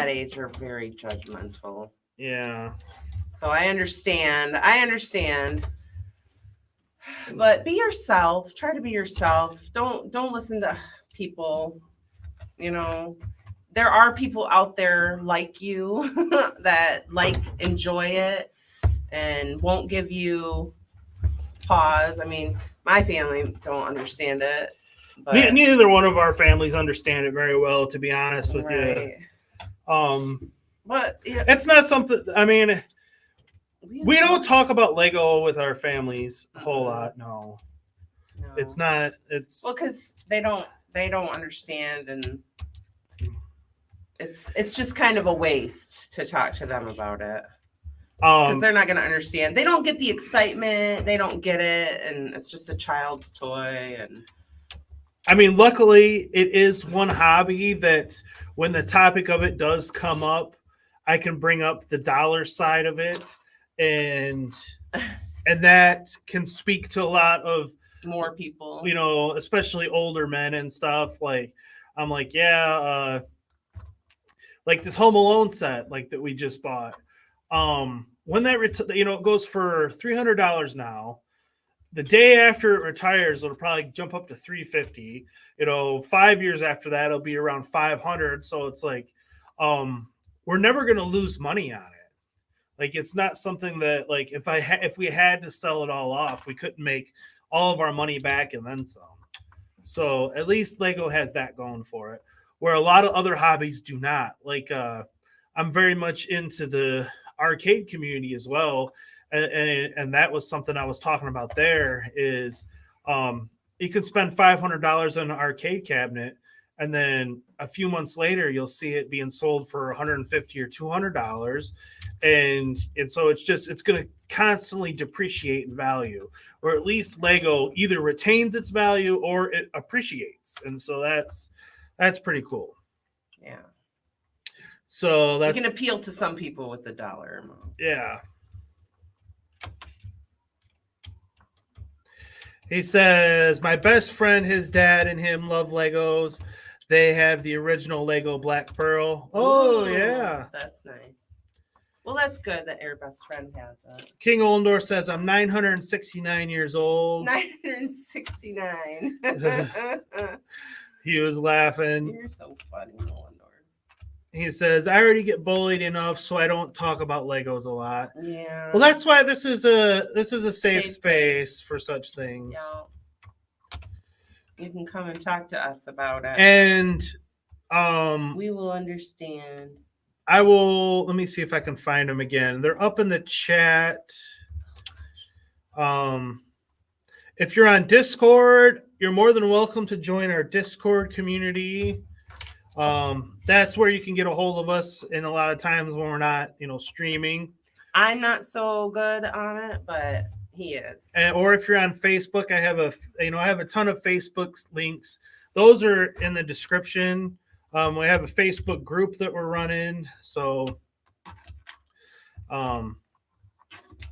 C: age are very judgmental.
B: yeah.
C: So I understand. But be yourself. Try to be yourself. Don't listen to people. There are people out there like you that enjoy it and won't give you pause. I mean, my family don't understand it. But,
B: Neither one of our families understand it very well, to be honest with
C: right.
B: you.
C: But
B: It's not something. I mean, we don't talk about Lego with our families a whole lot. No, it's not. It's
C: because they don't understand, and it's just kind of a waste to talk to them about it because they're not going to understand. They don't get the excitement. They don't get it, and it's just a child's toy. And
B: I mean, luckily, it is one hobby that when the topic of it does come up, I can bring up the dollar side of it, and that can speak to a lot of
C: more people,
B: especially older men and stuff. Like, I'm like, yeah, like this Home Alone set, like that we just bought. When that it goes for $300 now. The day after it retires, it'll probably jump up to $350. 5 years after that, it'll be around $500. So it's like, we're never going to lose money on it. Like, it's not something that, like, if we had to sell it all off, we couldn't make all of our money back and then some. So at least Lego has that going for it, where a lot of other hobbies do not. Like, I'm very much into the arcade community as well. And that was something I was talking about there is you can spend $500 on an arcade cabinet, and then a few months later you'll see it being sold for $150 or $200, and so it's going to constantly depreciate in value, or at least Lego either retains its value or it appreciates, and so that's pretty cool.
C: Yeah.
B: So that's
C: you can appeal to some people with the dollar amount.
B: Yeah. He says, my best friend, his dad, and him love Legos. They have the original Lego Black Pearl. Oh,
C: Ooh,
B: yeah.
C: That's nice. Well, that's good that your best friend has it.
B: King Oldor says, I'm 969 years old.
C: 969.
B: He was laughing.
C: You're so funny, Oldor.
B: He says, I already get bullied enough, so I don't talk about Legos a lot.
C: Yeah.
B: Well, that's why this is a safe space for such things.
C: Yeah. You can come and talk to us about it.
B: And
C: we will understand.
B: let me see if I can find them again. They're up in the chat. If you're on Discord, you're more than welcome to join our Discord community. That's where you can get a hold of us, and a lot of times when we're not, streaming.
C: I'm not so good on it, but he is.
B: Or if you're on Facebook, I have a ton of Facebook links. Those are in the description. We have a Facebook group that we're running. So,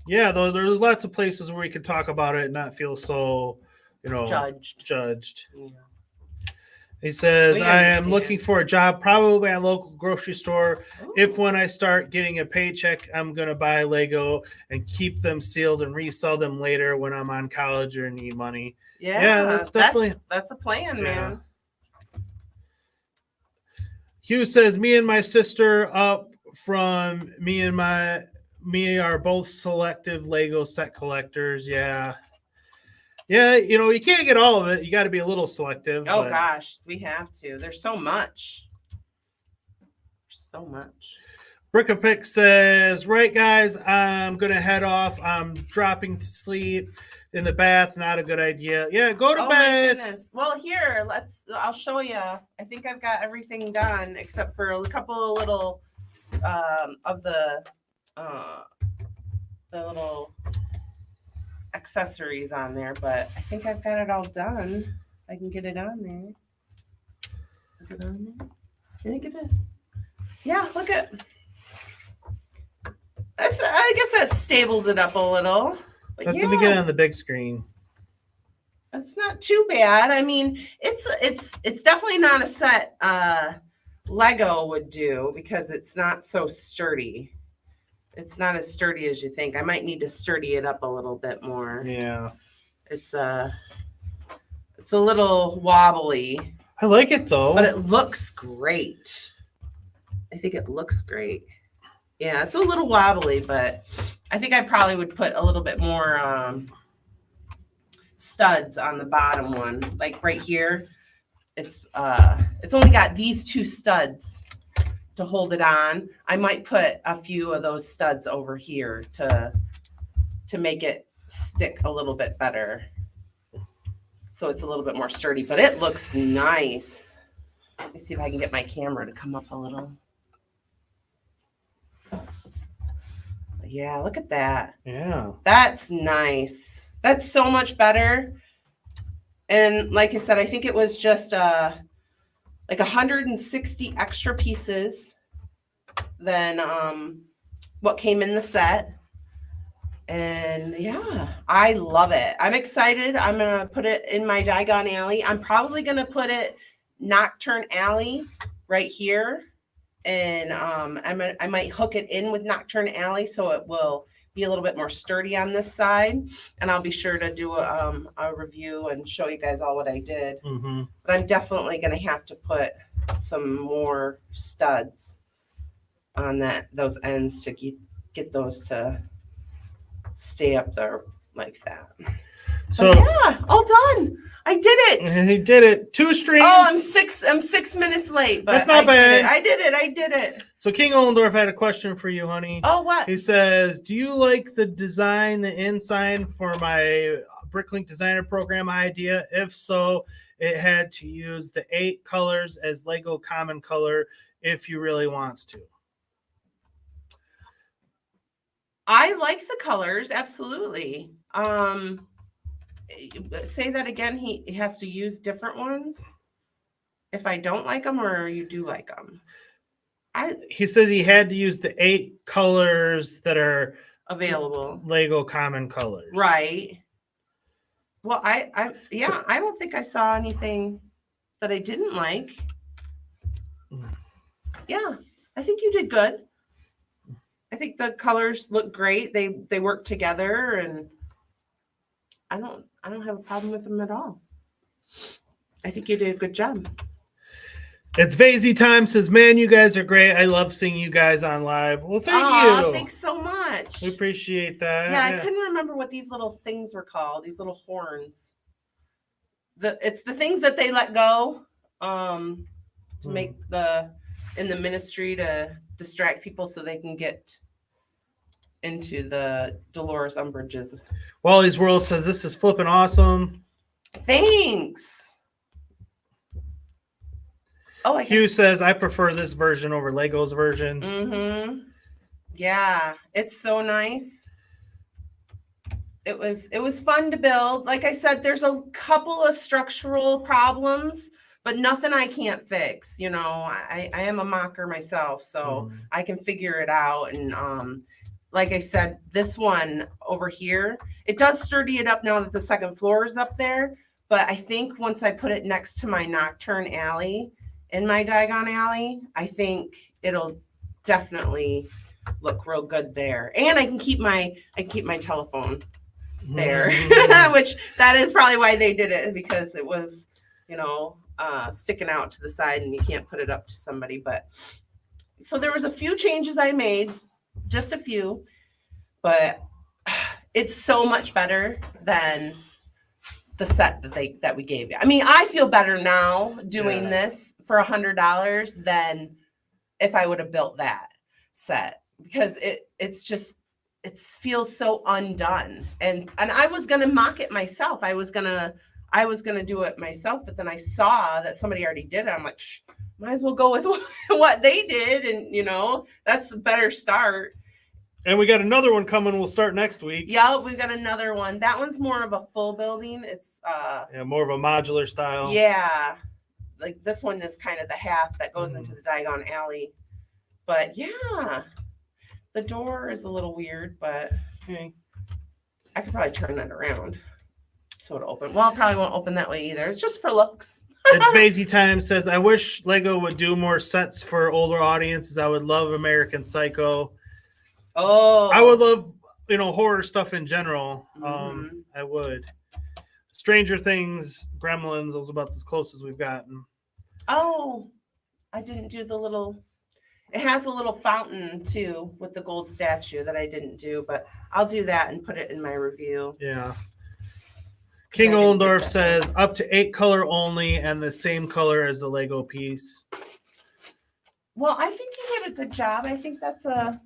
B: yeah, there's lots of places where we can talk about it and not feel so, judged. Yeah. He says, I am looking for a job, probably at a local grocery store. Ooh. If when I start getting a paycheck, I'm going to buy Lego and keep them sealed and resell them later when I'm on college or need money.
C: Yeah,
B: that's definitely
C: that's a plan, man.
B: Hugh says, me and my sister up from me are both selective Lego set collectors. Yeah. Yeah, you can't get all of it. You got to be a little selective.
C: Oh, gosh, we have to. There's so much.
B: Brickapick says, right, guys, I'm going to head off. I'm dropping to sleep in the bath. Not a good idea. Yeah, go to bed.
C: My goodness. Well, here, I'll show you. I think I've got everything done except for a couple of little of the little accessories on there, but I think I've got it all done. I can get it on there. Is it on there? you think it is? Yeah, look at. I guess that stables it up a little. But
B: Let
C: yeah,
B: me get it on the big screen.
C: that's not too bad. I mean, it's definitely not a set Lego would do because it's not so sturdy. It's not as sturdy as you think. I might need to sturdy it up a little bit more.
B: Yeah.
C: It's a little wobbly,
B: I like it though.
C: but it looks great. I think it looks great. Yeah, it's a little wobbly, but I think I probably would put a little bit more studs on the bottom one, like right here. It's only got these 2 studs to hold it on. I might put a few of those studs over here to make it stick a little bit better, so it's a little bit more sturdy. But it looks nice. Let me see if I can get my camera to come up a little. Yeah, look at that.
B: Yeah.
C: That's nice. That's so much better. And like I said, I think it was just like 160 extra pieces than what came in the set. And yeah, I love it. I'm excited. I'm going to put it in my Diagon Alley. I'm probably going to put it Nocturne Alley right here. And I might hook it in with Nocturne Alley so it will be a little bit more sturdy on this side. And I'll be sure to do a review and show you guys all what I did.
B: Mm-hmm.
C: But I'm definitely going to have to put some more studs on those ends to get those to stay up there like that.
B: So
C: but yeah, all done. I did it.
B: He did it. 2 streams.
C: Oh, I'm 6 minutes late, but
B: that's not bad.
C: I did it.
B: So King Ollendorf had a question for you, honey.
C: Oh, what?
B: He says, do you like the design, the inside for my Bricklink designer program idea? If so, it had to use the 8 colors as Lego common color if you really wants to.
C: I like the colors, absolutely. Say that again. He has to use different ones if I don't like them, or you do like them.
B: He says he had to use the 8 colors that are
C: available
B: Lego common colors.
C: Right. Well, I don't think I saw anything that I didn't like. Yeah, I think you did good. I think the colors look great. They work together, and I don't have a problem with them at all. I think you did a good job.
B: It's Vazy time. Says, man, you guys are great. I love seeing you guys on live. Well, thank you.
C: Thanks so much.
B: We appreciate that.
C: Yeah, I couldn't remember what these little things were called. These little horns. It's the things that they let go to make in the ministry to distract people so they can get into the Dolores Umbridges.
B: Wally's World says this is flipping awesome.
C: Thanks. Oh,
B: Hugh says I prefer this version over Lego's version.
C: Mm-hmm. Yeah, it's so nice. It was fun to build. Like I said, there's a couple of structural problems, but nothing I can't fix. You know, I am a mocker myself, so I can figure it out. And like I said, this one over here, it does sturdy it up now that the second floor is up there. But I think once I put it next to my Nocturne Alley in my Diagon Alley, I think it'll definitely look real good there. And I can keep my telephone there, which that is probably why they did it, because it was, you know, sticking out to the side and you can't put it up to somebody. But so there was a few changes I made, just a few, but it's so much better than the set that we gave you. I mean, I feel better now doing this for $100 than if I would have built that set, because it feels so undone. And I was gonna mock it myself. I was gonna do it myself, but then I saw that somebody already did it. I'm like, might as well go with what they did, and you know, that's a better start.
B: And we got another one coming. We'll start next week.
C: Yeah, we've got another one. That one's more of a full building. It's
B: more of a modular style.
C: Yeah. like this one is kind of the half that goes into the Diagon Alley. But yeah, the door is a little weird, but
B: Okay.
C: I could probably turn that around so it'll open. Well, it probably won't open that way either. It's just for looks.
B: It's Vazy Time says, I wish Lego would do more sets for older audiences. I would love American Psycho.
C: Oh,
B: I would love, horror stuff in general.
C: Mhm.
B: I would. Stranger Things, Gremlins, those are about as close as we've gotten.
C: Oh, I didn't do the little. It has a little fountain too with the gold statue that I didn't do, but I'll do that and put it in my review.
B: Yeah. King
C: I didn't get
B: Oldendorf
C: that
B: says up to 8 color only and the same color as the Lego piece.
C: Well, I think you did a good job. I think that's a.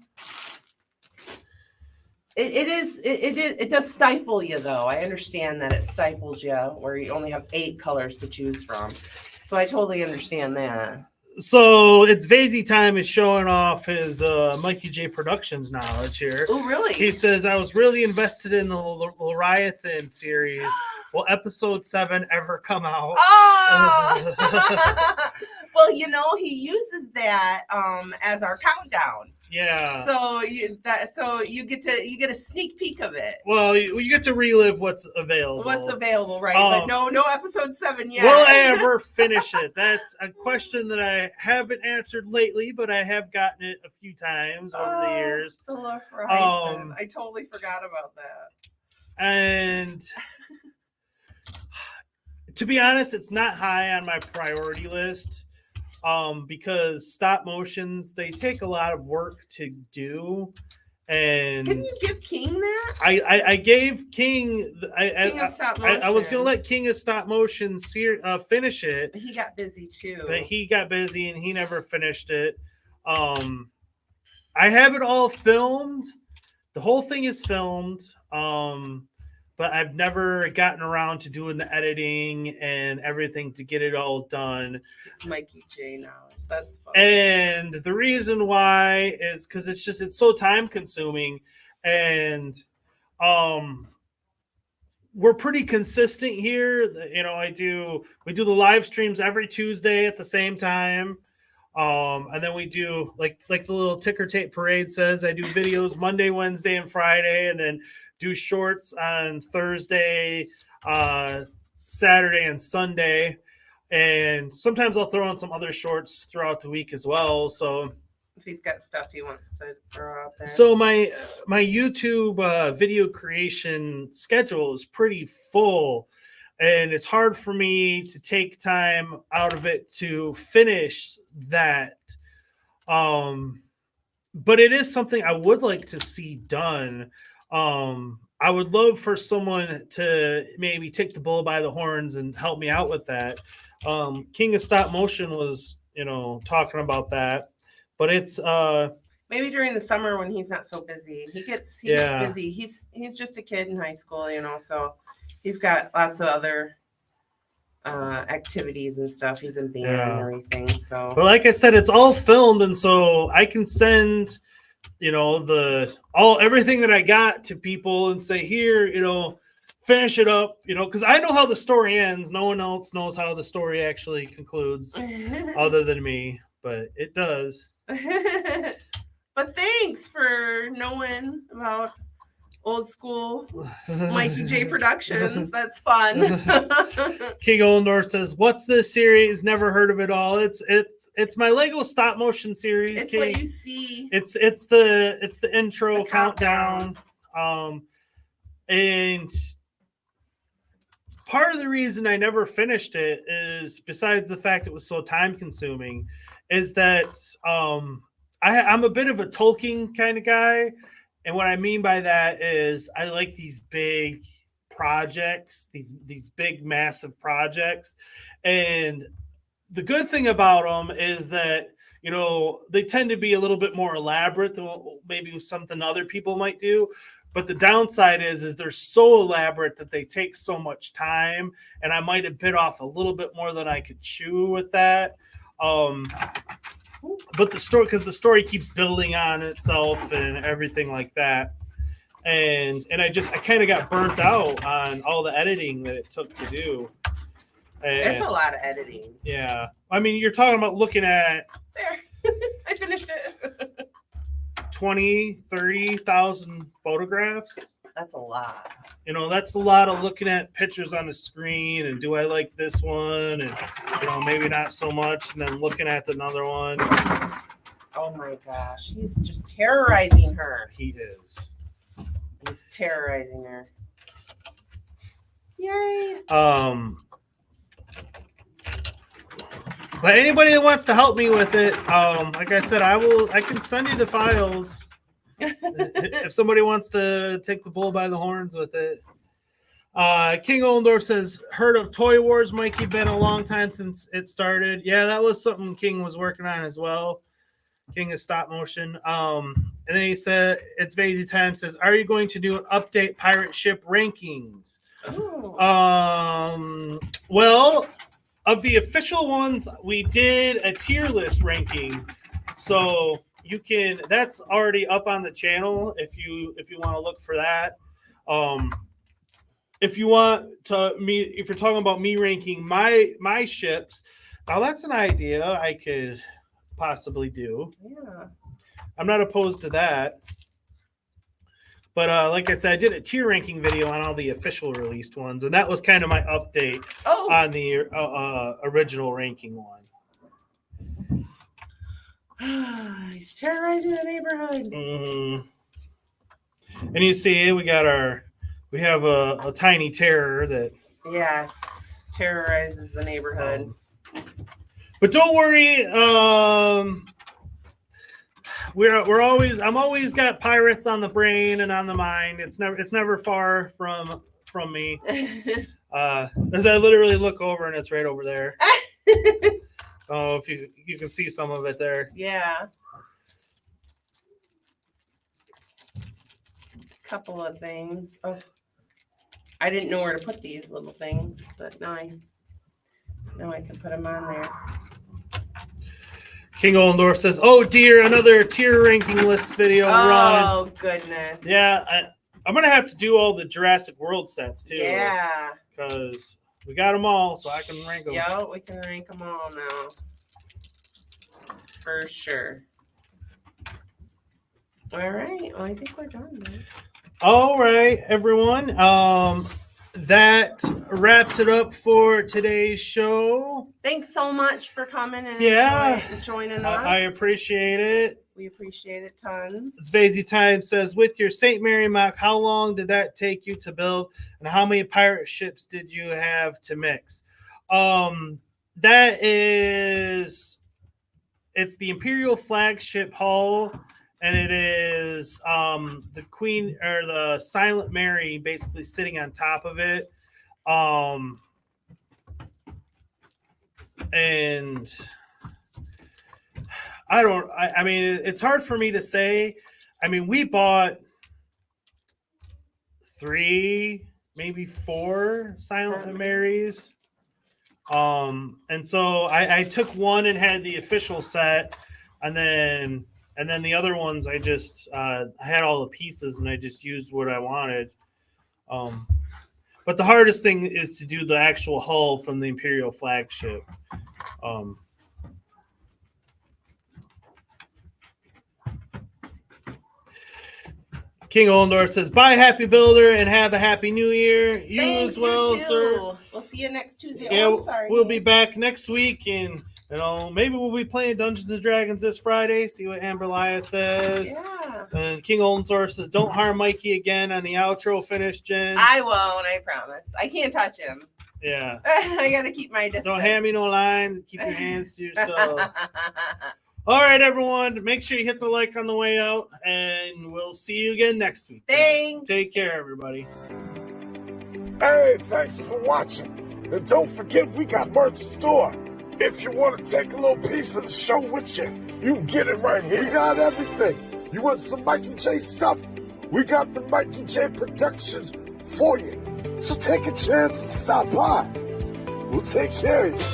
C: It does stifle you though. I understand that it stifles you where you only have 8 colors to choose from. So I totally understand that.
B: So it's Vazy Time is showing off his Mikey J Productions knowledge here.
C: Oh, really?
B: He says, I was really invested in the Leviathan series. Will episode 7 ever come out?
C: Oh! Well, he uses that as our countdown.
B: Yeah.
C: So you get a sneak peek of it.
B: Well, you get to relive what's available.
C: What's available, right? But no episode 7 yet.
B: Will I ever finish it? That's a question that I haven't answered lately, but I have gotten it a few times over the years.
C: The Leviathan. I totally forgot about that.
B: And to be honest, it's not high on my priority list. Because stop motions, they take a lot of work to do. And
C: didn't you give King that?
B: I gave King
C: King of Stop Motion.
B: I was gonna let King of Stop Motion finish it.
C: He got busy too.
B: But he got busy and he never finished it. I have it all filmed. The whole thing is filmed. But I've never gotten around to doing the editing and everything to get it all done.
C: It's Mikey J knowledge. That's fun.
B: And the reason why is because it's so time consuming, and we're pretty consistent here. We do the live streams every Tuesday at the same time. And then we do like the little ticker tape parade says, I do videos Monday, Wednesday, and Friday, and then do shorts on Thursday, Saturday, and Sunday. And sometimes I'll throw in some other shorts throughout the week as well. So
C: if he's got stuff he wants to throw out there.
B: So my YouTube video creation schedule is pretty full, and it's hard for me to take time out of it to finish that. But it is something I would like to see done. I would love for someone to maybe take the bull by the horns and help me out with that. King of Stop Motion was, talking about that, but it's
C: maybe during the summer when he's not so busy. He gets busy. He's just a kid in high school, so he's got lots of other activities and stuff. He's in band and everything. So,
B: but like I said, it's all filmed, and so I can send everything that I got to people and say, here, finish it up, because I know how the story ends. No one else knows how the story actually concludes other than me, but it does.
C: But thanks for knowing about old school Mikey J Productions. That's fun.
B: King Oldendorf says, what's this series? Never heard of it all. It's my Lego stop motion series.
C: It's what you see.
B: It's the intro countdown. And part of the reason I never finished it is, besides the fact it was so time consuming, is that I'm a bit of a Tolkien kind of guy. And what I mean by that is I like these big projects, these big, massive projects. And the good thing about them is that, they tend to be a little bit more elaborate than maybe something other people might do. But the downside is they're so elaborate that they take so much time. And I might have bit off a little bit more than I could chew with that. But the story keeps building on itself and everything like that. And I kind of got burnt out on all the editing that it took to do. And,
C: It's a lot of editing.
B: yeah. I mean, you're talking about looking at
C: There. I finished it.
B: 20, 30,000 photographs.
C: That's a lot.
B: You know, that's a lot of looking at pictures on the screen and do I like this one? And, you know, maybe not so much. And then looking at another one.
C: Oh my gosh. He's just terrorizing her.
B: He is.
C: He's terrorizing her. Yay.
B: But anybody that wants to help me with it, like I said, I can send you the files. If somebody wants to take the bull by the horns with it. King Oldendorf says, heard of Toy Wars, Mikey? Been a long time since it started. Yeah, that was something King was working on as well. King is stop motion. And then he said, it's Vazy Time, says, are you going to do an update pirate ship rankings?
C: Ooh.
B: Well, of the official ones, we did a tier list ranking. So you can, that's already up on the channel if you want to look for that. If you want to if you're talking about me ranking my ships, now that's an idea I could possibly do.
C: Yeah.
B: I'm not opposed to that. But like I said, I did a tier ranking video on all the official released ones, and that was kind of my update on the original ranking one.
C: He's terrorizing the neighborhood.
B: Mm-hmm. And you see, we have a tiny terror that.
C: Yes, terrorizes the neighborhood.
B: But don't worry, I'm always got pirates on the brain and on the mind. It's never far from me. As I literally look over and it's right over there. Oh, if you can see some of it there.
C: Yeah. Couple of things. Oh, I didn't know where to put these little things, but now I can put them on there.
B: King Oldendorf says, "Oh dear, another tier ranking list video run."
C: Oh goodness.
B: Yeah, I'm gonna have to do all the Jurassic World sets too.
C: Yeah.
B: Because we got them all, so I can rank them.
C: Yeah, we can rank them all now. For sure. All right. Well, I think we're done, man.
B: All right, everyone. That wraps it up for today's show.
C: Thanks so much for coming and joining us.
B: I appreciate it.
C: We appreciate it tons.
B: Vazy Time says, with your St. Mary mock, how long did that take you to build, and how many pirate ships did you have to mix? It's the Imperial flagship hull, and it is the Queen or the Silent Mary basically sitting on top of it. And I mean, it's hard for me to say. I mean, we bought 3, maybe 4 Silent Marys. And so I took one and had the official set, and then the other ones I just I had all the pieces and I just used what I wanted. But the hardest thing is to do the actual hull from the Imperial flagship. King Oldendorf says, bye, happy builder, and have a happy new year. You
C: Thanks,
B: as well,
C: you too.
B: sir.
C: We'll see you next Tuesday.
B: Yeah,
C: I'm sorry.
B: we'll be back next week, and maybe we'll be playing Dungeons and Dragons this Friday. See what Amber Laya says.
C: Yeah.
B: And King Oldendorf says, don't harm Mikey again on the outro finish, Jen.
C: I won't, I promise. I can't touch him.
B: Yeah.
C: I gotta keep my distance.
B: Don't hand me no lines. Keep your hands to yourself. All right, everyone. Make sure you hit the like on the way out, and we'll see you again next week.
C: Thanks.
B: Take care, everybody.
G: Hey, thanks for watching. And don't forget, we got merch store. If you want to take a little piece of the show with you, you can get it right here. We got everything. You want some Mikey J stuff? We got the Mikey J Productions for you. So take a chance and stop by. We'll take care of you.